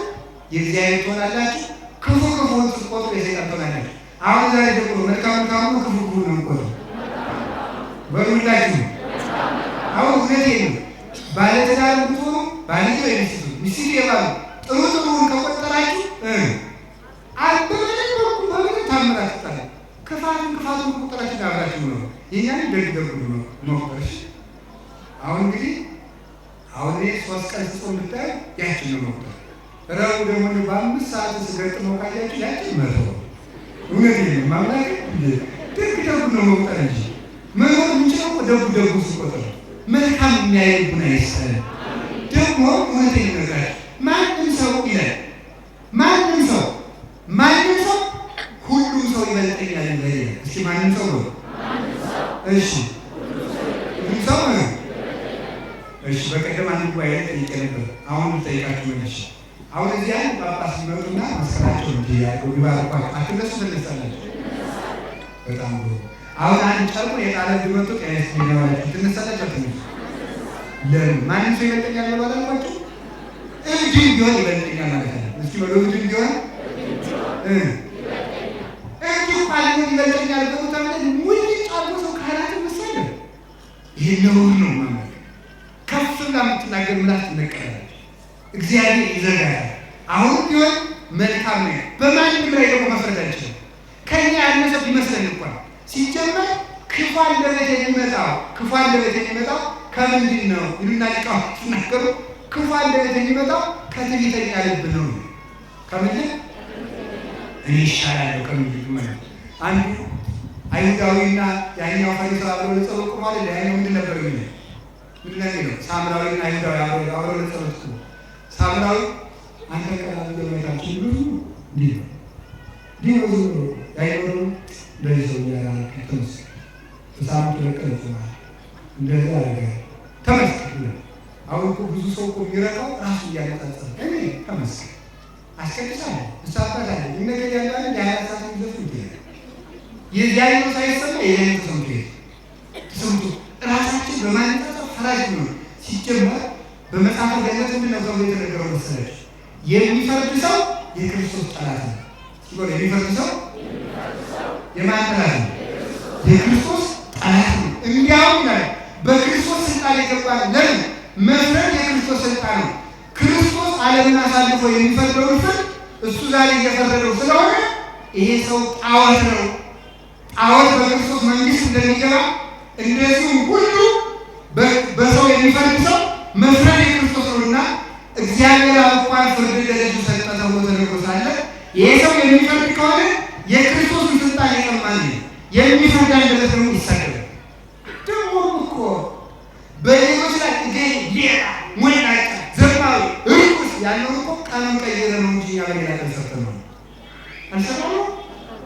የእግዚአብሔር ትሆናላችሁ፣ ክፉን ስትቆጥሩ የሰይጣን ትሆናላችሁ። አሁን ዛሬ ደግሞ መልካም ክፉ ነው ቆጥሩ በሁላችሁ። አሁን እውነቴን ነው። ባለትዳር ብትሆኑ ባልየው የሚስቱ ሚስት የባሉ ጥሩን ከቆጠራችሁ በምንም ታምራት ይጣላል። ክፋቱን ቁጥራችሁ ዳብራችሁ ነው የኛን ደግ ነው መቁጠርሽ። አሁን እንግዲህ እኔ 3 ቀን ስጾም ብታይ ያችን ነው መቁጠር። ረቡዕ ደግሞ በ5 ሰዓት ስገጥመው ካያችሁ ያችን መተው። እውነቴን ነው ማምላክ ደግ ነው መቁጠር እንጂ መኖር የምንችለው ደጉ ስቆጠር መልካም የሚያየቡን አይሰል ደግሞ እውነቴን ይነግራል። ማንም ሰው ይላል ማንም ሰው ሁሉም ሰው ይበልጠኛል ይላል። እስኪ ማንም ሰው ነው? እሺ ሁሉም ሰው ነው። እሺ በቀደም አንድ ጉባኤ ጠይቄ ነበር። አሁን ጠይቃችሁ መልሽ። አሁን እዚህ አንድ ጳጳስ ሲመጡና መስቀላቸው እንዲያርጉ ይባርኳቸው አትነሱ ትነሳላችሁ። በጣም ነው። አሁን አንድ ጨርቁ የጣለ ቢመጡ ቀይስ ቢነዋላችሁ ትነሳላችሁ አትነሱ። ለምን ማንም ሰው ይበልጠኛል ብሏል አልኳችሁ? እንዲህ ቢሆን ይበልጠኛል ማለት ነው። እስኪ ወደ እንዲህ ቢሆን እንዲህ ቃል ይበልጠኛል ብሎ ተመለ ሙሉ ጫሉ ሰው ካላት መሰለ ይሄ ነው ማለት ከፍ ብላ የምትናገር ምላስ ትነቀራለች። እግዚአብሔር ይዘጋል። አሁን ቢሆን መልካም ነው። በማንም ላይ ደግሞ መፍረድ አይችልም። ከኛ ያነሰ ቢመስለን እንኳን ሲጀመር ክፉ አንደበት የሚመጣው ከምንድን ነው ይሉና ሊቃውንት ሲናገሩ ክፉ አንደበት የሚመጣው ከትዕቢተኛ ልብ ነው። ከምንድን እኔ ይሻላለሁ ከምንድን ማለት አንዱ አይሁዳዊና ያኛው ፈሪሳዊ አብረው ለጸሎት ቆመዋል። ያኛው ምንድን ነበር የሚለው ሳምራዊና አይሁዳዊ አብረው ለጸሎት ቆመው ሳምራዊ አንተ ቀላል ገመታችን ብዙ ዲኖ ያይኖሩ እንደዚህ ሰው ያራል ተመስ ተሳምቶ ለቀለጽማል እንደዛ አረጋ ተመስገን። አሁን እኮ ብዙ ሰው እኮ የሚረካው ራሱ እያነጻጸረ እኔ ተመስገን አስቀድሳለሁ እሳባታለሁ እነገር ያላለ ያላሳት ይዘፉ ይላል። የዚያው ሳይሰማ የኔ ተሰምቶ ራሳችን በማንጻጸር ፈራጅ ነው። ሲጀመር በመጽሐፍ ገነት ምንድነው ተብሎ የተነገረው መሰለሽ? የሚፈርድ ሰው የክርስቶስ ጠላት ነው። ሲቆል የሚፈርሰው የማን ጠላት ነው? የክርስቶስ ጠላት ነው። እንዲያውም ይላል በክርስቶስ ስልጣን የገባን ለምን? መፍረድ የክርስቶስ ስልጣን ነው። ክርስቶስ ዓለምን አሳልፎ የሚፈርደውን ፍርድ እሱ ዛሬ እየፈረደው ስለሆነ ይሄ ሰው ጣዖት ነው። ጣዖት በክርስቶስ መንግስት እንደሚገባ እንደዚሁም ሁሉ በሰው የሚፈርድ ሰው መፍረድ የክርስቶስ ነውና እግዚአብሔር እንኳን ፍርድ ለልጁ ሰጠ ተብሎ ተነግሮ ሳለ ይሄ ሰው የሚፈርድ ከሆነ የክርስቶስን ስልጣን የቀማን የሚፈርድ አንደበት ነው ይሰደብ። ደግሞ እኮ በሌሎች ላይ ሌላ ሞላጫ ዘማዊ ርኩስ ያለው እኮ ቀኑን ቀይረ ነው እንጂ ያ በሌላ ቀን ሰርተን ነው አልሰራነው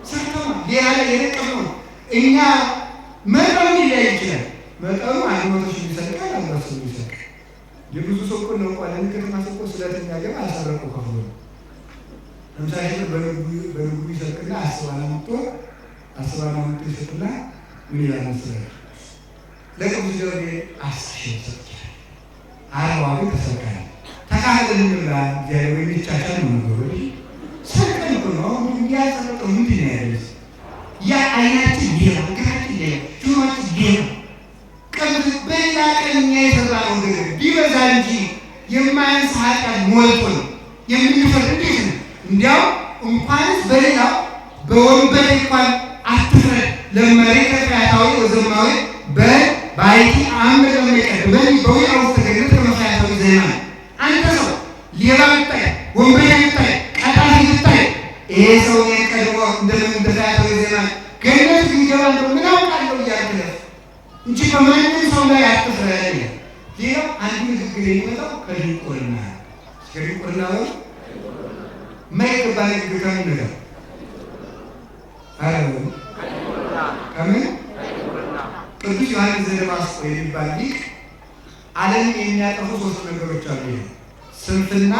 ሰርተን ሌላ ላይ የረቀመው እኛ መጠኑ ሊለያይ ይችላል። መጠኑ 100 ሺህ ይሰጣል፣ 100 ሺህ ይሰጣል። የብዙ ሰው እኮ ነው ቋለን ከተማ ሰው ስለተኛ ገባ አሰረቁ ከፍሎ ለምሳሌ በልጉ ይሰጥና አስባናምጦ ይሰጥና ምን ይላል መሰለህ ለቅዱስ ገብርኤል 10 ሺህ ይሰጣል። አርባው ተሰካለ ተካሄደን ብላ እግዚአብሔር የሚቻቻል ነው ነገሩ ሰከን ነው እንዲያጸደቀው ምንድን ነው ያለው ያ አይናችን ሌላ ግራችን ሌላ ጆሮአችን ሌላ ቀብር በሌላ ቀን የሰራው ነገር ቢበዛ እንጂ የማያንስ ኃጢአት ሞልቶ ነው የምንፈርድ እንዴት ነው? እንዲያው እንኳንስ በሌላው በወንበዴ እንኳን አትፍረድ ለመሬት ከያታዊ ወዘማዊ በባይቲ አምር ለመቀድ በውያው ተገኘት ለመፋያታዊ ዜና አንተ ሰው ሌባ ብታይ ወንበዴ ብታይ ቀጣፊ ብታይ ይሄ ሰው የቀድሞ እንደፋያታዊ ዜና ገነት ሊገባ ነው ምን አውቃለሁ እያልኩ እንጂ በማንም ሰው ላይ አትፍረድ። ሌላው አንዱ ንግግር የሚመጣው ከድንቁርና ነው። ማይገባ ንግግር ከምን ነገር ከምን ቅዱስ ዮሐንስ ዘደማስቆ የሚባል ሊቅ ዓለምን የሚያጠፉ 3 ነገሮች አሉ። ስንፍና፣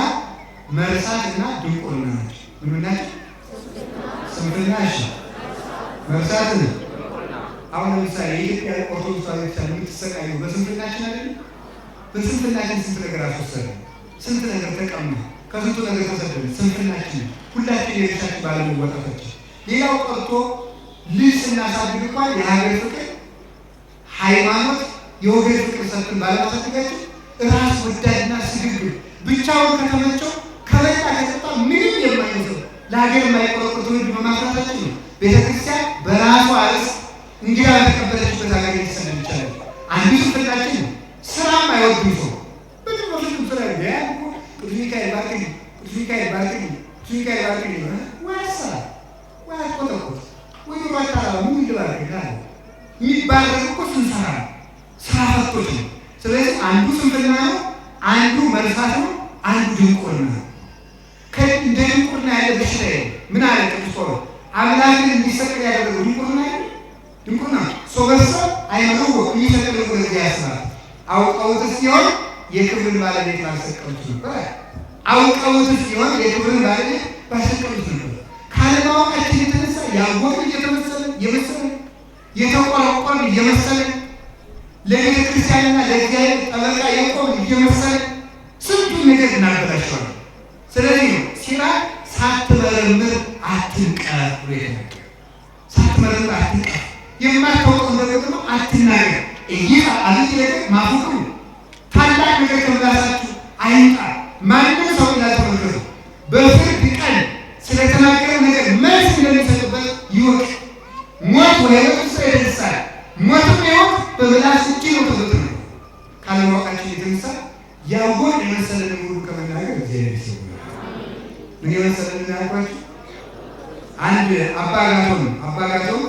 መርሳትና ድንቁርና ናቸው። ምን ናቸው? ስንፍና፣ መርሳት ነው። አሁን ለምሳሌ የኢትዮጵያ ኦርቶዶክስ ቤተክርስቲያን የምትሰቃየው በስንፍናችን አይደል? በስንፍናችን ስንት ነገር አስወሰደ፣ ስንት ነገር ተቀማ፣ ከስንቱ ነገር ተሰደደ። ስንፍናችን ሁላችን የቤታችን ባለመወጣታችን። ሌላው ቀርቶ ልጅ ስናሳድግ እንኳን የሀገር ፍቅር፣ ሃይማኖት፣ የወገን ፍቅር ሰጥተን ባለማሳደጋችን ራስ ወዳድና ስግብግብ ብቻውን ከተመቸው ከበላ ከጠጣ ምንም የማይመስለው ለሀገር የማይቆረቆር ትውልድ በማፍራታችን ነው ቤተክርስቲያን በራሷ ርዕስ እንግዳ በተቀበለችበት ሀገር ሊሰደድ ይቻላል። አንዱ ስንፍናችን ነው። ስራም አይወድም ሰው በጣም በፍጹም ስራ ቢያል ቅዱስ ሚካኤል ባርክልኝ፣ ቅዱስ ሚካኤል ባርክልኝ፣ ቅዱስ ሚካኤል ባርክልኝ ዋሳ ቆጠቆጥ ወይ ባታራ ምን ይባርካል የሚባረክ እኮ ስንሰራ ስራ ፈቶች ነው። ስለዚህ አንዱ ስንፍና ነው፣ አንዱ መርሳት ነው፣ አንዱ ድንቁርና ነው። እንደ ድንቁርና ያለ በሽታ ምን አለ ቅዱስ ጳውሎስ አምላክን እንዲሰቅል ያደረገው ድንቁርና ድንቁርና ሰው በሰው አይመረው የሚሰቅል ወደዚያ ያስባል። አውቀውት ሲሆን የክብርን ባለቤት ባልሰቀሉት ነበር። አውቀውት ሲሆን የክብርን ባለቤት ባልሰቀሉት ነበር። ካለማወቃችን የተነሳ ያወቅን እየመሰለን የተቆረቆርን እየመሰለን ለቤተ ክርስቲያንና ለእግዚአብሔር ጠበቃ የቆምን እየመሰለን ስንቱን ነገር እናበላሸዋለን። ስለዚህ ነው ሲራክ ሳትመረምር አትንቀር ብሎ የተናገረው። ሳትመረምር አትንቀር፣ የማታውቀው ነገር ደግሞ አትናገር። ይህ አብይ ነገር ማፉቅ ነው። ታላቅ ነገር ከምላሳችሁ አይንጣ። ማንም ሰው እንዳልተመለከቱ በፍርድ ቀን ስለተናገረው ነገር መልስ እንደሚሰጥበት ይወቅ። ሞት ወደ ህይወት ይደርሳል። ሞትም ህይወት በምላስ እጅ ነው ተብሎ ነው። ካለማወቃችን የተነሳ ያወቅ የመሰለን ሁሉ ከመናገር እግዚአብሔር ይሰውራል። ምን የመሰለን ያልኳችሁ አንድ አባጋቶም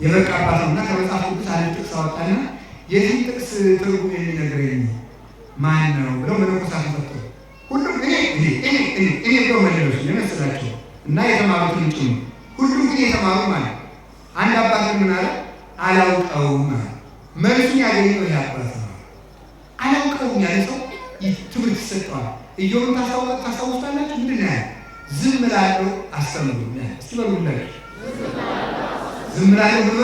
የበቃ አባት ነውና ከመጽሐፍ ቅዱስ አንድ ጥቅስ አወጣና የዚህ ጥቅስ ትርጉም የሚነግረኝ ማን ነው ብለው መነኮሳት ፈጡ። ሁሉም እኔ ብለው መለሱ የመሰላቸው እና የተማሩትን ጭምር ሁሉም ግን የተማሩ ማለት አንድ አባት ምን አለ? አላውቀውም ማለት መልሱን ያገኘው ይህ አባት ነው። አላውቀውም ያለ ሰው ትምህርት ይሰጠዋል። ኢዮብን ታስታውሳላችሁ? ምንድን ነው ያለው? ዝም እላለሁ አስተምሩኝ። እስቲ በሉላችሁ ዝም እላለሁ ብሎ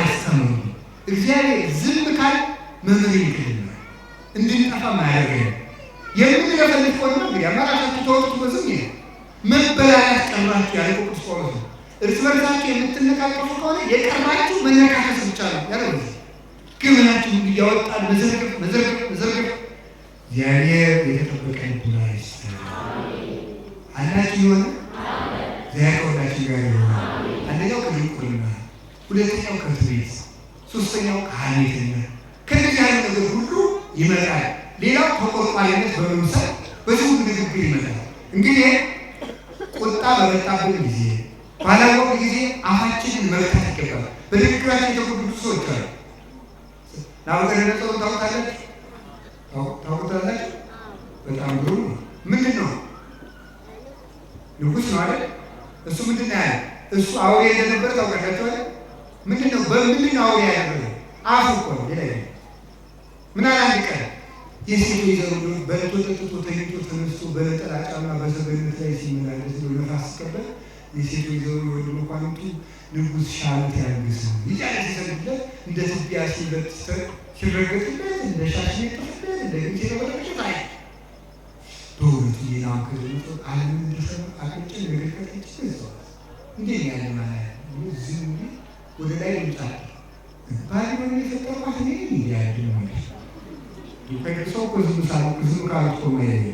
አስተምሩኝ። እግዚአብሔር ዝም ካል መምህር ይክልናል፣ እንድንጠፋ ማያደርገን የምንለፈልግ ከሆነ እንግዲህ አማራጫችሁ ተወቅቱ በዝም ይሄ መበላላት የቀራችሁ ያለው ቅዱስ ጳውሎስ ነው። እርስ በርሳችሁ የምትነቃቀፉ ከሆነ የቀራችሁ መነካከስ ብቻ ነው ያለው። ግብናችሁ እያወጣን መዘርገፍ እግዚአብሔር የተጠበቀ ልቡና ይስጠን። አላችሁ የሆነ እግዚአብሔር ከሁላችሁ ጋር ይሆናል። አንደኛው ከድንቁርና፣ ሁለተኛው ከትዕቢት፣ ሶስተኛው ከሐሜተኛ ከእነዚህ ያለ ነገር ሁሉ ይመጣል። ሌላው ተቆርቋሪነት በመምሰል በዚህ ሁሉ ንግግር ይመጣል። እንግዲህ ቁጣ በመጣብን ጊዜ ባላወቅ ጊዜ አፋችንን መፍታት ይገባል። በንግግራችን የተጎዱ ሰዎች አሉ። ናቡከደነፆር ታውቁታላችሁ? በጣም ግሩም ነው። ምንድን ነው? ንጉሥ ነው አይደል? እሱ ምንድን ነው ያለ? እሱ አውሬ እንደነበረ ታውቃላችሁ? ምንድን ነው? በምንድን ነው አውሬ ያደረገው? አፉ እኮ ነው። ሌላ ምን አለ? አንድ ቀን የሴቶ ይዘሩ በልቶ ጠጥቶ ተኝቶ ተነስቶ በነጠላ ጫማ በሰገነት ላይ ሲመላለስ ነው ነፋስ ሲቀበል የሴቶ ይዘሩ ወደ መኳንንቱ ንጉሥ ሻለት ያንግስ እያለ ሲሰግድለት እንደ ትቢያ ሲረገጥለት እንደ ሻሽ ይጠፍለት እንደ ግንጭ ተበለቀ ታይ በእውነቱ ሌላውን ከደነቶ ዓለምን እንደሰማ አቅጭን ነገርከት ይችላል። እንዴት ያለ ማለት ዝም ወደ ላይ ይምጣል ባል ምን የፈጠረባት እኔ እንዲያድ ነው ይፈቅሰው ብዙ ካሉት ኮሜዲ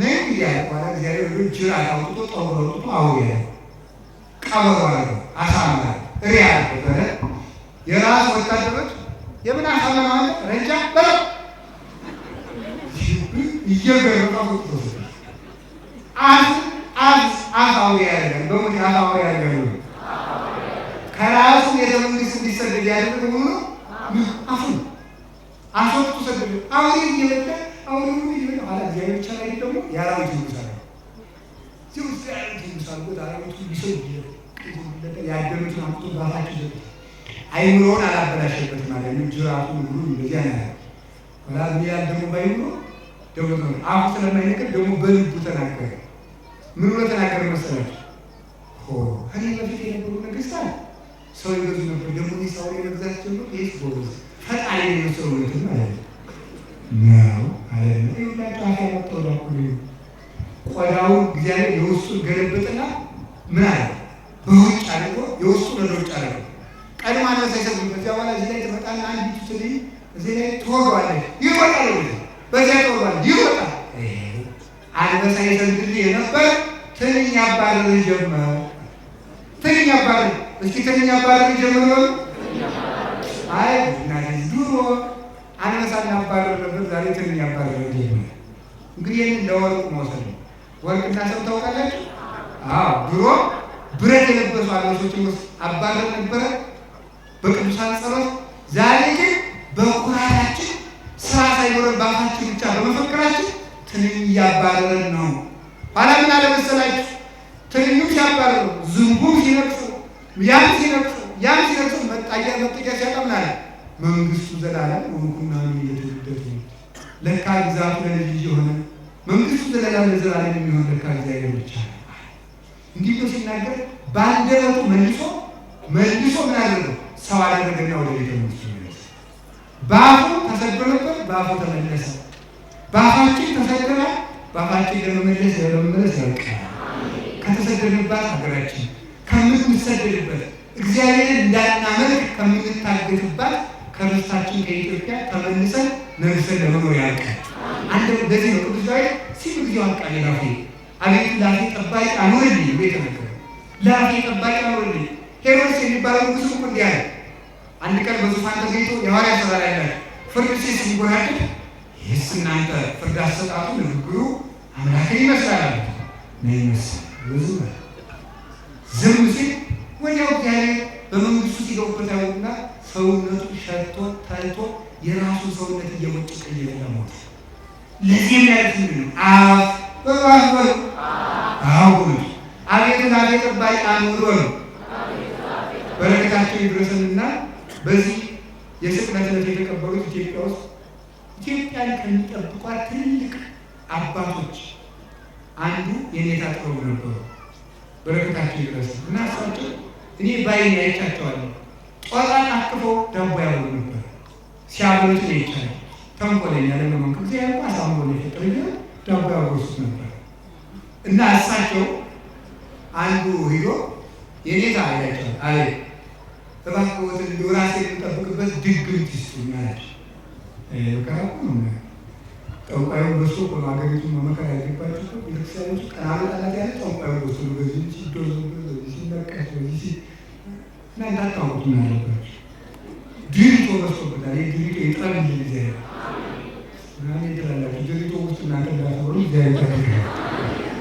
ነይ ያቋላ እግዚአብሔር ጅራ አውጥቶ ጠውሮቱ አውያ ቀበሯ አሳማ ሪያ ተረ የራስ ወታደሮች የምን አሳማ ማለት ረጃ በለ ይየገረው አውያ ያደረገ በሙት አውያ ያደረገ ከራሱ የደምንስ እንዲሰደድ ያደረገ ሁሉ አፎቱ ሰደደ አውሪ ይወጣ አውሪ ይወጣ አላ እግዚአብሔር ቻላይ ደግሞ ያራዊት ይሰራ ሲውስ ያራዊት ይሰራ አራዊቱ ቢሰው ያደረቱን አምጡ ባታችሁ አይምሮን አላበላሸበት ማለት ነው። ጅራቱ ሁሉ እንደዚህ አይነት ወላ ቢያ ደግሞ ባይምሮ ደግሞ አፉ ስለማይነገር ደግሞ በልቡ ተናገረ። ምን ብሎ ተናገረ መሰላችሁ? እኔ በፊት የነበሩ ነገስታት ሰው ይገዙ ነበር። ደግሞ ሰው የመግዛት ጀምሮ ይህ ጎበዝ ፈጣሪ የመሰለው ማለት ነው ነው አይደለም። ይሁላችሁ አፈራጠው ዳኩል ቆዳውን እግዚአብሔር የውስጡን ገለበጠና ምን አለ በውጭ አድርጎ የውስጡን ወደ ውጭ አድርጎ ቀድማ ነው ሳይሰጥ በዚያ በኋላ እዚህ ላይ ተመጣና አንድ ትልይ እዚህ ላይ ተወጋለች ይወጣል። በዚያ ተወጋለች ይወጣል። አንበሳ ይሰግድ የነበር ትንኝ አባረር ጀመረ። ትንኝ አባረር እስኪ ትንኝ አባረር ጀመረ። አይ እናዚህ ድሮ አንበሳና አባረር ነበር፣ ዛሬ ትንኝ አባረር ጀመረ። እንግዲህ ይህን ለወርቅ መውሰድ ነው። ወርቅና ሰው ታውቃላችሁ? አዎ ድሮ ብረት የለበሱ አንበሶችን አባረር ነበረ በቅዱሳን ጸሎት። ዛሬ ግን በኩራታችን ስራ ሳይኖረን ባፋችን ብቻ በመፈክራችን ትንኝ እያባረረን ነው። ኋላ ምን አለ መሰላችሁ? ትንኙ ሲያባረሩ ዝንቡ ሲነቅሱ ያን ሲነቅሱ መጠጊያ ሲያጠምና መንግስቱ ዘላለም ወንኩና የሚለትልበት ለካ ግዛቱ ለልጅ የሆነ መንግስቱ ዘላለም የሚሆን ለካ እግዚአብሔር ብቻ ነው። እንዲህ ነው ሲናገር በአንደበቱ መልሶ ምን አደረገው? ሰው አደረገና ወደ ቤተ መንግስቱ መለሰ። በአፉ ተሰዶ ነበር፣ በአፉ ተመለሰ። በአፋችን ተሰደናል፣ በአፋችን ለመመለስ ያውቃል። ከተሰደድንባት ሀገራችን ከምንሰደድበት እግዚአብሔርን እንዳናመልክ ከምንታገትባት ከርስታችን ከኢትዮጵያ ተመልሰን ነግሰን ለመኖር ያውቃል። አንድ በዚህ ነው ቅዱስ ዳዊት ሲሉ ጊዜ ያውቃል። ላፌ አቤት ላፌ ጠባቂ አኖርልኝ ቤተ ነገር ላፌ ጠባቂ አኖርልኝ። ሄሮድስ የሚባለው ንጉሥ እኮ እንዲህ አለ። አንድ ቀን በዙፋን ተገኝቶ የሐዋርያት ሥራ ላይ ያለ ፍርድ ሲጎራደድ ይህስ እናንተ ፍርድ አሰጣጡ ንግግሩ አምላክን ይመስላል ነው ይመስል ዝም ሲል ወዲያው እግዚአብሔር በመንግስቱ ሲገቡበት ያውና ሰውነቱ ሸቶ ታይቶ የራሱ ሰውነት እየሞጨቀ እየሞተ ለዚህ ማለት ነው። በባህር አሁን አቤት ላፌ ጠባቂ አኖር በረከታቸው ይድረስንና በዚህ የስቅለት ዕለት የተቀበሉት ኢትዮጵያ ውስጥ ኢትዮጵያን ከሚጠብቋት ትልልቅ አባቶች አንዱ የኔታ ጥበቡ ነበሩ። በረከታቸው ይድረስ እና እሳቸው እኔ ባይኔ አይቻቸዋለሁ። ጧጣን አቅፈው ዳቦ ያበሉ ነበር። ሲያበሉት ነው ይቻላል። ተንኮለኛ ለመንከ እግዚአብሔር አሳምሮ የፈጠረ ዳቦ ያበሉት ነበር እና እሳቸው አንዱ ሂዶ የኔታ አይላቸዋል። አይ እባክዎት እንደው ራሴን የምጠብቅበት ድግምት ይስጡኝ አላቸው። ከራቁ ነው ጠንቋዩ በዝቶ እኮ ነው ሀገሪቱን መመከር ያለባቸው። ቤተክርስቲያኖች ቀናሉ ጣላት ያለ ጠንቋዩ በዝቶ ነው። በዚህ ሲዶዝ በዚህ ሲነቀስ በዚህ እና እንዳታውቁት ነው ያለባቸው። ድሪቶ በዝቶበታል። ይህ ድሪቶ የጠረብ ጊዜ ምናምን የተላላቸው ድሪቶ ውስጥ እናንተ እንዳትበሩ ጊዜ አይታደግ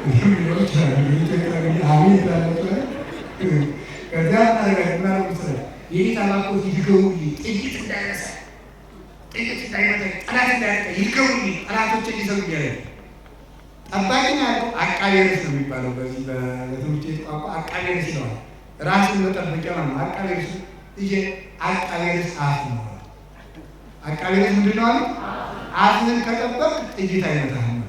ሊሆን ይችላል። ድሪቶ የጠረብ አሜን ትላላቸው። ከዚያ ታረጋግ ምናምን ይችላል። ይህ ታላቆት ይድገውልኝ ጥይት እንዳይነሳ ጥይት እንዳይመታ ጠላት እንዳያጠቃ ይድገውልኝ ጠላቶችን ሊሰሩ እያለ ጠባቂ ያለው አቃቤ ርዕስ ነው የሚባለው። በዚህ በትምህርት ቤት ቋንቋ አቃቤ ርዕስ ይለዋል። ራስን መጠበቂያ ማለት ነው። አቃቤ ርዕስ አቃቤ ርዕስ አፍ ነው። አቃቤ ርዕስ ምንድን ነው አለ? አፍህን ከጠበቅ ጥይት አይመታህም።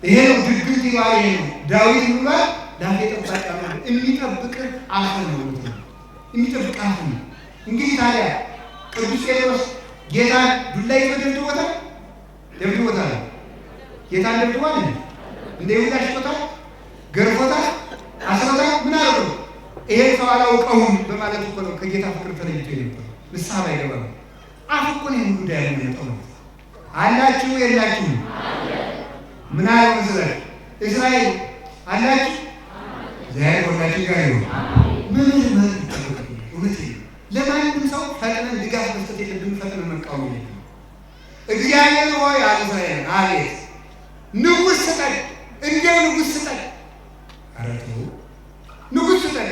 ይሄ ነው ድግምት ይባል። ይሄ ነው ዳዊት ብሏል። ዳፌ ጠባቂ ነው የሚጠብቅ አፍ ነው የሚጠብቅ አፍ ነው። እንግዲህ ታዲያ ቅዱስ ጴጥሮስ ጌታን ዱላ ይዞ ደብድቦታል። ጌታን ደብድቧል። እንደ ይሁዳ ሽጦታል፣ ገርፎታል፣ አስሮታል። ምን አለው? ይሄ ሰው አላውቀውም በማለት እኮ ነው ከጌታ ፍቅር ተለይቶ የነበረው። ንስሐ ባይገባ ነው። አፍ እኮ ነው ይሄን ጉዳይ የሚመጣው ነው። አላችሁ የላችሁም? ምን አለው መሰለህ? እስራኤል አላችሁ ዛሬ ወላችሁ ጋር ነው። ምን ይጠበቃል? እውነት ነው። ለማንም ሰው ፈጥነን ድጋፍ መስጠት የለብንም። ፈጥነን መቃወም የለብንም። እግዚአብሔር ሆይ አለ እስራኤል፣ አቤት ንጉሥ ስጠን፣ እንዲያው ንጉሥ ስጠን። ኧረ ተው ንጉሥ ስጠን።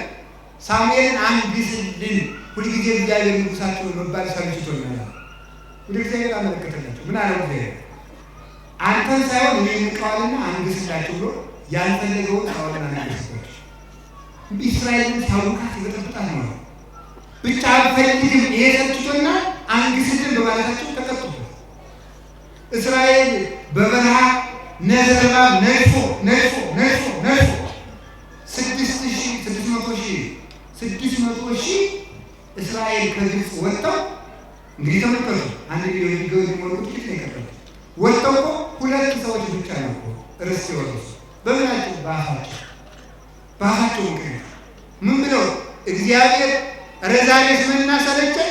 ሳሙኤልን አንግስልን። ሁልጊዜ እግዚአብሔር ንጉሳቸውን መባል ሰምቶኛል። ወደ እግዚአብሔር አመለከተላቸው። ምን አለው እግዚአብሔር? አንተን ሳይሆን እኔ እንቀዋልና አንግስላቸው ብሎ ያልፈለገውን ሳኦልን አንግስላቸው። እስራኤልን ታውቃት ይበጠብጣል ነው ብቻ አልፈልግም ይሄ ሰጥቶና አንግስልን በማለታቸው ተቀጥቶ እስራኤል በበረሃ ነዘርባ ነድፎ 600 ሺህ እስራኤል ከግብፅ ወጥተው እንግዲህ ተመልከቱ። አንድ ሚሊዮን ሊገቡ ሊሞሉ ጥቂት ነው የቀረው። ወጥተው እኮ 2 ሰዎች ብቻ ነው እኮ ርስት የወረሱ። በምናቸው? በአፋቸው ምክንያት ምን ብለው እግዚአብሔር ኧረ ዛሬስ ምንና ሰለቸን፣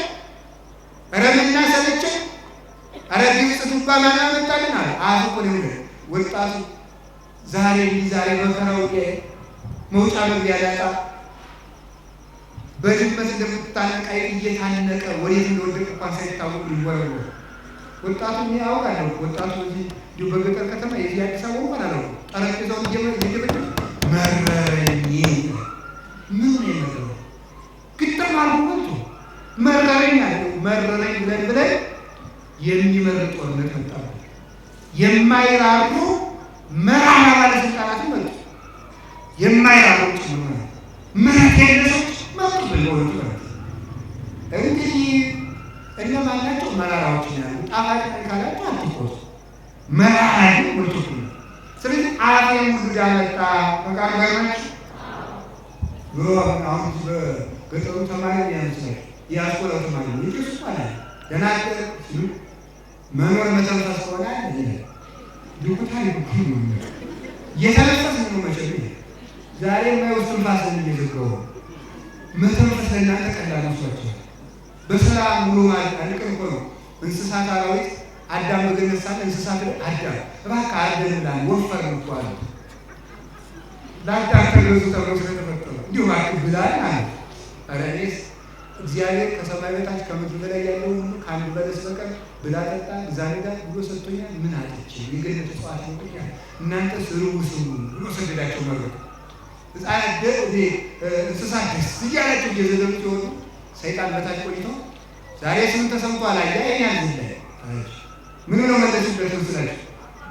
ኧረ ምንና ሰለቸን፣ ኧረ ግብፅ ዱባ ማን ያመጣልን አለ። አፍ እኮ ነው ወጣቱ ዛሬ መከራው መውጫ መግቢያ ሊያጣ በድመት እንደምትታነቃ እየታነቀ ወዴት እንደወደቀ እንኳን ሳይታወቅ ሊወረወር ወጣቱ ያውቃለሁ። ወጣቱ እንዲሁ በገጠር ከተማ የዚህ አዲስ አበባ እንኳን አለው ጠረጴዛውን እየደበደበ መረረኝ። ምን ነው የመረረው? ግጥም አድርጎ ወጥቶ መረረኝ አለ። መረረኝ ብለን የሚመር ጦርነት መጣ። የማይራሩ መራራ ባለስልጣናት መጡ። የማይራሩ ጭምር ምሕረት የለሾች መጡ። ብለውት እንግዲህ እነማን ናቸው? መራራዎች ያሉ ጣፋጭ ካላቸው አትቆጡ መራራ ግን ወጥቶ ስለዚህ አፌን ሁሉ ዳመጣ ፈቃድ ጋርናች ብሎ አሁን በገጠሩ ተማሪ ያንስላል ያስቆላው ተማሪ ይጥስ ማለት ደናቀ ሲሉ መኖር መተንፈስ ሆነ አይደል? ዱቁታ ይኩን ነው የተነፈስ ነው መቼም ዛሬ የማይወስድ ንፋስን እየዘጋው መተንፈስ ለእናንተ ቀላል መስሏችኋል። በሰላም ሙሉ ማለት አንቀር እኮ ነው። እንስሳት አራዊት አዳም በገነት ሳለ እንስሳት አዳም እባክህ አርደን ብላን ወፈር ነው እኮ አለ። ለአዳም ተገዙ ተብሎ ስለተፈጠረ እንዲሁ እባክህ ብላን አለ። ኧረ እኔስ እግዚአብሔር ከሰማይ በታች ከምድር በላይ ያለው ሁሉ ከአንድ በለስ በቀር ብላ ጠጣ ዛሬ ጋር ብሎ ሰጥቶኛል። ምን አጥቼ የገነት እጽዋት ነው እናንተ ስሩ ብሎ ሰደዳቸው መረጡ። ሕፃናት እንስሳት ደስ እያላቸው እየዘለሉ ሲሆኑ ሰይጣን በታች ቆይተው ዛሬ ስም ተሰምቶ አላያ ይኛል ዝላይ ምን ነው መለሱበት ስላቸው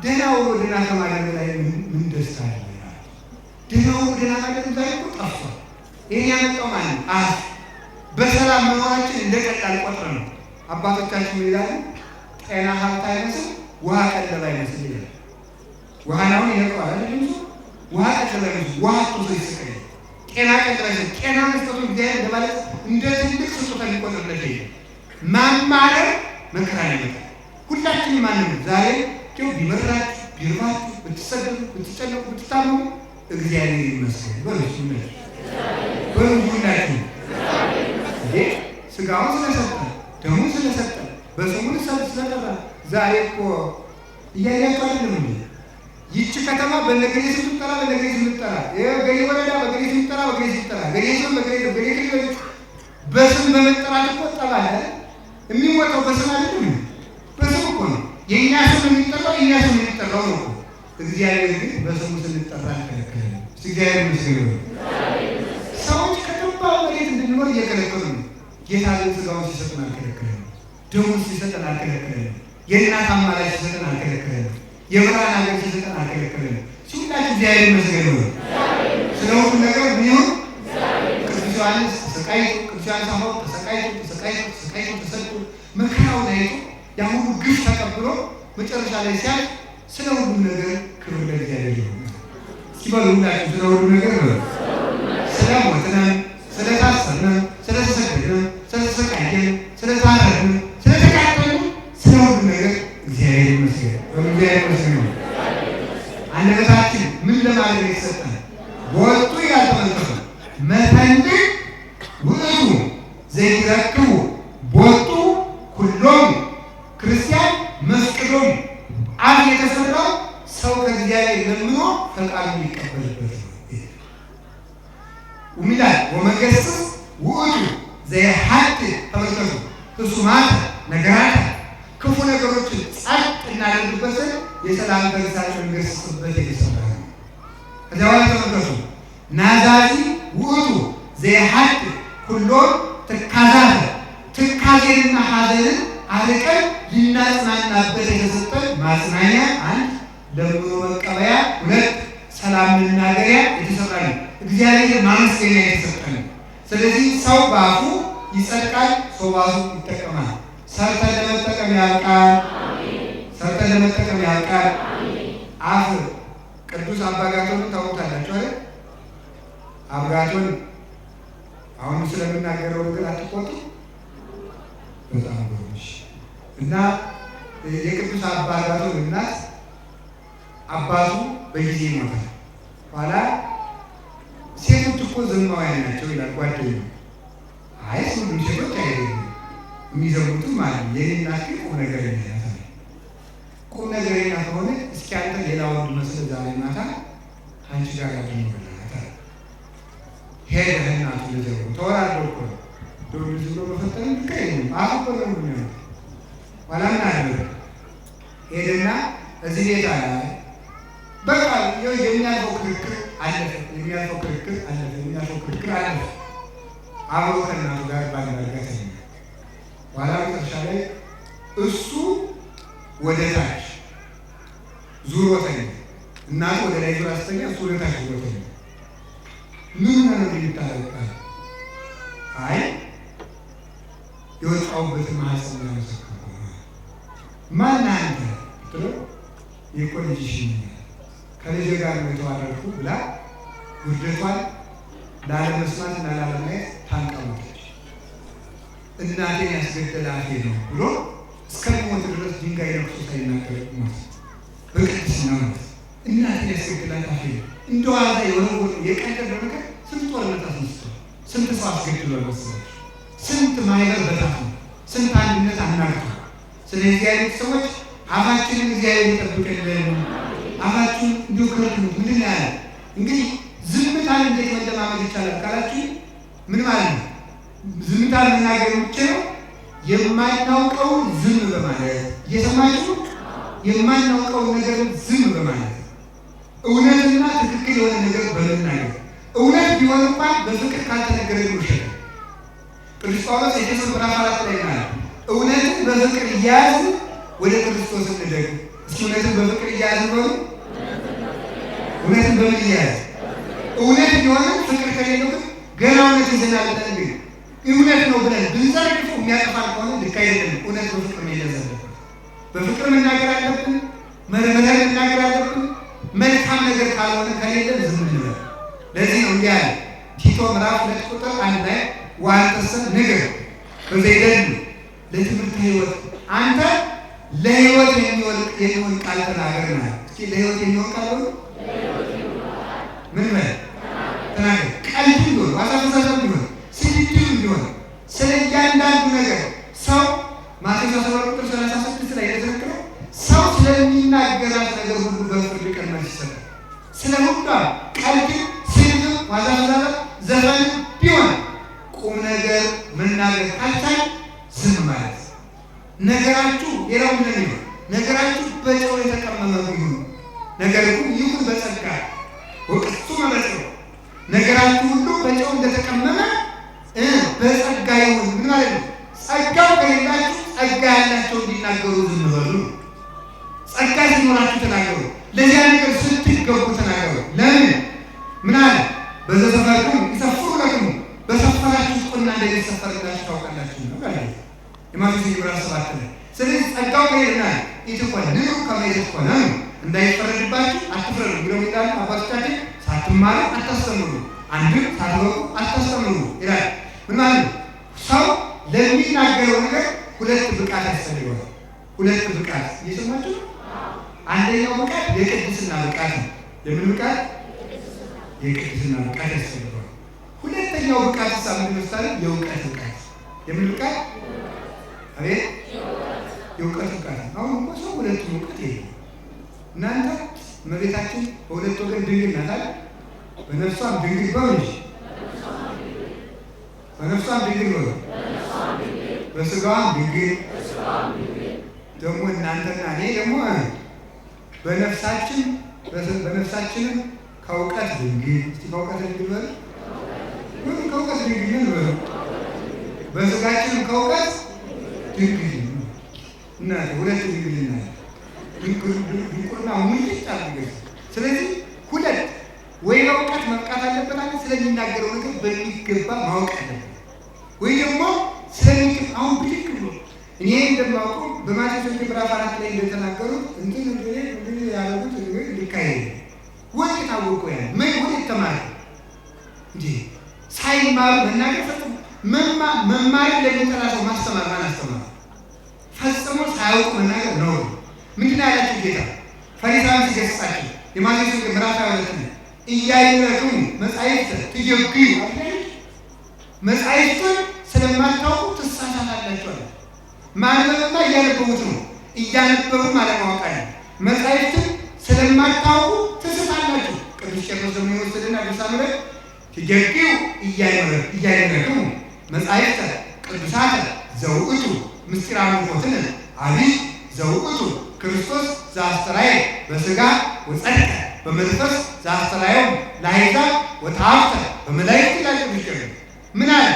ደህና ውሎ ደህና ከማለት ላይ ምን ደስታ አለ? ደህና ውሎ ደህና ማለት ዛሬ እኮ ጠፍቷል። ይሄን ያመጣው ማለት አፍ በሰላም መኖራችን እንደ ቀላል ቆጥረ ነው። አባቶቻችን ይላሉ ጤና ሀብት አይመስል ውሃ ቀለብ አይመስል ይላል። ውሃ ነው ይሄው አይደል? ውሃ ቀለብ አይመስል ውሃ ጥሩ ይስቀል ጤና ቀለብ ጤና መስጠቱ እግዚአብሔር ለማለት እንደ ትልቅ ስጦታ ሊቆጥርለት ይሄ ማማረር መከራ ይመጣል። ሁላችንም ማንም ዛሬ ቢመራችሁ ቢርባችሁ ብትሰደዱ ብትጨነቁ ብትታመሙ እግዚአብሔር ይመስገን በልጁ ሁላችሁ ስጋውን ስለሰጠን ደሙን ስለሰጠን በስሙ ስለጠራ ዛሬ እኮ እያያችሁ አይደለም እንዴ? ይህች ከተማ በነገሬ ስም ትጠራ፣ በነገሬ ስም ትጠራ፣ ገሌ ወረዳ በገሌ ስም ትጠራ፣ በገሌ ስም ትጠራ፣ ገሌ ስም በገሌ በስም በመጠራት እኮ ጠባለ የሚወጣው በስም አይደለም፣ በስም እኮ ነው። የእኛ ስም የሚጠራው የእኛ ስም የሚጠራው ነው። እግዚአብሔር ግን በስሙ ስንጠራ አልከለከለም። እግዚአብሔር ይመስገን። ሰዎች ከገባው መሬት እንድንኖር እየከለከሉ ነው። ጌታ ግን ስጋውን ሲሰጠን አልከለከለም፣ ደሙን ሲሰጠን አልከለከለም፣ የእናት አማላጅ ሲሰጠን አልከለከለም፣ የብርሃን ሀገር ሲሰጠን አልከለከለም። ሲሁላችሁ እግዚአብሔር ይመስገን ነው። ስለ ሁሉ ነገር ቢሆን ቅዱስ ዮሐንስ ተሰቃይቶ፣ ቅዱስ ዮሐንስ አፈወርቅ ተሰቃይቶ ተሰጥቶ መከራውን አይቶ ያ ሁሉ ግፍ ተቀብሎ መጨረሻ ላይ ሲያልፍ ስለ ሁሉ ነገር ክብር ለእግዚአብሔር ይሁን። ሲበሉ ሁላችሁ ስለ ሁሉ ነገር ነው። ስለ ሞትነን፣ ስለ ታሰርነን፣ ስለ ተሰደድን፣ ስለ ተሰቃየን፣ ስለ ታረድን፣ ስለ ተቃጠልን ስለ ሁሉ ነገር እግዚአብሔር ይመስገን። እግዚአብሔር ይመስገን። አንደበታችን ምን ለማድረግ የተሰጠን በወጡ ያልተመለከቱ መተንድ ውእቱ ዘይረክቡ ቦቱ ኩሎም ክርስቲያን መስቅሎም አፍ የተሰራው ሰው ከእግዚአብሔር ለምኖ ፈቃዱ ሊቀበልበት ነው። ወሚላል ወመገስጽ ውእቱ ዘይሐድ ተመልከቱ ፍጹማት ነገራት ክፉ ነገሮችን ጸጥ እናደርግበት የሰላም ተግሳጽ እንገስጽበት የተሰራ ነው። ከዚያ በኋላ ተመልከቱ ናዛዚ ውእቱ ዘይሐድ ኩሎ ትካዛት ትካዜንና ሐዘንን አርቀን ልናጽናናበት የተሰጠን ማጽናኛ አንድ፣ ለምኖ መቀበያ ሁለት፣ ሰላም መናገሪያ የተሰጠ ነው። እግዚአብሔር ማመስገኛ የተሰጠ ነው። ስለዚህ ሰው በአፉ ይጸድቃል፣ ሰው በአፉ ይጠቀማል። ሰርተን ለመጠቀም ያብቃል። ሰርተን ለመጠቀም ያብቃል። አፍ ቅዱስ አባጋቶንን ታውቁታላችሁ አይደል? አባጋቶን አሁን ስለምናገረው ነገር አትቆጡ። በጣም ጎሽ እና የቅዱስ አባጋቶን እናት አባቱ በጊዜ ሞታል። ኋላ ሴቶች እኮ ዘማውያን ናቸው ይላል ጓደኛው። አይ ሁሉም ሴቶች አይደሉም የሚዘሙትም ማለት ነው። የኔ እናት ግን ቁም ነገረኛ ናት። ቁም ነገረኛ ከሆነ እስኪ አንተ ሌላ ወንድ መስለህ ዛሬ ማታ አንቺ ጋር ያድርግልናታል። ሄደህ እናቱ ልዘሩ ተወራርደው እኮ ነው ዶሮ ዝብሎ በፈጠነ ልቀይ ነው አሁን ነው የሚሆነው። ኋላ ምን አደረገ? ሄደና እዚህ ቤት አለ በቃ የሚያልፈው ክርክር አለፈ፣ የሚያልፈው ክርክር አለፈ፣ የሚያልፈው ክርክር አለፈ። አብሮ ከእናቱ ጋር ባንዳርጋት ነው። ኋላ መጨረሻ ላይ እሱ ወደ ታች ዙሮ ተኛ፣ እናቱ ወደ ላይ ዙራ ስተኛ፣ እሱ ወደ ታች ዙሮ ተኛ። ምን ነው የሚታረቃል? አይ የወጣሁበትን ማህፀን ነው መሰከረ። ማን አንተ ብሎ የኮሌጅሽ ከልጅ ጋር ነው የተዋረድኩ ብላ ውርደቷን ላለመስማት እና ላለማየት ታንቀመጠች። እናቴን ያስገደለ አፌ ነው ብሎ እስከሚሞት ድረስ ድንጋይ ነክሶ ሳይናገር ሞት። በቅድስና ሞት። እናቴን ያስገደላት አፌ ነው። እንደ ዋዛ የወረወር የቀደደ ነገር ስንት ጦርነት አስነስቷል። ስንት ሰው አስገድሏል መሰለሽ። ስንት ማይበር በታፍ ነው። ስንት አንድነት አናግቷል። ስለዚህ አይነት ሰዎች አፋችንን እግዚአብሔር ይጠብቅልን። አፋችን እንዲሁ ከርቱ ምንድን ያለ እንግዲህ ዝምታን እንዴት መለማመድ ይቻላል ካላችሁ ምን ማለት ነው? ዝምታን መናገር የምችለው የማናውቀውን ዝም በማለት እየሰማችሁ የማናውቀውን ነገር ዝም በማለት እውነትና ትክክል የሆነ ነገር በመናገር እውነት ቢሆን እንኳን በፍቅር ካልተነገረ ውሸት። ቅዱስ ጳውሎስ ኤፌሶን ምዕራፍ 4 ላይ ማለት እውነትን በፍቅር እያያዙ ወደ ክርስቶስ እንደግ። እስኪ እውነትን በፍቅር እያያዙ ነው። እውነትን በምን እያያዙ? እውነት ቢሆን ፍቅር ከሌለው ግን ገና እውነት ይዘናል። እንግዲህ እውነት ነው ብለን ብንዘርግፎ የሚያጠፋን ከሆነ ልክ አይደለም። እውነት በፍቅር መያዝ በፍቅር መናገር አለብን። መርመር መናገር አለብን። መልካም ነገር ካልሆነ ከሌለ ዝም እንበል። ለዚህ ነው እንዲህ ያለ ቲቶ ምዕራፍ 2 ቁጥር 1 ላይ ዋንተሰ ንግር በዘይደን ለትምህርት ህይወት አንተ ለህይወት የሚሆን ቃል ተናገር ማለት። እስኪ ለህይወት የሚሆን ቃል ነው ምን ማለት ተናገር። ቀልድ ቢሆን ዋሳፈሳሳም ቢሆን ስድድም ቢሆን ስለ እያንዳንዱ ነገር ሰው ማቴዎስ 17 ቁጥር 36 ላይ የተነገረው ሰው ስለሚናገራት ነገር ሁሉ በፍርድ ቀን መልስ ይሰጣል። ስለ ሁሉ ቀልድ፣ ስድብ፣ ዋዛፈዛዛ፣ ዘፈን ቢሆን ቁም ነገር መናገር ካልቻል ዝም ማለት። ነገራችሁ ሌላው ምን ነው? ነገራችሁ በጨው የተቀመመ ይሁን። ነገር ግን ይሁን በጸጋ ወቅቱ መመጽ ነው። ነገራችሁ ሁሉ በጨው እንደተቀመመ በጸጋ ይሁን። ምን ማለት ነው? ጸጋው ከሌላችሁ ጸጋ ያላቸው እንዲናገሩ ዝም በሉ። ጸጋ ሲኖራችሁ ተናገሩ። ለዚያ ነገር ስትገቡ ተናገሩ። ለምን? ምን አለ? በዘሰፈርኩም ይሰፍሩ ለክሙ በሰፈራችሁ ቁና እንደሚሰፈርላችሁ ታውቃላችሁ ነው ማለት ነው። የማቴዎስ ምዕራፍ 7 ላይ ስለዚህ ጸጋው ከሌለና ይተቆነ ከመይተቆነ እንዳይፈረድባችሁ አትፍረዱ ብለው ይላሉ አባቶቻችን። ሳትማሩ አታስተምሩ፣ አንድም ሳትበቁ አታስተምሩ ይላል። ምን ማለት ነው? ሰው ለሚናገረው ነገር ሁለት ብቃት ያስፈልገዋል። ሁለት ብቃት እየሰማችሁ። አንደኛው ብቃት የቅድስና ብቃት ነው። የምን ብቃት? የቅድስና ብቃት ያስፈልገዋል። ሁለተኛው ብቃት ሳምንት መስታለ የእውቀት ብቃት። የምን ብቃት? አቤት የእውቀት ብቃት። አሁን እኮ ሰው ሁለቱም እውቀት የለም። እናንተ እመቤታችን በሁለት ወገን ድንግል ናት አይደል? በነፍሷም ድንግል በሆነች በነፍሷም ድንግል በሆነች በስጋዋም ድንግል ደግሞ እናንተና እኔ ደግሞ በነፍሳችንም ከእውቀት ድንግል። እስቲ ከእውቀት ድንግል በሉ። ከእውቀት ድንግል በሉ። በስጋችንም ከእውቀት ድንግል እና ሁለት ድንግል እና ድንቁርና ሙልጭ አድርገሽ። ስለዚህ ሁለት ወይ በእውቀት መብቃት አለበት አለ ስለሚናገረው ነገር በሚገባ ማወቅ አለበት፣ ወይ ደግሞ ስለሚገባ አሁን ብድግ ብሎ እኔ እንደማውቀው በማቴዎስ ምዕራፍ 4 ላይ እንደተናገሩት እንትን ያደረጉት ሊካሄድ ወይ ታወቀው ያ ወይ ተማረ እንጂ ሳይማር መናገር ፈጽሞ መማር ለሚጠላ ሰው ማስተማር ማን አስተማር? ፈጽሞ ሳያውቅ መናገር ነው። ምንድን ያላችሁ ጌታ ፈሪሳውያን ሲገሥጻቸው የማቴዎስ ምዕራፍ 22 ላይ እያይረቱ መጻሕፍት ትጀግዩ መጻሕፍትን ስለማታውቁ ትሳሳታላችሁ አለ። ማንበብማ እያነበቡት ነው፣ እያነበቡም አለማወቅ አለ። መጻሕፍትን ስለማታውቁ ትስታላችሁ። ቅዱስ ቄርሎስ ደግሞ የወሰደና ድርሳኑ ላይ ትጀግዩ እያይረቱ መጻሕፍት ቅዱሳት ዘውእቱ ምስጢራዊ ሞትን አብይ ዘውእቱ ክርስቶስ ዘአስተርአየ በሥጋ ወጸድቀ በመንፈስ ዘአስተርአየ ለአሕዛብ ወተሐፍተ በመላእክት ይላል ቅዱስ ቄርሎስ። ምን አለ?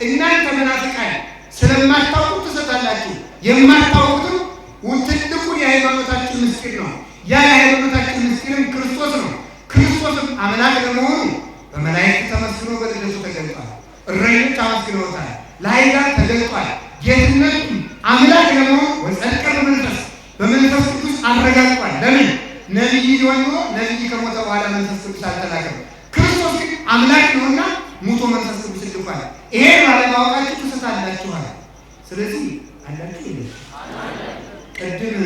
እናንተ መናፍቃን ስለማታውቁ ትሰጣላችሁ። የማታውቁትም ትልቁን የሃይማኖታችን ምስጢር ነው። ያ የሃይማኖታችን ምስጢርም ክርስቶስ ነው። ክርስቶስም አምላክ ለመሆኑ በመላእክት ተመስግኖ በልደቱ ተገልጧል። እረኞች አመስግነውታል። ለአሕዛብ ተገልጧል። ጌትነቱ አምላክ ለመሆኑ ወጸድቀ በመንፈስ ቅዱስ አረጋግጧል። ለምን? ነቢይ ሊሆን ኖሮ ነቢይ ከሞተ በኋላ መንፈስ ቅዱስ አልተላከም። ክርስቶስ ግን አምላክ ነውና ሙቶ መንፈስ ቅዱስ ልኳል። ይሄን ባለማወቃችሁ ትስታላችኋል። ስለዚህ አላችሁ ይሄ ቅድም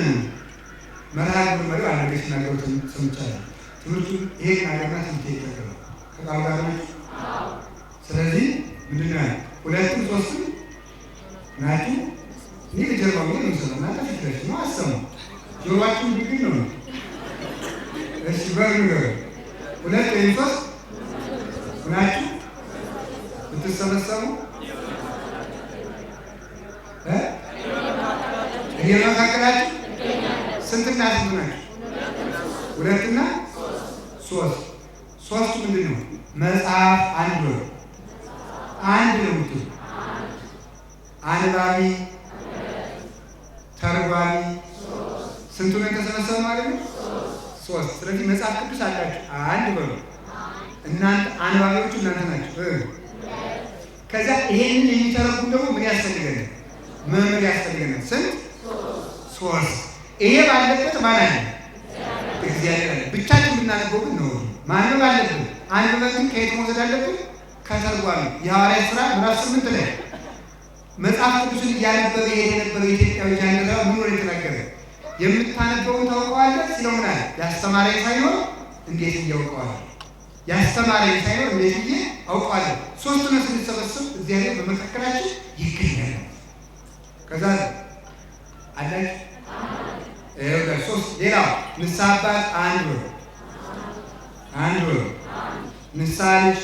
መርሃ ግብር መሪው አለገች ነገሩትን ሰምቻለሁ። ትምህርቱ ይሄን አገርና ትምህርት ይተከለ ከቃል ጋር ነው። ስለዚህ ምንድነው ሁለቱም ሶስትም ናችሁ። እኔ ለጀርባው ነው ሰለና ተፈክረሽ ነው አሰሙ ጆሮአችሁ ድግል ነው። እሺ በሉ ሁለት ወይ ሶስት ናችሁ ብትሰበሰቡ እየመካከላችሁ ስንትና ስንት ናችሁ? ሁለትና ሶስት። ሶስቱ ምንድን ነው? መጽሐፍ አንድ ነው። አንድ ነው ምትሉ አንባቢ ተርጓሚ ስንቱ ነው ተሰበሰቡ ማለት ነው? ሶስት። ስለዚህ መጽሐፍ ቅዱስ አላችሁ አንድ በሉ። እናንተ አንባቢዎቹ እናንተ ናችሁ። ከዛ ይሄንን የሚተረጉም ደግሞ ምን ያስፈልገናል? መምህር ያስፈልገናል። ስንት? ሶስት። ይሄ ባለበት ማን አለ? እግዚአብሔር አለ። ብቻችን ብናነበው ግን ነው ማንበብ አለብን። አንብበን ግን ከየት መውሰድ አለብን? ከተርጓሚ። የሐዋርያት ሥራ ምዕራፍ 8 ላይ መጽሐፍ ቅዱስን እያነበበ ይሄድ የነበረው ኢትዮጵያዊ ጃንደረባ ምን ወደ ተናገረ? የምታነበውን ታውቀዋለህ ሲለው ምን አለ? ያስተማረኝ ሳይኖር እንዴት እያውቀዋለሁ? ያስተማረኝ ሳይኖር እንዴት ብዬ አውቀዋለሁ? ሶስቱን ስንሰበሰብ እግዚአብሔር በመካከላችን ይገኛል። ከዛ አላህ ሶስት ሌላው ንስሐ አባት አንድ ንስሐ ልጅ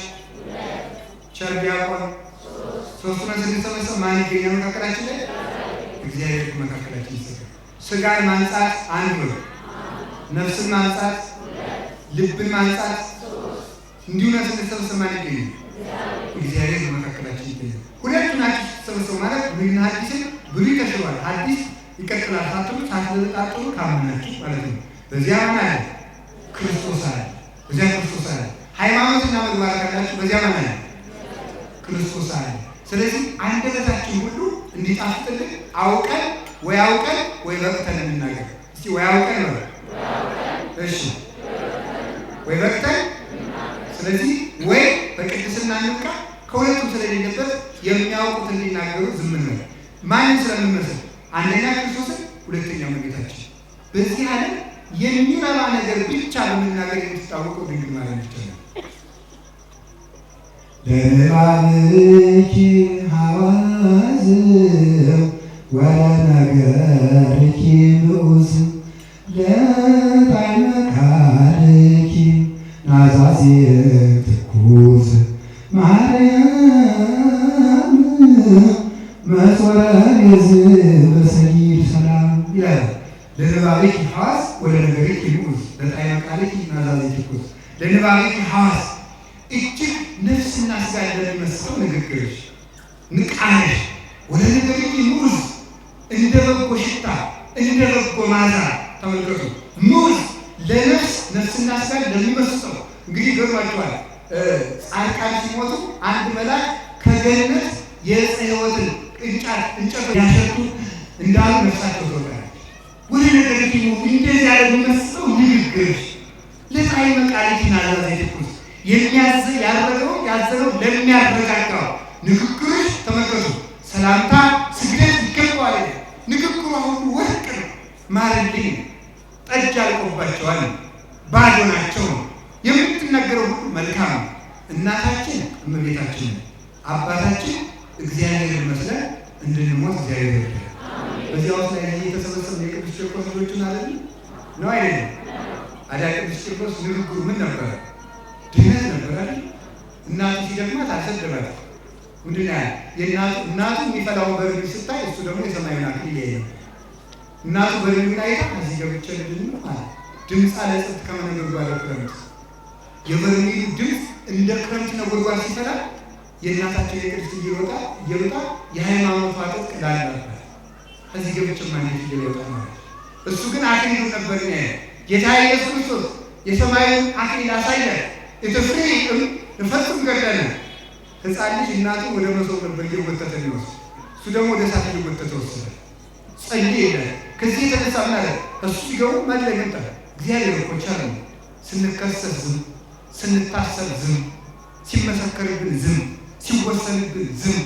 ቸር ዲያቆን ሶስቱን ስንሰበሰብ ማን ይገኛል መካከላችን ላይ? እግዚአብሔር በመካከላችን ይገኛል። ስጋን ማንጻት አንድ ነፍስን ማንጻት ልብን ማንጻት እንዲሁ ነው። ስንሰበሰብ ማን ይገኛል? እግዚአብሔር በመካከላችን ይገኛል። ሁለቱ ናቸው ተሰበሰቡ ማለት ብሉይና ሐዲስን ብሉይ ተሽሯል፣ ሐዲስ ይቀጥላል። ሳትለጣጥሩ ካመናችሁ ማለት ነው። በዚያ ማን አለ? ክርስቶስ አለ። በዚያ ክርስቶስ አለ። ሃይማኖትና ምግባር ካላችሁ በዚያ ማን አለ? ክርስቶስ አለ። ስለዚህ አንደበታችን ሁሉ እንዲጣፍጥልን አውቀን ወይ በቅተን እንናገር። እስቲ ወይ አውቀን ነው። እሺ ወይ በቅተን። ስለዚህ ወይ በቅድስና እንብቃ። ከሁለቱም ስለሌለበት የሚያውቁት እንዲናገሩ ዝም ነው። ማንን ስለምንመስል? አንደኛ ክርስቶስን፣ ሁለተኛ እመቤታችን። በዚህ ዓለም የሚረባ ነገር ብቻ በመናገር የምትታወቀው ድንግል ማርያም ብቻ ነው። ለንባብኪ ሐዋዝ ወለነገርኪ ምዑዝ ለጣዕመ ቃልኪ ናዛዚ ትኩስ ማርያም መጾረ በሰጊድ ሰላም ይላል። ለንባብኪ ሐዋዝ ወለነገርኪ ምዑዝ ለጣዕመ ቃልኪ ናዛዚ ትኩስ። ለንባብኪ ሐዋዝ እጅግ ነፍስና ስጋ እንደሚመስለው ንግግርሽ፣ ንቃሽ ወደ ነገርኪ ምዑዝ እንደ በጎ ሽታ እንደ በጎ መዓዛ። ተመልከቱ፣ ምዑዝ ለነፍስ ነፍስና ስጋ እንደሚመስለው። እንግዲህ ገርማችኋል። ጻድቃን ሲሞቱ አንድ መልአክ ከገነት የዕፀ ሕይወትን እንጨት ያሸቱ እንዳሉ ነፍሳቸው ትወጣለች። ወደ ነገርኪ ምዑዝ እንደዚህ ያለ የሚመስለው ንግግርሽ ለጣዕመ ቃልኪ ናዛዚ ትኩስ ያዘነው ለሚያረጋጋው ንግግርሽ ተመልከቱ። ሰላምታ ስግደት ይገባዋል። ንግግሯ ሁሉ ወርቅ ነው። ማርልኝ ጠጅ አልቆባቸዋል፣ ባዶ ናቸው። የምትናገረው ሁሉ መልካም ነው። እናታችን እመቤታችን፣ አባታችን እግዚአብሔር ይመስለን እንድንሞት እግዚአብሔር ይርዳል። በዚያ ውስጥ ላይ የተሰበሰቡ የቅዱስ ቂርቆስ ልጆችን አለ ነው አይደለም? አዳ ቅዱስ ቂርቆስ ንግግሩ ምን ነበር? ድነት ነበር አይደል? እናቱ ሲደክማት አልሰደባት። ምንድን ነው እናቱ የሚፈላውን በርሜል ስታይ እሱ ደግሞ የሰማዩን አክሊል ያያል። እናቱ በርሜሉን አይታ እዚህ ገብቼ ልድን ነው አለ። ድምፅ አለጸት ከመነጎድጓድ ክረምት። የበርሜሉ ድምፅ እንደ ክረምት ነጎድጓድ ሲፈላ የእናታችን የቅድስት እየሮጣ የሃይማኖቷ ጥቅ ላላባት እዚህ ገብቼ ማንነት እየሮጣ ማለት። እሱ ግን አክሊሉ ነበር ነው ጌታ ኢየሱስ ክርስቶስ የሰማዩን አክሊል አሳያል። እትፍሪ እንፈጽም ገደለ። ሕፃን ልጅ እናቱ ወደ መሶብ ነበር እየጎተተ ሊወስድ፣ እሱ ደግሞ ወደ እሳት እየጎተተ ወሰደ። ጸልይ ይላል። ከዚህ የተነሳ ምን አለ? እሱ ሲገቡ ማን ላይ መጣ? እግዚአብሔር እኮ ቸር ነው። ስንከሰስ ዝም፣ ስንታሰር ዝም፣ ሲመሰከርብን ዝም፣ ሲወሰንብን ዝም፣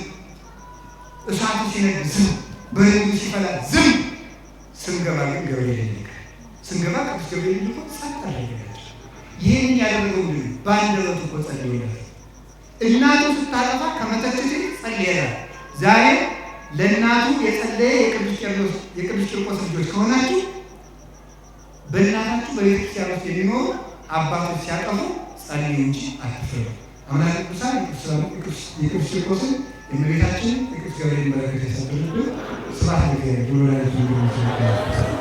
እሳቱ ሲነድ ዝም፣ በረዶ ሲፈላ ዝም። ስንገባ ግን ገብርኤል ይልካል። ስንገባ ቅዱስ ገብርኤል ይልኮ ጸጥ አደረገ። ይህን ያደረገው ግን በአንደበቱ እኮ ጸልዮላል። እናቱ ስታጠፋ ከመተቸት ጸልየላል። ዛሬ ለእናቱ የጸለየ የቅዱስ ቂርቆስ ልጆች ከሆናችሁ በእናታችሁ በቤተክርስቲያን ውስጥ የሚኖሩ አባቶች ሲያጠፉ ጸልዩ እንጂ አትፍሩ። አምላክ ቅዱሳን የቅዱስ ቂርቆስን የእመቤታችንን የቅዱስ ገብርኤልን በረከት ያሳድርብን። ስብሐት ለእግዚአብሔር።